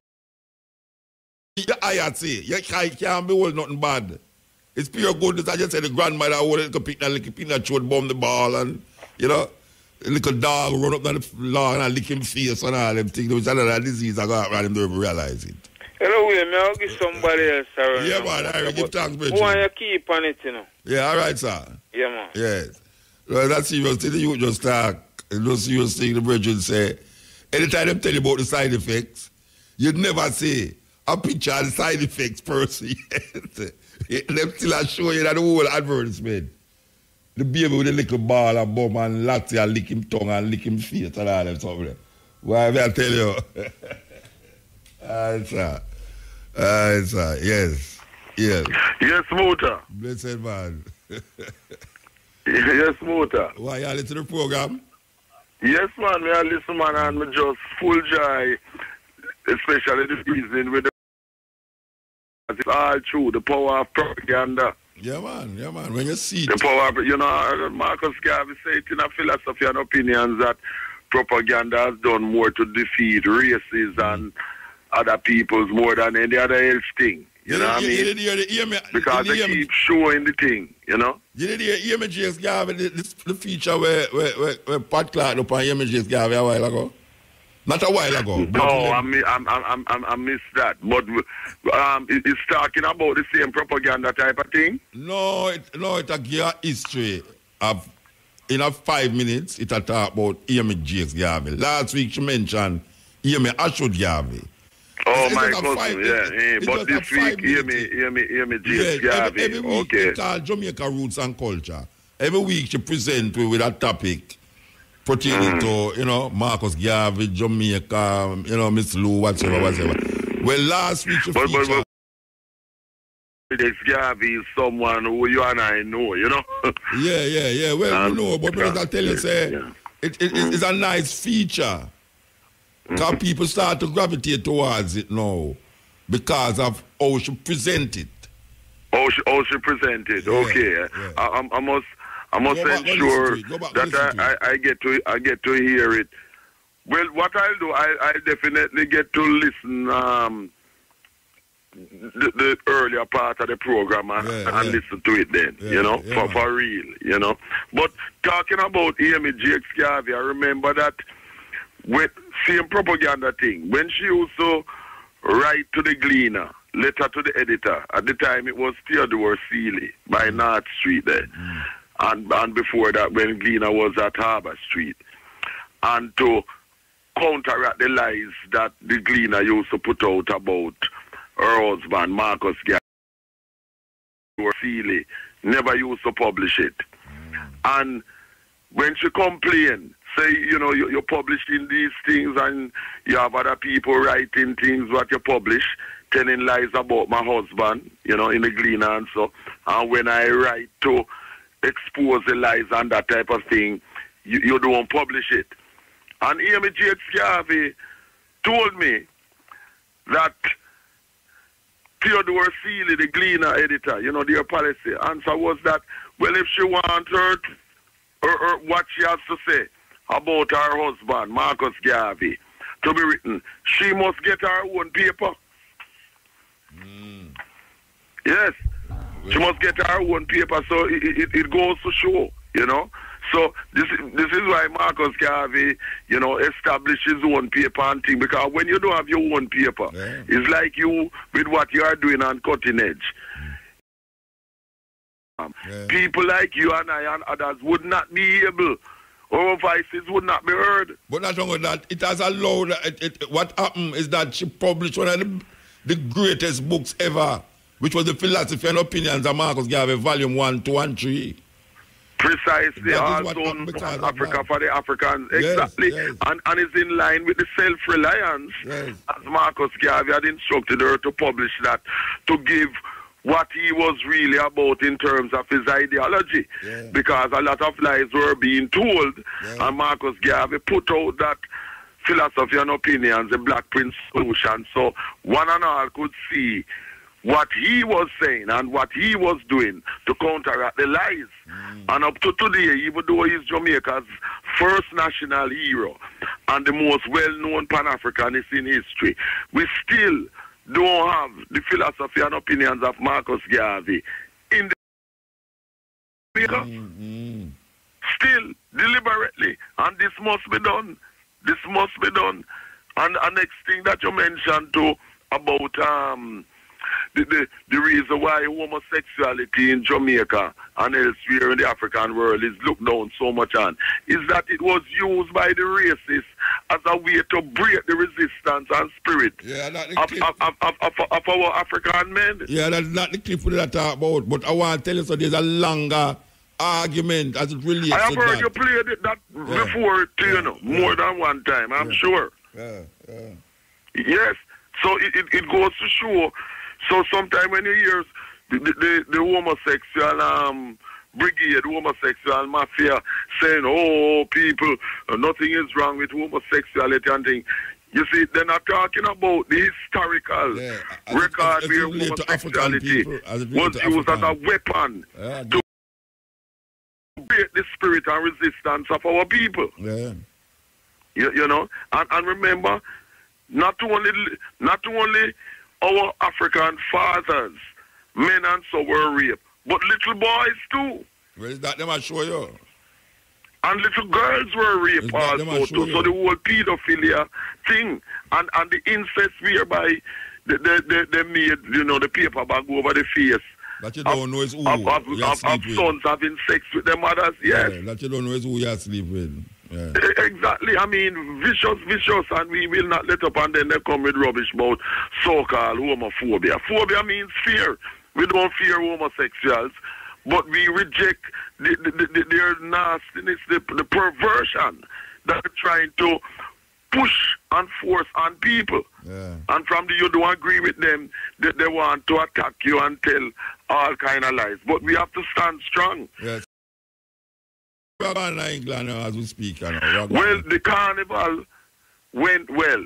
[SPEAKER 1] Your eye see. Your eye can't behold nothing bad. It's pure goodness. I just said the grandmother wanted to pick that little peanut short bomb the ball and, you know, a little dog run up down the lawn and lick him face and all them things. There was another disease I got around him to realize it.
[SPEAKER 3] Hello, William. I'll give somebody else around.
[SPEAKER 1] Yeah, man. I give thanks, Bridget.
[SPEAKER 3] Who want you keep on it, you know?
[SPEAKER 1] Yeah, all right, sir.
[SPEAKER 3] Yeah, man.
[SPEAKER 1] Yes. Well, that's serious thing. You just talk. Those serious thing the Bridget say. Anytime them tell you about the side effects, you'd never say a picture of the side effects per se. Them still show you that the whole advertisement. The baby with a little ball and bum and latte and lick him tongue and lick him face and all that stuff. Why I tell you? Yes.
[SPEAKER 19] Yes, Motor.
[SPEAKER 1] Blessed man.
[SPEAKER 19] Yeah, Yes, Motor.
[SPEAKER 1] Why you listen to the program?
[SPEAKER 19] Yes, man. I listen, man, and me just full joy, especially this evening with the. It's all true. The power of propaganda.
[SPEAKER 1] Yeah, man. Yeah, man. When you see
[SPEAKER 19] the power of, you know, Marcus Garvey said it in a philosophy and opinions that propaganda has done more to defeat races and other peoples more than any other else thing. You know what I mean? Because they keep showing the thing, you know?
[SPEAKER 1] You did hear me, James Garvey, the feature where Pat Clark up on James Garvey a while ago? Not a while ago.
[SPEAKER 19] No, I missed that. But it's talking about the same propaganda type of thing?
[SPEAKER 1] No, it's a gear history of, in a 5 minutes, it a talk about Amy James Garvey. Last week she mentioned Amy Ashwood Garvey.
[SPEAKER 19] Oh, my cousin, yeah. But this week, hear me, James Garvey.
[SPEAKER 1] Every week, it's called Jamaica Roots and Culture. Every week, she presents with a topic pertaining to, you know, Marcus Garvey, Jamaica, you know, Miss Lou, whatever. Well, last week, she featured...
[SPEAKER 19] James Garvey is someone who you and I know, you know?
[SPEAKER 1] Yeah. Well, we know, but because I tell you, say, it's a nice feature. Because people start to gravitate towards it now because of how she presented.
[SPEAKER 19] How she presented, okay. I must ensure that I get to hear it. Well, what I'll do, I definitely get to listen the earlier part of the program and listen to it then, you know, for real, you know. But talking about Amy Jakes Garvey, I remember that with same propaganda thing. When she used to write to the Gleaner, letter to the editor, at the time it was Theodore Seeley by North Street there. And before that when Gleaner was at Harbour Street. And to counteract the lies that the Gleaner used to put out about her husband, Marcus Garvey, Seeley, never used to publish it. And when she complained, say, you know, you're publishing these things and you have other people writing things what you publish, telling lies about my husband, you know, in the Gleaner and so. And when I write to expose the lies and that type of thing, you don't publish it. And Amy Jakes Garvey told me that Theodore Seeley, the Gleaner editor, you know, their policy answer was that, well, if she wants her what she has to say about her husband, Marcus Garvey, to be written, she must get her own paper. Yes, she must get her own paper, so it goes to show, you know. So this is why Marcus Garvey, you know, established his own paper and thing, because when you don't have your own paper, it's like you, with what you are doing on cutting edge. People like you and I and others would not be able, our voices would not be heard.
[SPEAKER 1] But not only that, it has allowed, what happened is that she published one of the greatest books ever, which was the Philosophy and Opinions of Marcus Garvey, Volume 1, 2, and 3.
[SPEAKER 19] Precisely, also Africa for the Africans. Exactly. Yes. And it's in line with the self-reliance, as Marcus Garvey had instructed her to publish that, to give what he was really about in terms of his ideology. Because a lot of lies were being told, and Marcus Garvey put out that Philosophy and Opinions, the Black Prince solution, so one and all could see what he was saying and what he was doing to counteract the lies. And up to today, even though he's Jamaica's first national hero and the most well-known Pan-Africanist in history, we still don't have the Philosophy and Opinions of Marcus Garvey in the still, deliberately. And this must be done. This must be done. And the next thing that you mentioned too about the reason why homosexuality in Jamaica and elsewhere in the African world is looked down so much on is that it was used by the racists as a way to break the resistance and spirit of our African men.
[SPEAKER 1] Yeah, that's not the clip we talk about, but I want to tell you, so there's a longer argument as it relates to that. I have heard
[SPEAKER 19] you played that before, you know, more than one time, I'm sure. Yes, so it goes to show. So sometimes when you hear the homosexual brigade, homosexual mafia, saying, oh, people, nothing is wrong with homosexuality and things. You see, they're not talking about the historical record where homosexuality was used as a weapon to break the spirit and resistance of our people.
[SPEAKER 1] Yeah.
[SPEAKER 19] You know, and remember, not only our African fathers, men and so were raped, but little boys too.
[SPEAKER 1] Where is that? Them I show you.
[SPEAKER 19] And little girls were raped also too. So the whole pedophilia thing and the incest whereby they made, you know, the paper bag over the face.
[SPEAKER 1] That you don't know is who
[SPEAKER 19] of sons having sex with their mothers, yes.
[SPEAKER 1] Yeah, that you don't know is who you sleep with. Yeah.
[SPEAKER 19] Exactly. I mean, vicious, and we will not let up, and then they come with rubbish about so-called homophobia. Phobia means fear. We don't fear homosexuals, but we reject their nastiness, the perversion that they're trying to push and force on people.
[SPEAKER 1] Yeah.
[SPEAKER 19] And from the you don't agree with them, they want to attack you and tell all kind of lies. But we have to stand strong.
[SPEAKER 1] Yes. We're going to England as we speak.
[SPEAKER 19] Well, the carnival went well.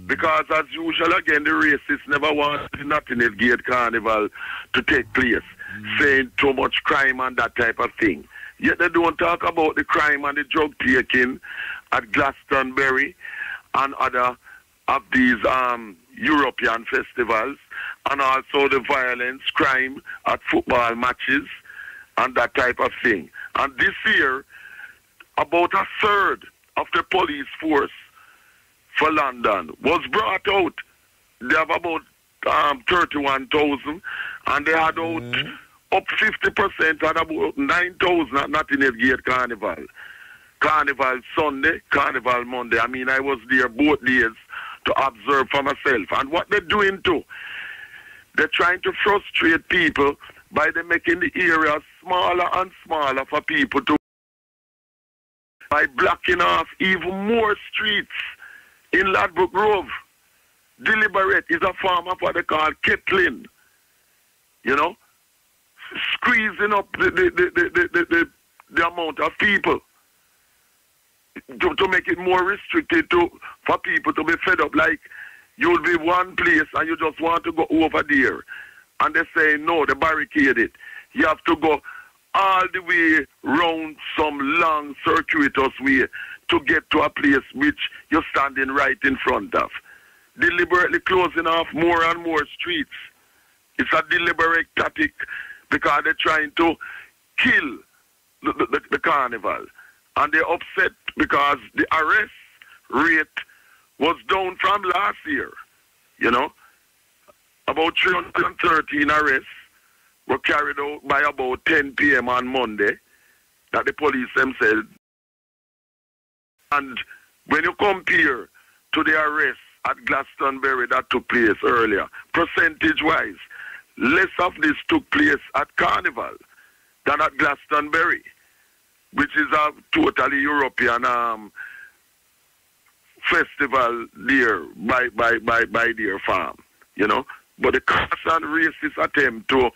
[SPEAKER 19] Because as usual, again, the racists never want the Notting Gate Carnival to take place, saying too much crime and that type of thing. Yet they don't talk about the crime and the drug taking at Glastonbury and other of these European festivals, and also the violence, crime at football matches and that type of thing. And this year, about a third of the police force for London was brought out. They have about 31,000, and they had out up 50% and about 9,000 at Notting Gate Carnival. Carnival Sunday, Carnival Monday. I mean, I was there both days to observe for myself. And what they're doing too, they're trying to frustrate people by them making the area smaller and smaller for people to, by blocking off even more streets in Ladbroke Grove. Deliberate is a form of what they call kettling. You know, squeezing up the amount of people to make it more restricted for people to be fed up. Like, you'll be one place and you just want to go over there. And they say, no, they barricade it. You have to go all the way round some long circuitous way to get to a place which you're standing right in front of. Deliberately closing off more and more streets. It's a deliberate tactic because they're trying to kill the carnival. And they're upset because the arrest rate was down from last year. You know, about 313 arrests were carried out by about 10 p.m. on Monday that the police themselves. And when you compare to the arrests at Glastonbury that took place earlier, percentage-wise, less of this took place at Carnival than at Glastonbury, which is a totally European festival there by their farm, you know. But the constant racist attempt to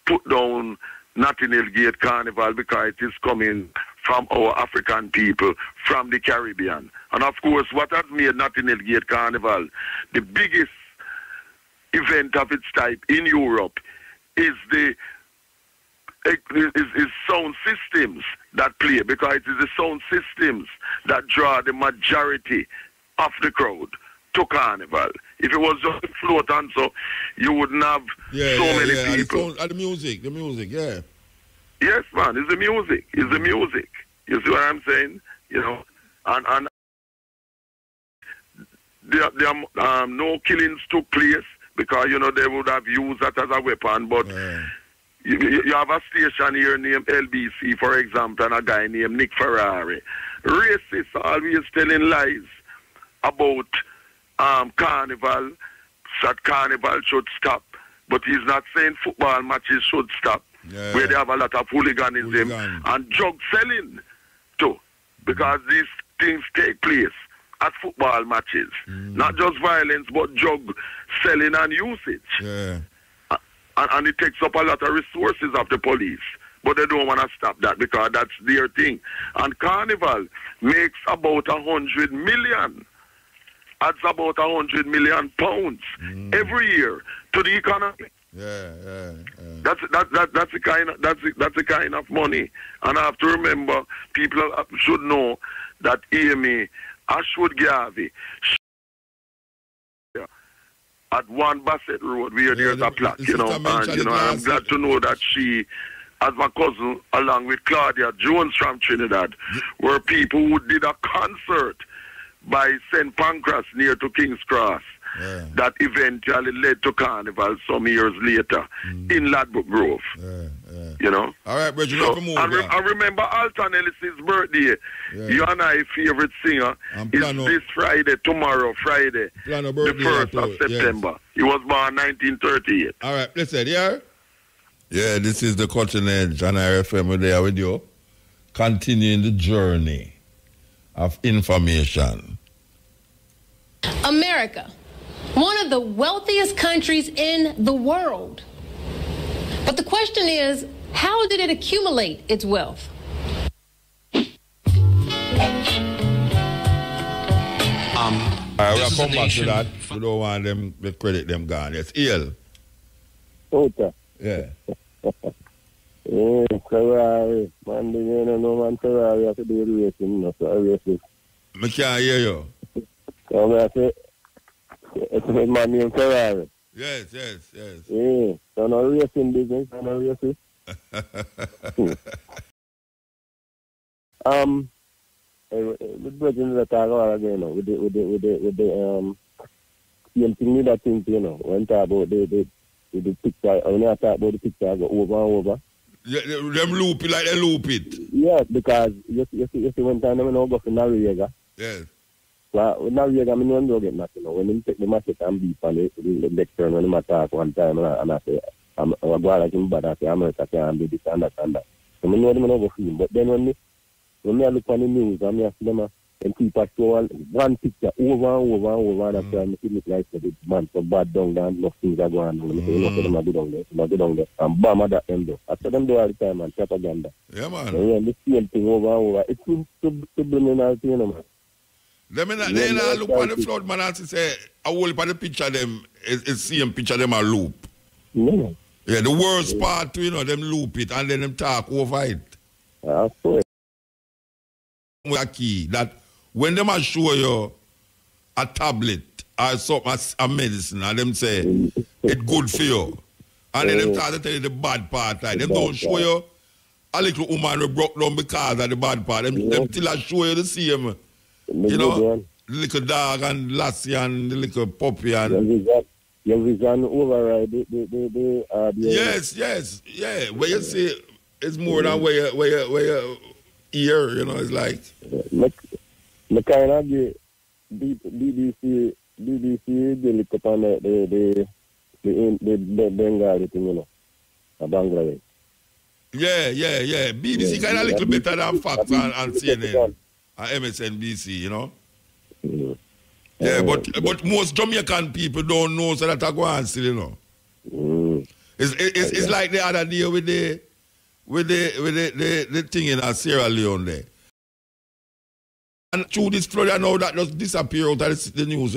[SPEAKER 19] put down Notting Gate Carnival because it is coming from our African people from the Caribbean. And of course, what has made Notting Gate Carnival the biggest event of its type in Europe is the sound systems that play, because it is the sound systems that draw the majority of the crowd to Carnival. If it was just a float and so, you wouldn't have many people.
[SPEAKER 1] The music, yeah.
[SPEAKER 19] Yes, man, it's the music. It's the music. You see what I'm saying? You know, and there no killings took place because, you know, they would have used that as a weapon. But you have a station here named LBC, for example, and a guy named Nick Ferrari. Racists always telling lies about Carnival, that Carnival should stop. But he's not saying football matches should stop, where they have a lot of hooliganism and drug selling too, because these things take place at football matches. Not just violence, but drug selling and usage. And it takes up a lot of resources of the police but they don't want to stop that because that's their thing. And Carnival makes about 100 million. Adds about 100 million pounds every year to the economy. That's the kind of money. And I have to remember, people should know that Amy Ashwood Garvey at One Bassett Road where there's a plaque, and I'm glad to know that she, as my cousin, along with Claudia Jones from Trinidad, were people who did a concert by St. Pancras near to King's Cross that eventually led to Carnival some years later in Ladbroke Grove.
[SPEAKER 1] All right, Bridget,
[SPEAKER 19] so, I remember Alton Ellis's birthday. You and I favorite singer is this Friday, tomorrow, Friday, the 1st of September.
[SPEAKER 1] Yes.
[SPEAKER 19] He was born 1938.
[SPEAKER 1] All right, listen, yeah, this is the Cutting Edge on RFM. We're there with you, continuing the journey of information.
[SPEAKER 4] America, one of the wealthiest countries in the world. But the question is, how did it accumulate its wealth?
[SPEAKER 1] We will come back to that. We don't want them to credit them gone. It's ill.
[SPEAKER 5] Okay.
[SPEAKER 1] Yeah.
[SPEAKER 5] Ferrari. Man, man, Ferrari have to do the racing, so I race.
[SPEAKER 1] I can't hear you.
[SPEAKER 5] So I say, it's a man named Ferrari.
[SPEAKER 1] Yes.
[SPEAKER 5] Yeah, so no racing business, no racing. With Virgin that I go again, with the same thing with that thing, when talk about the picture, when I talk about the picture, I go over and over.
[SPEAKER 1] Yeah, them loop it like they loop it.
[SPEAKER 5] Yeah, because you see one time when I go for Noriega.
[SPEAKER 1] Yes.
[SPEAKER 5] Well, with Noriega, I mean, don't get nothing. When they take the machete and beef on the next turn, when they attack one time, and I say, I'm going like him, but I say, America can't do this and that and that. So I know them over film. But then when I look on the news, I see them and people show one picture over and over and over, and I say, I see it like the man so bad down there, and enough things are going on. I say, you know, them are good down there, so go down there, and bam, at that end. I tell them do all the time, man, propaganda.
[SPEAKER 1] Yeah, man.
[SPEAKER 5] And the same thing over and over. It's subliminal, you know, man.
[SPEAKER 1] They not look on the flood, man, and say, I will look at the picture them, it's same picture them a loop.
[SPEAKER 5] No.
[SPEAKER 1] Yeah, the worst part, them loop it, and then them talk over it.
[SPEAKER 5] Of course.
[SPEAKER 1] Key that when them a show you a tablet or something, a medicine, and them say it's good for you, and then them start to tell you the bad part, like them don't show you a little woman who broke down because of the bad part. Them still a show you the same, the little dog and lassie and the little puppy and.
[SPEAKER 5] Your vision override
[SPEAKER 1] Yes, yeah. Where you see it's more than where you hear, it's like.
[SPEAKER 5] Me kind of get BBC they look upon the Bengali thing, Bangladesh.
[SPEAKER 1] Yeah. BBC kind of a little better than Fox and CNN and MSNBC, Yeah, but most Jamaican people don't know so that I go on still, It's like the other day with the thing in Sierra Leone there. And through this flood now that just disappear out of the news,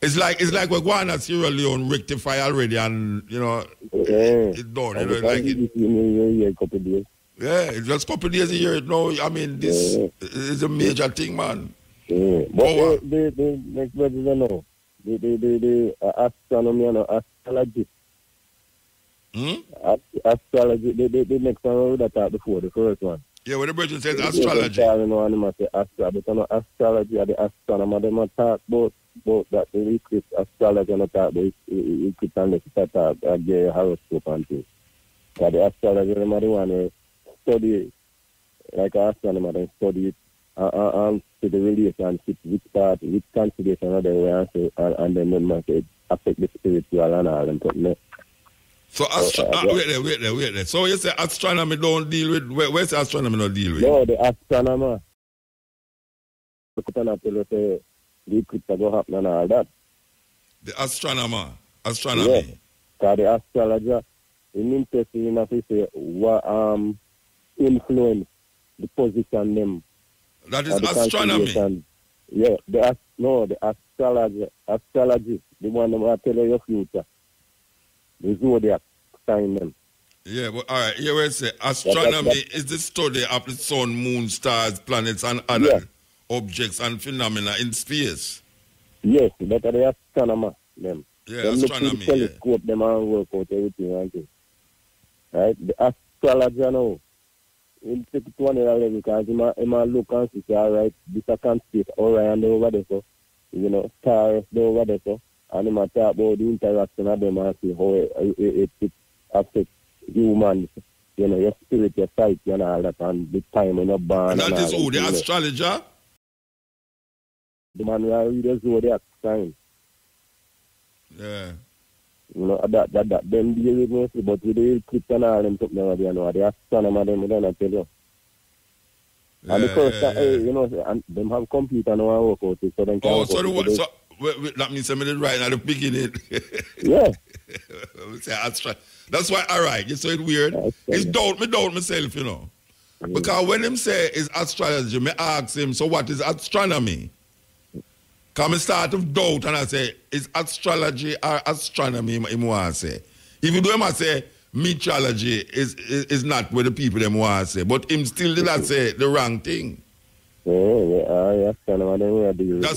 [SPEAKER 1] It's like we're going to Sierra Leone rectify already and it's done.
[SPEAKER 5] A couple days.
[SPEAKER 1] Yeah, it's just a couple days a year. No, I mean this is a major thing, man.
[SPEAKER 5] Yeah. But the next word is the astronomy and astrology. Astrology, the next one we talked before, the first one.
[SPEAKER 1] Yeah, when the person says astrology.
[SPEAKER 5] But astrology, the astronomer, they talk about that, the eclipse astrology, and talk about eclipse and the talk about the horoscope and things. But the astrology, the one who study, like an astronomer, they study it, and to the relationship, which part, which consideration are they and then them say affect the spiritual and all and something.
[SPEAKER 1] So wait there. So you say astronomy don't deal with where's the astronomy not deal with?
[SPEAKER 5] No, the astronomer. The eclipse go happen and all that.
[SPEAKER 1] The astronomy.
[SPEAKER 5] Yeah. Because the astrologer, interested in if say what influence the position them.
[SPEAKER 1] That is astronomy.
[SPEAKER 5] Yeah, the astrology, the one that will tell you your future. The zodiac sign them.
[SPEAKER 1] Yeah, but all right, here we say astronomy is the study of the sun, moon, stars, planets, and other objects and phenomena in space.
[SPEAKER 5] Yes, that are the astronomer, them.
[SPEAKER 1] Yeah,
[SPEAKER 5] them
[SPEAKER 1] astronomy.
[SPEAKER 5] Look to the telescope, them and work out everything and things. Right? The astrologer now, he'll take it to another level because he might look and see, all right, this I can see Orion over there, so, you know, stars over there, so, and he might talk about the interaction of them and see how it affects humans, you know, your spirit, your psyche, and all that, and the time when you're born.
[SPEAKER 1] And that is who, the astrologer?
[SPEAKER 5] The man who read the zodiac sign.
[SPEAKER 1] Yeah.
[SPEAKER 5] You know, that them deal with mostly, but with the eclipse and all them stuff now, you know, the astronomer, them, they don't tell you.
[SPEAKER 1] Yeah,
[SPEAKER 5] and the first time, you know, and them have computer now and work out it, so they can
[SPEAKER 1] that means somebody right at the beginning.
[SPEAKER 5] Yeah.
[SPEAKER 1] That's why, all right, you say it weird. It's doubt myself, you know. Because when him say it's astrology, me ask him, so what is astronomy? Come and start with doubt and I say, is astrology or astronomy, him want to say. Even though him say, meteorology is not what the people them want to say, but him still did not say the wrong thing. That's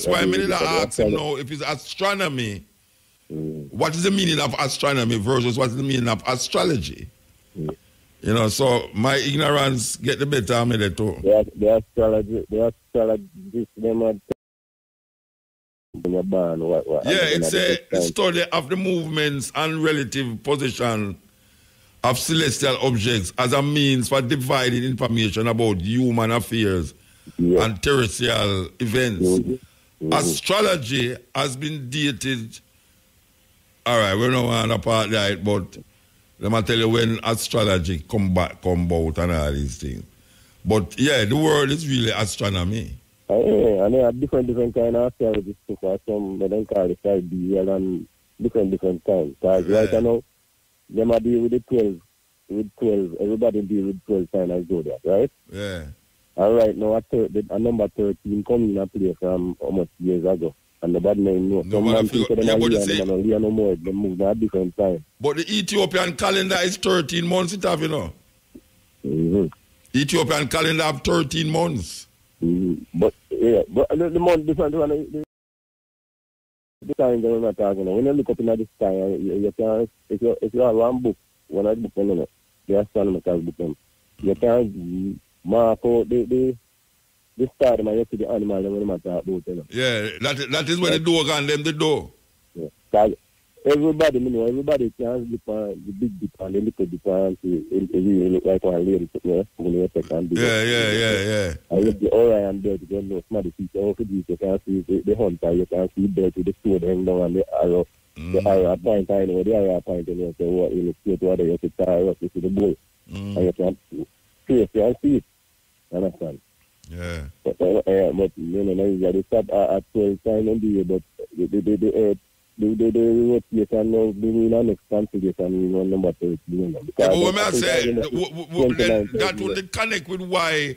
[SPEAKER 1] why I did ask him now, if it's astronomy, what is the meaning of astronomy versus what is the meaning of astrology? You know, so my ignorance get the better of me there too.
[SPEAKER 5] The astrology, them are
[SPEAKER 1] it's a study of the movements and relative position of celestial objects as a means for dividing information about human affairs and terrestrial events. Astrology has been dated. All right, we're not on a part there, but let me tell you when astrology come about and all these things. But yeah, the world is really astronomy.
[SPEAKER 5] And they have different kind of astrology stuff. Some they don't call it sidereal and different kinds. Because right now, they might deal with the 12. Everybody deal with 12 signs of zodiac, right?
[SPEAKER 1] Yeah.
[SPEAKER 5] And right now, a number 13 coming in play from almost years ago. And nobody know. Some man think them are no more. They move at different time.
[SPEAKER 1] But the Ethiopian calendar is 13 months, it have, you know. Ethiopian calendar have 13 months.
[SPEAKER 5] But the month different one. The time that we're not talking about. When you look up in this time, you can, if you have one book, one of the book, you know, the astronomical book, you can mark out the star, and you see the animal when you talk about, you know.
[SPEAKER 1] Yeah, that is when the door can them the door.
[SPEAKER 5] Yeah. Because everybody can look on the big dip and the little dip and see it look like one lady sitting there,
[SPEAKER 1] Yeah.
[SPEAKER 5] And with the Orion there, you don't know some of the features of it, you can see the hunter, you can see there to the sword hang down and the arrow. The arrow point, I know the arrow point, and you say, what in the state water, you can tie up to the bull. And you can trace it and see it. Understand?
[SPEAKER 1] Yeah.
[SPEAKER 5] But you know, they start at 12 times in the year, but the earth, the rotation now, the next constellation is number 13.
[SPEAKER 1] But when I say, that would connect with why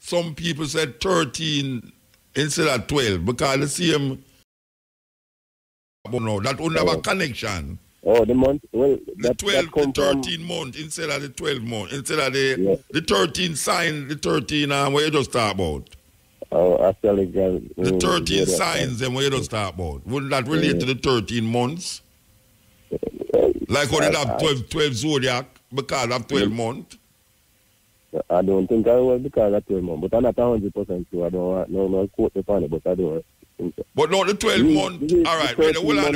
[SPEAKER 1] some people said 13 instead of 12, because the same, no, that would have a connection.
[SPEAKER 5] Oh, the month, well,
[SPEAKER 1] the 13 month instead of the 12 month, instead of the 13 sign, the 13 what you just talk about.
[SPEAKER 5] Oh, astrology.
[SPEAKER 1] The 13 signs then what you just talk about. Wouldn't that relate to the 13 months? Like how they have 12 zodiac because of 12 months?
[SPEAKER 5] I don't think I was because of 12 months, but I'm not 100% sure. I don't no quote the funny, but I don't think so.
[SPEAKER 1] But no, the 12 month, all right, wait, hold on,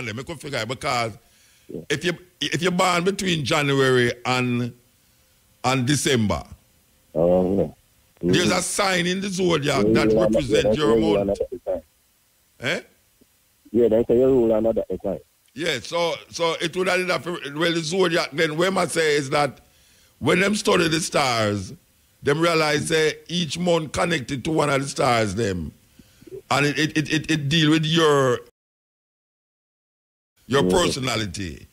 [SPEAKER 1] let me figure it, because if you're born between January and December, there's a sign in the zodiac that represents your month.
[SPEAKER 5] Yeah, that's a rule another time.
[SPEAKER 1] Yeah, so it would have, well, the zodiac, then what I say is that when them study the stars, them realize each month connected to one of the stars, them. And it deal with your personality.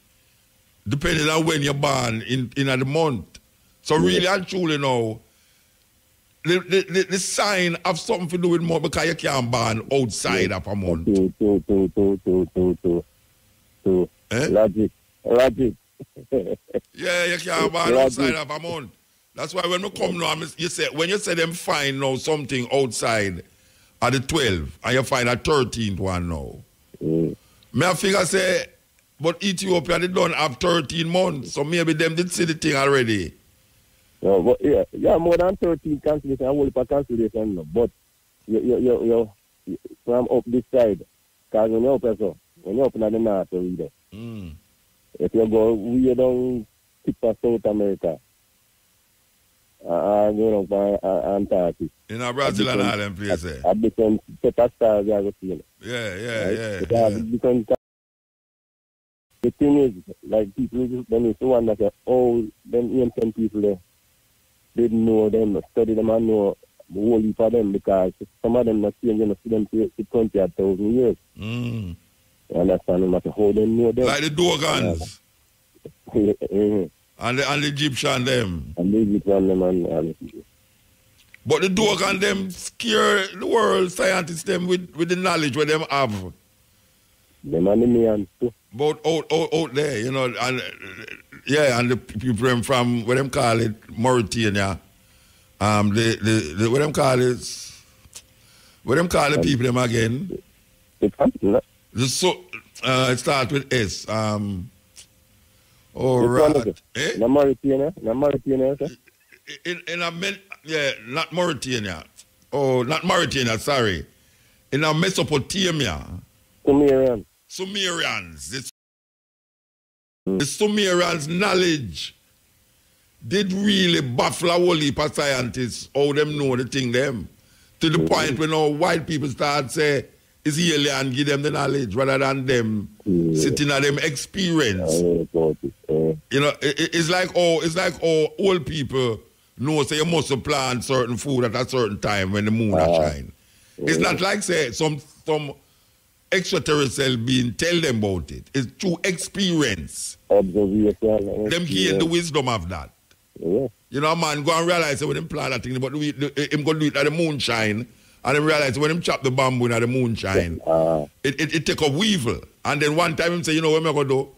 [SPEAKER 1] Depending on when you're born in the month. So really and truly now, the sign have something to do with month because you can't born outside of a month.
[SPEAKER 5] Logic.
[SPEAKER 1] Yeah, you can't born outside of a month. That's why when we come now, when you say them find now something outside at the 12 and you find a 13th one now. May I figure say, but Ethiopia, they don't have 13 months, so maybe them did see the thing already.
[SPEAKER 5] No, but yeah, more than 13 cancellation, I will for cancellation, no. But you from up this side, because when you're up in the north, you read it. If you go way down tip of South America, Antarctic.
[SPEAKER 1] In Brazil and all them places.
[SPEAKER 5] A different set of stars you have seen.
[SPEAKER 1] Yeah.
[SPEAKER 5] The thing is, like people then used to wonder that them ancient people there didn't know them, study them and know wholly for them because some of them not changing to them to 20,000 years. You understand? No matter how they know them.
[SPEAKER 1] Like the Dogons. And the Egyptian them.
[SPEAKER 5] And the Egyptian them and
[SPEAKER 1] but the Dogon them scare the world scientists them with the knowledge where them have.
[SPEAKER 5] Them and the millions too.
[SPEAKER 1] But out there, you know, and and the people from what them call it, Mauritania. The what them call the people them again? It starts with S. Right.
[SPEAKER 5] Not Mauritania,
[SPEAKER 1] not Mauritania. Oh, not Mauritania, sorry. In Mesopotamia. Sumerians. The Sumerians' knowledge did really baffle a whole heap of scientists, how them know the thing them. To the point when all white people start say, it's alien, give them the knowledge rather than them sitting at them experience. You know, it's like old people know say you must plant certain food at a certain time when the moon shine. It's not like say some extraterrestrial being tell them about it. It's through experience.
[SPEAKER 5] Observation.
[SPEAKER 1] Them gain the wisdom of that. You know, a man go and realize that when him plant that thing, but him go do it at the moonshine. And then realize when him chop the bamboo in the moonshine, it take a weevil. And then one time him say, you know what I'm going to do?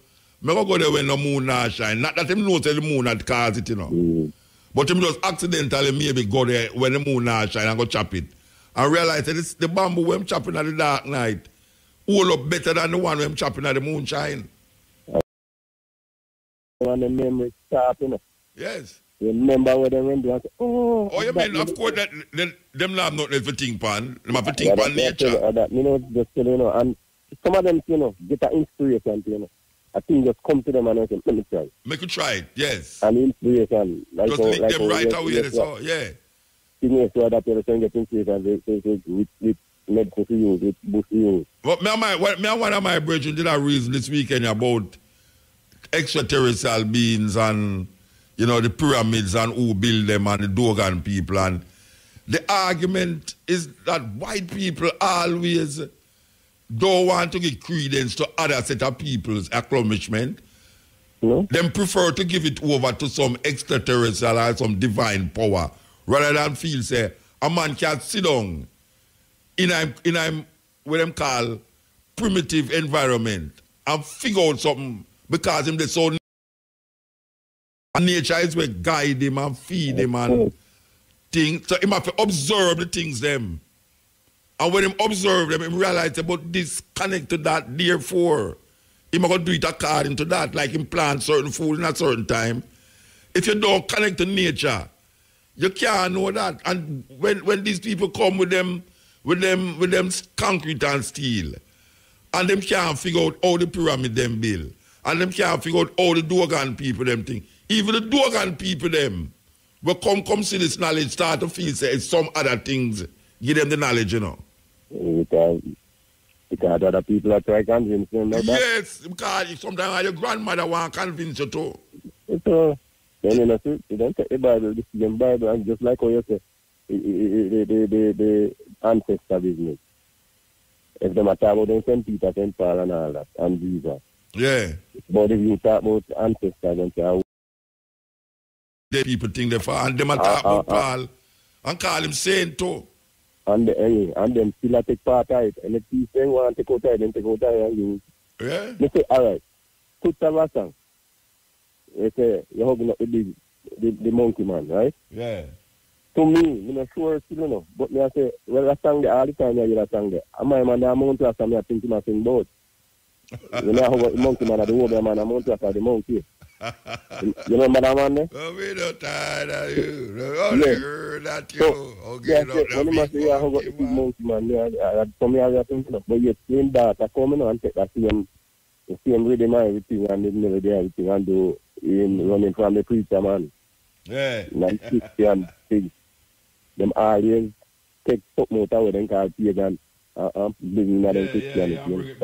[SPEAKER 1] I'm going to go there when the moon not shine. Not that him knows that the moon had caused it, you know. But him just accidentally maybe go there when the moon not shine and go chop it. And realize that the bamboo when him chopping at the dark night hold up better than the one when him chopping at the moonshine.
[SPEAKER 5] And the memory sharp, you know.
[SPEAKER 1] Yes.
[SPEAKER 5] Remember what they went to and say,
[SPEAKER 1] you mean, of course, that them not nothing for think pan. Them have to think pan nature.
[SPEAKER 5] You know, just, you know, and some of them, you know, get an inspiration, you know. I think just come to them and say, let me try.
[SPEAKER 1] Make you try it, yes.
[SPEAKER 5] And inspiration. Like
[SPEAKER 1] just link them right away, that's all, yeah.
[SPEAKER 5] Things so that you can get inspiration with medicine to use, with books to use.
[SPEAKER 1] But one of my brethren did a reason this weekend about extraterrestrial beings and you know, the pyramids and who build them and the Dogon people. And the argument is that white people always don't want to give credence to other set of people's accomplishment. Them prefer to give it over to some extraterrestrial or some divine power rather than feel, say, a man can sit down in a what them call primitive environment and figure out something because him they so and nature is where guide him and feed him and things. So he have to observe the things them. And when him observe them, he realize about this connect to that, therefore, he must do it according to that, like him plant certain food in a certain time. If you don't connect to nature, you can't know that. And when these people come with them concrete and steel, and them can't figure out how the pyramid them build, and them can't figure out how the Dogon people them think. Even the Dogon people them will come see this knowledge, start to feel say it's some other things, give them the knowledge, you know.
[SPEAKER 5] Because other people are trying to convince them like that.
[SPEAKER 1] Yes, because sometimes your grandmother want to convince you too.
[SPEAKER 5] Then you know, you don't take the Bible, the same Bible, and just like how you say, the ancestor business. If they talk about them, St. Peter, St. Paul and all that, and Jesus.
[SPEAKER 1] Yeah.
[SPEAKER 5] But if you talk about ancestors and say,
[SPEAKER 1] the people think they fall, and them talk about Paul and call him saint too.
[SPEAKER 5] And them still take part of it. And if you say want to take out of it, then take out of it and use.
[SPEAKER 1] Yeah.
[SPEAKER 5] They say, all right, put a song. They say, you're hugging up the monkey man, right?
[SPEAKER 1] Yeah.
[SPEAKER 5] To me, I'm not sure still enough. But me I say, well, I sang there all the time, I hear that song there. And my man, I'm on to us, I think I sing both. When I hug up the monkey man, the older man, I'm on to us, the monkey. You remember that man there?
[SPEAKER 1] Oh, we don't tired of you. Only heard that you. Okay,
[SPEAKER 5] when you say I hug up the monkey man, I told me I think enough. But you explain that, I come in and take that same rhythm and everything, and the melody and everything, and do him running from the preacher man.
[SPEAKER 1] Yeah.
[SPEAKER 5] And Christian things. Them always take something out of them called pagan and bring in them Christianity.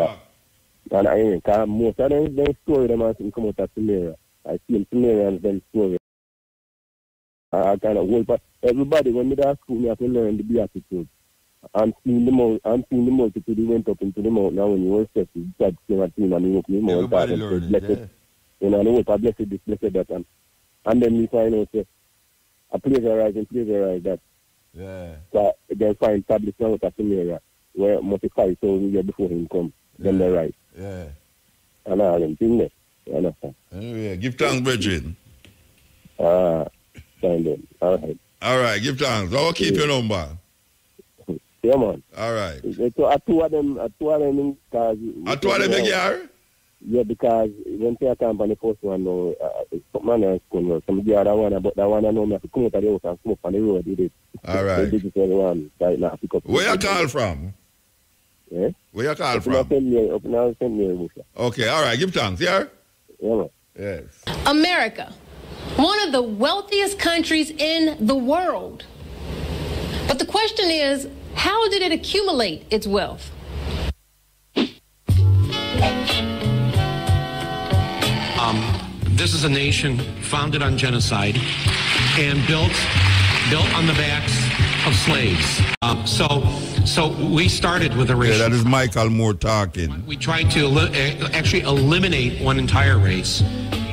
[SPEAKER 5] And I mean, because most of them story them as come out of Samaria. I see them Samaria and them story. I kind of hold, but everybody when me at school, me have to learn the Beatitude. I'm seeing the multitude who went up into the mountain. Now when you were set, God came at him and he opened the mouth.
[SPEAKER 1] Everybody learning,
[SPEAKER 5] blessed, you know, the hope of blessed this, blessed that. And then we find out, I plagiarize that.
[SPEAKER 1] Yeah.
[SPEAKER 5] So they find tablets now out of Samaria where multi 5,000 years before him come. Then they write.
[SPEAKER 1] Yeah.
[SPEAKER 5] And all them things there. You understand?
[SPEAKER 1] Anyway, give thanks, Bridget.
[SPEAKER 5] Fine then. All right.
[SPEAKER 1] All right, give thanks. I'll keep your number.
[SPEAKER 5] Yeah, man.
[SPEAKER 1] All right.
[SPEAKER 5] So two of them because...
[SPEAKER 1] Two of them again?
[SPEAKER 5] Yeah, because when they come on the first one, something else going on. Some of the other one, but that one I know me have to come out of the house and come up on the road with it.
[SPEAKER 1] All right.
[SPEAKER 5] They did it one right now. Pick up.
[SPEAKER 1] Where you call from?
[SPEAKER 5] Yeah?
[SPEAKER 1] Where you call from?
[SPEAKER 5] Up now, St. Mary.
[SPEAKER 1] Okay, all right. Give thanks, yeah?
[SPEAKER 5] Yeah, man.
[SPEAKER 1] Yes.
[SPEAKER 4] America, one of the wealthiest countries in the world. But the question is, how did it accumulate its wealth?
[SPEAKER 6] This is a nation founded on genocide and built on the backs of slaves. So we started with a race.
[SPEAKER 1] Yeah, that is Michael Moore talking.
[SPEAKER 6] We tried to actually eliminate one entire race,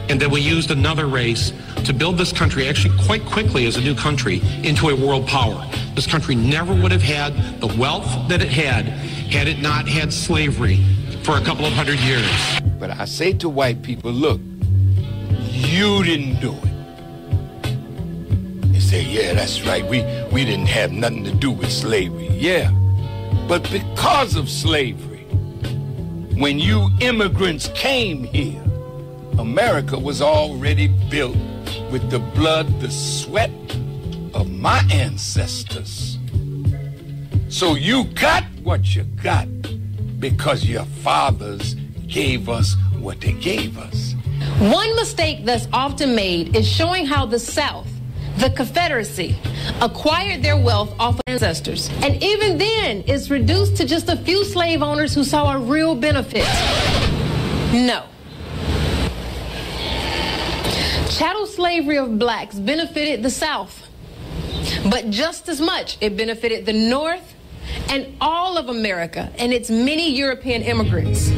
[SPEAKER 6] and then we used another race to build this country actually quite quickly as a new country into a world power. This country never would have had the wealth that it had it not had slavery for a couple of 100 years.
[SPEAKER 9] But I say to white people, look, you didn't do it. They say, yeah, that's right. We didn't have nothing to do with slavery. Yeah, but because of slavery, when you immigrants came here, America was already built with the blood, the sweat of my ancestors. So you got what you got because your fathers gave us what they gave us.
[SPEAKER 4] One mistake that's often made is showing how the South, the Confederacy, acquired their wealth off of ancestors. And even then, it's reduced to just a few slave owners who saw a real benefit. No. Chattel slavery of blacks benefited the South, but just as much it benefited the North and all of America and its many European immigrants.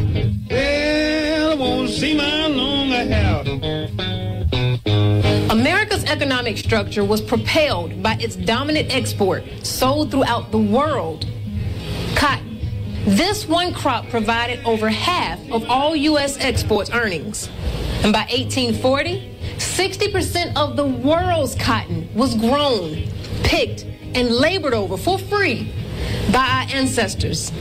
[SPEAKER 10] Well, I won't see my longer hair.
[SPEAKER 4] America's economic structure was propelled by its dominant export, sold throughout the world, cotton. This one crop provided over half of all U.S. exports earnings. And by 1840, 60% of the world's cotton was grown, picked, and labored over for free by our ancestors.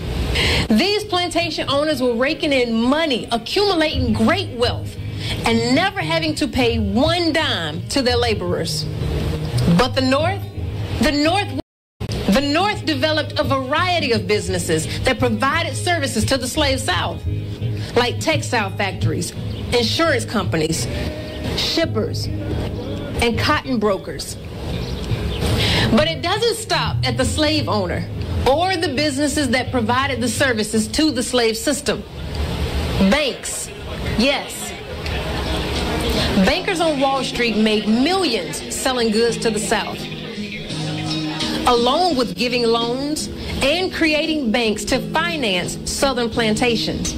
[SPEAKER 4] These plantation owners were raking in money, accumulating great wealth, and never having to pay one dime to their laborers. But the North developed a variety of businesses that provided services to the slave South, like textile factories, insurance companies, shippers, and cotton brokers. But it doesn't stop at the slave owner or the businesses that provided the services to the slave system. Banks, yes. Bankers on Wall Street made millions selling goods to the South, along with giving loans and creating banks to finance Southern plantations.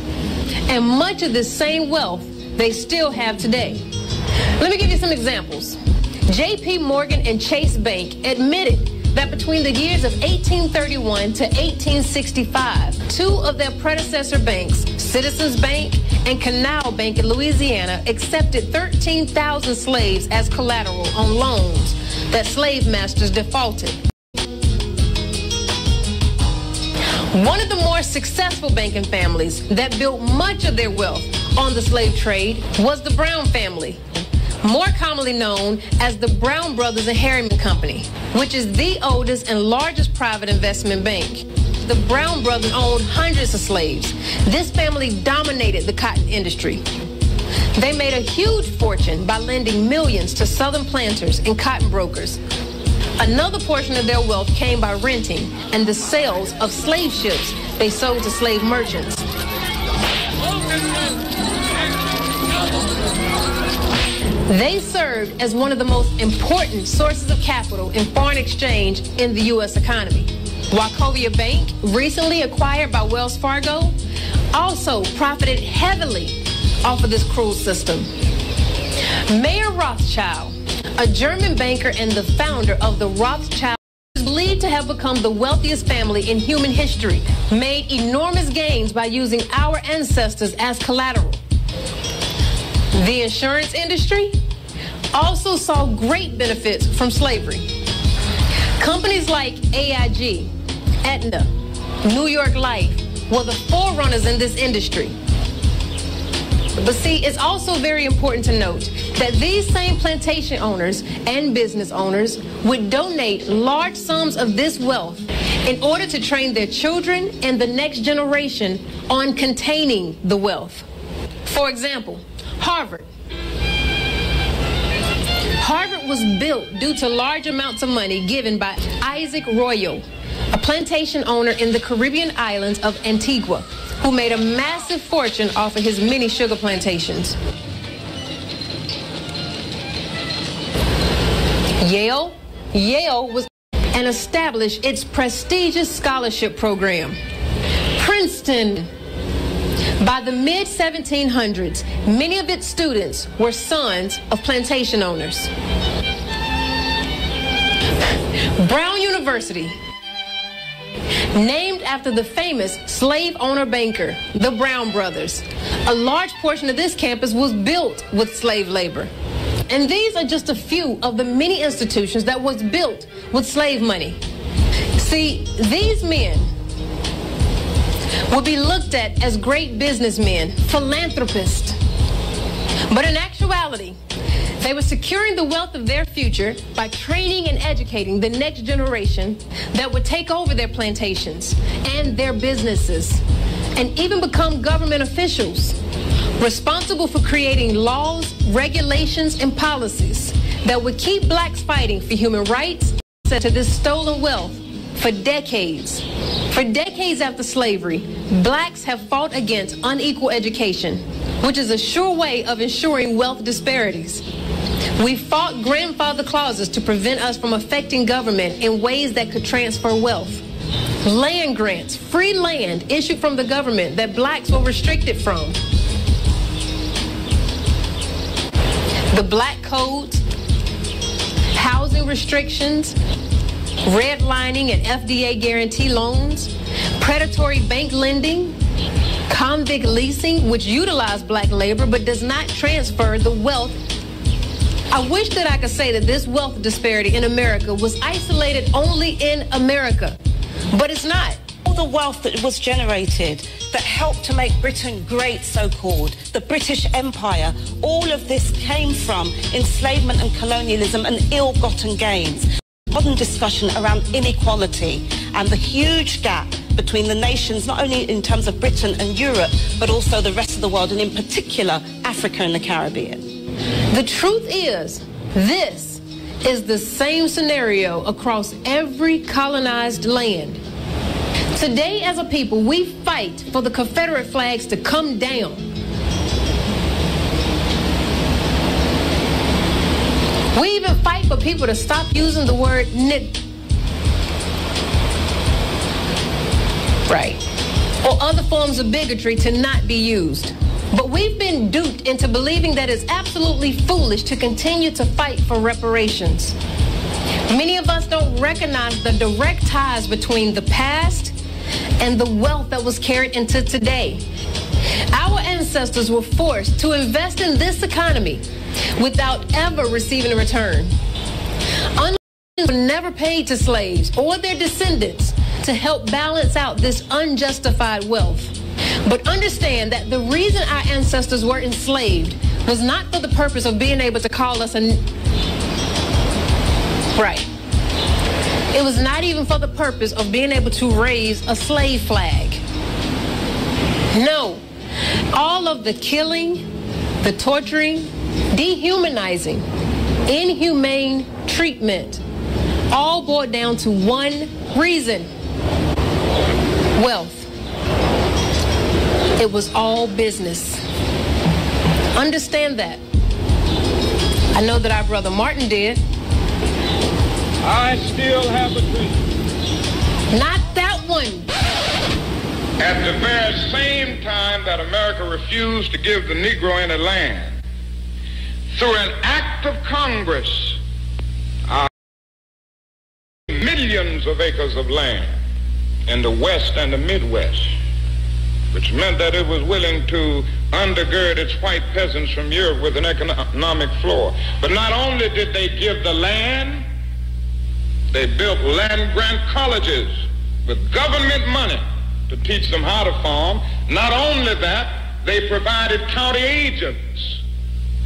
[SPEAKER 4] And much of this same wealth they still have today. Let me give you some examples. J.P. Morgan and Chase Bank admitted that between the years of 1831 to 1865, two of their predecessor banks, Citizens Bank and Canal Bank in Louisiana, accepted 13,000 slaves as collateral on loans that slave masters defaulted. One of the more successful banking families that built much of their wealth on the slave trade was the Brown family, more commonly known as the Brown Brothers and Harriman Company, which is the oldest and largest private investment bank. The Brown Brothers owned hundreds of slaves. This family dominated the cotton industry. They made a huge fortune by lending millions to southern planters and cotton brokers. Another portion of their wealth came by renting and the sales of slave ships they sold to slave merchants. They served as one of the most important sources of capital in foreign exchange in the U.S. economy. Wachovia Bank, recently acquired by Wells Fargo, also profited heavily off of this cruel system. Mayer Rothschild, a German banker and the founder of the Rothschild, is believed to have become the wealthiest family in human history, made enormous gains by using our ancestors as collateral. The insurance industry also saw great benefits from slavery. Companies like AIG, Aetna, New York Life were the forerunners in this industry. But see, it's also very important to note that these same plantation owners and business owners would donate large sums of this wealth in order to train their children and the next generation on containing the wealth. For example, Harvard. Harvard was built due to large amounts of money given by Isaac Royal, a plantation owner in the Caribbean islands of Antigua, who made a massive fortune off of his many sugar plantations. Yale was and established its prestigious scholarship program. Princeton. By the mid-1700s, many of its students were sons of plantation owners. Brown University, named after the famous slave owner banker, the Brown Brothers. A large portion of this campus was built with slave labor. And these are just a few of the many institutions that was built with slave money. See, these men will be looked at as great businessmen, philanthropists. But in actuality, they were securing the wealth of their future by training and educating the next generation that would take over their plantations and their businesses, and even become government officials, responsible for creating laws, regulations, and policies that would keep blacks fighting for human rights to this stolen wealth for decades. For decades after slavery, blacks have fought against unequal education, which is a sure way of ensuring wealth disparities. We fought grandfather clauses to prevent us from affecting government in ways that could transfer wealth. Land grants, free land issued from the government that blacks were restricted from. The black codes, housing restrictions, redlining and FDA guarantee loans, predatory bank lending, convict leasing, which utilized black labor but does not transfer the wealth. I wish that I could say that this wealth disparity in America was isolated only in America, but it's not.
[SPEAKER 11] All the wealth that was generated that helped to make Britain great, so-called, the British Empire, all of this came from enslavement and colonialism and ill-gotten gains. Modern discussion around inequality and the huge gap between the nations, not only in terms of Britain and Europe, but also the rest of the world, and in particular, Africa and the Caribbean.
[SPEAKER 4] The truth is, this is the same scenario across every colonized land. Today, as a people, we fight for the Confederate flags to come down. We even fight for people to stop using the word nigger. Right. or other forms of bigotry to not be used. But we've been duped into believing that it's absolutely foolish to continue to fight for reparations. Many of us don't recognize the direct ties between the past and the wealth that was carried into today. Our ancestors were forced to invest in this economy without ever receiving a return. Were never paid to slaves or their descendants to help balance out this unjustified wealth. But understand that the reason our ancestors were enslaved was not for the purpose of being able to call us right. It was not even for the purpose of being able to raise a slave flag. No. All of the killing, the torturing, dehumanizing, inhumane treatment all boiled down to one reason: wealth. It was all business. Understand that. I know that our brother Martin did.
[SPEAKER 10] I still have a dream.
[SPEAKER 4] Not that one.
[SPEAKER 12] At the very same time that America refused to give the Negro any land, through an act of Congress, millions of acres of land in the West and the Midwest, which meant that it was willing to undergird its white peasants from Europe with an economic floor. But not only did they give the land, they built land-grant colleges with government money to teach them how to farm. Not only that, they provided county agents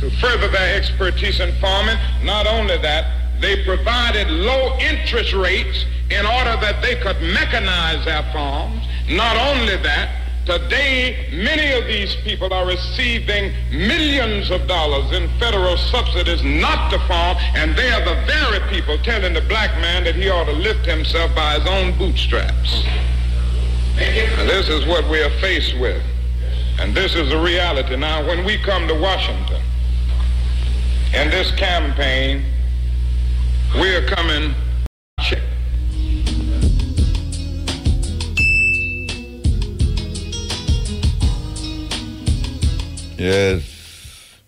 [SPEAKER 12] to further their expertise in farming. Not only that, they provided low interest rates in order that they could mechanize their farms. Not only that, today many of these people are receiving millions of dollars in federal subsidies not to farm, and they are the very people telling the black man that he ought to lift himself by his own bootstraps. And this is what we are faced with. And this is the reality. Now, when we come to Washington in this campaign, we are coming check.
[SPEAKER 1] Yes.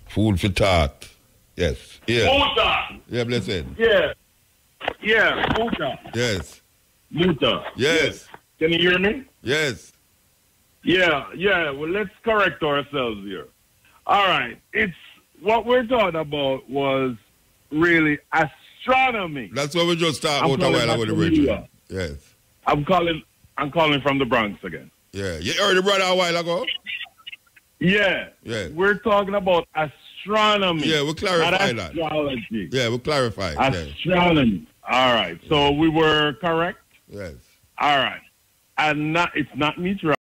[SPEAKER 1] Food for thought. Yes. Yeah.
[SPEAKER 19] Muta.
[SPEAKER 1] Yeah, blessed.
[SPEAKER 19] Yeah. Yeah, Muta.
[SPEAKER 1] Yes.
[SPEAKER 19] Muta.
[SPEAKER 1] Yes.
[SPEAKER 19] Can you hear me?
[SPEAKER 1] Yes.
[SPEAKER 19] Yeah. Well, let's correct ourselves here. All right. It's what we're talking about was really astronomy.
[SPEAKER 1] That's what we just talked about a while ago, the region. Yes.
[SPEAKER 19] I'm calling from the Bronx again.
[SPEAKER 1] Yeah. You heard the brother a while ago?
[SPEAKER 19] Yeah. We're talking about astronomy.
[SPEAKER 1] Yeah, we'll clarify
[SPEAKER 19] not astrology.
[SPEAKER 1] that. Yeah, we'll clarify.
[SPEAKER 19] Astronomy. Yeah. All right. So we were correct?
[SPEAKER 1] Yes.
[SPEAKER 19] All right. And it's not meteorology.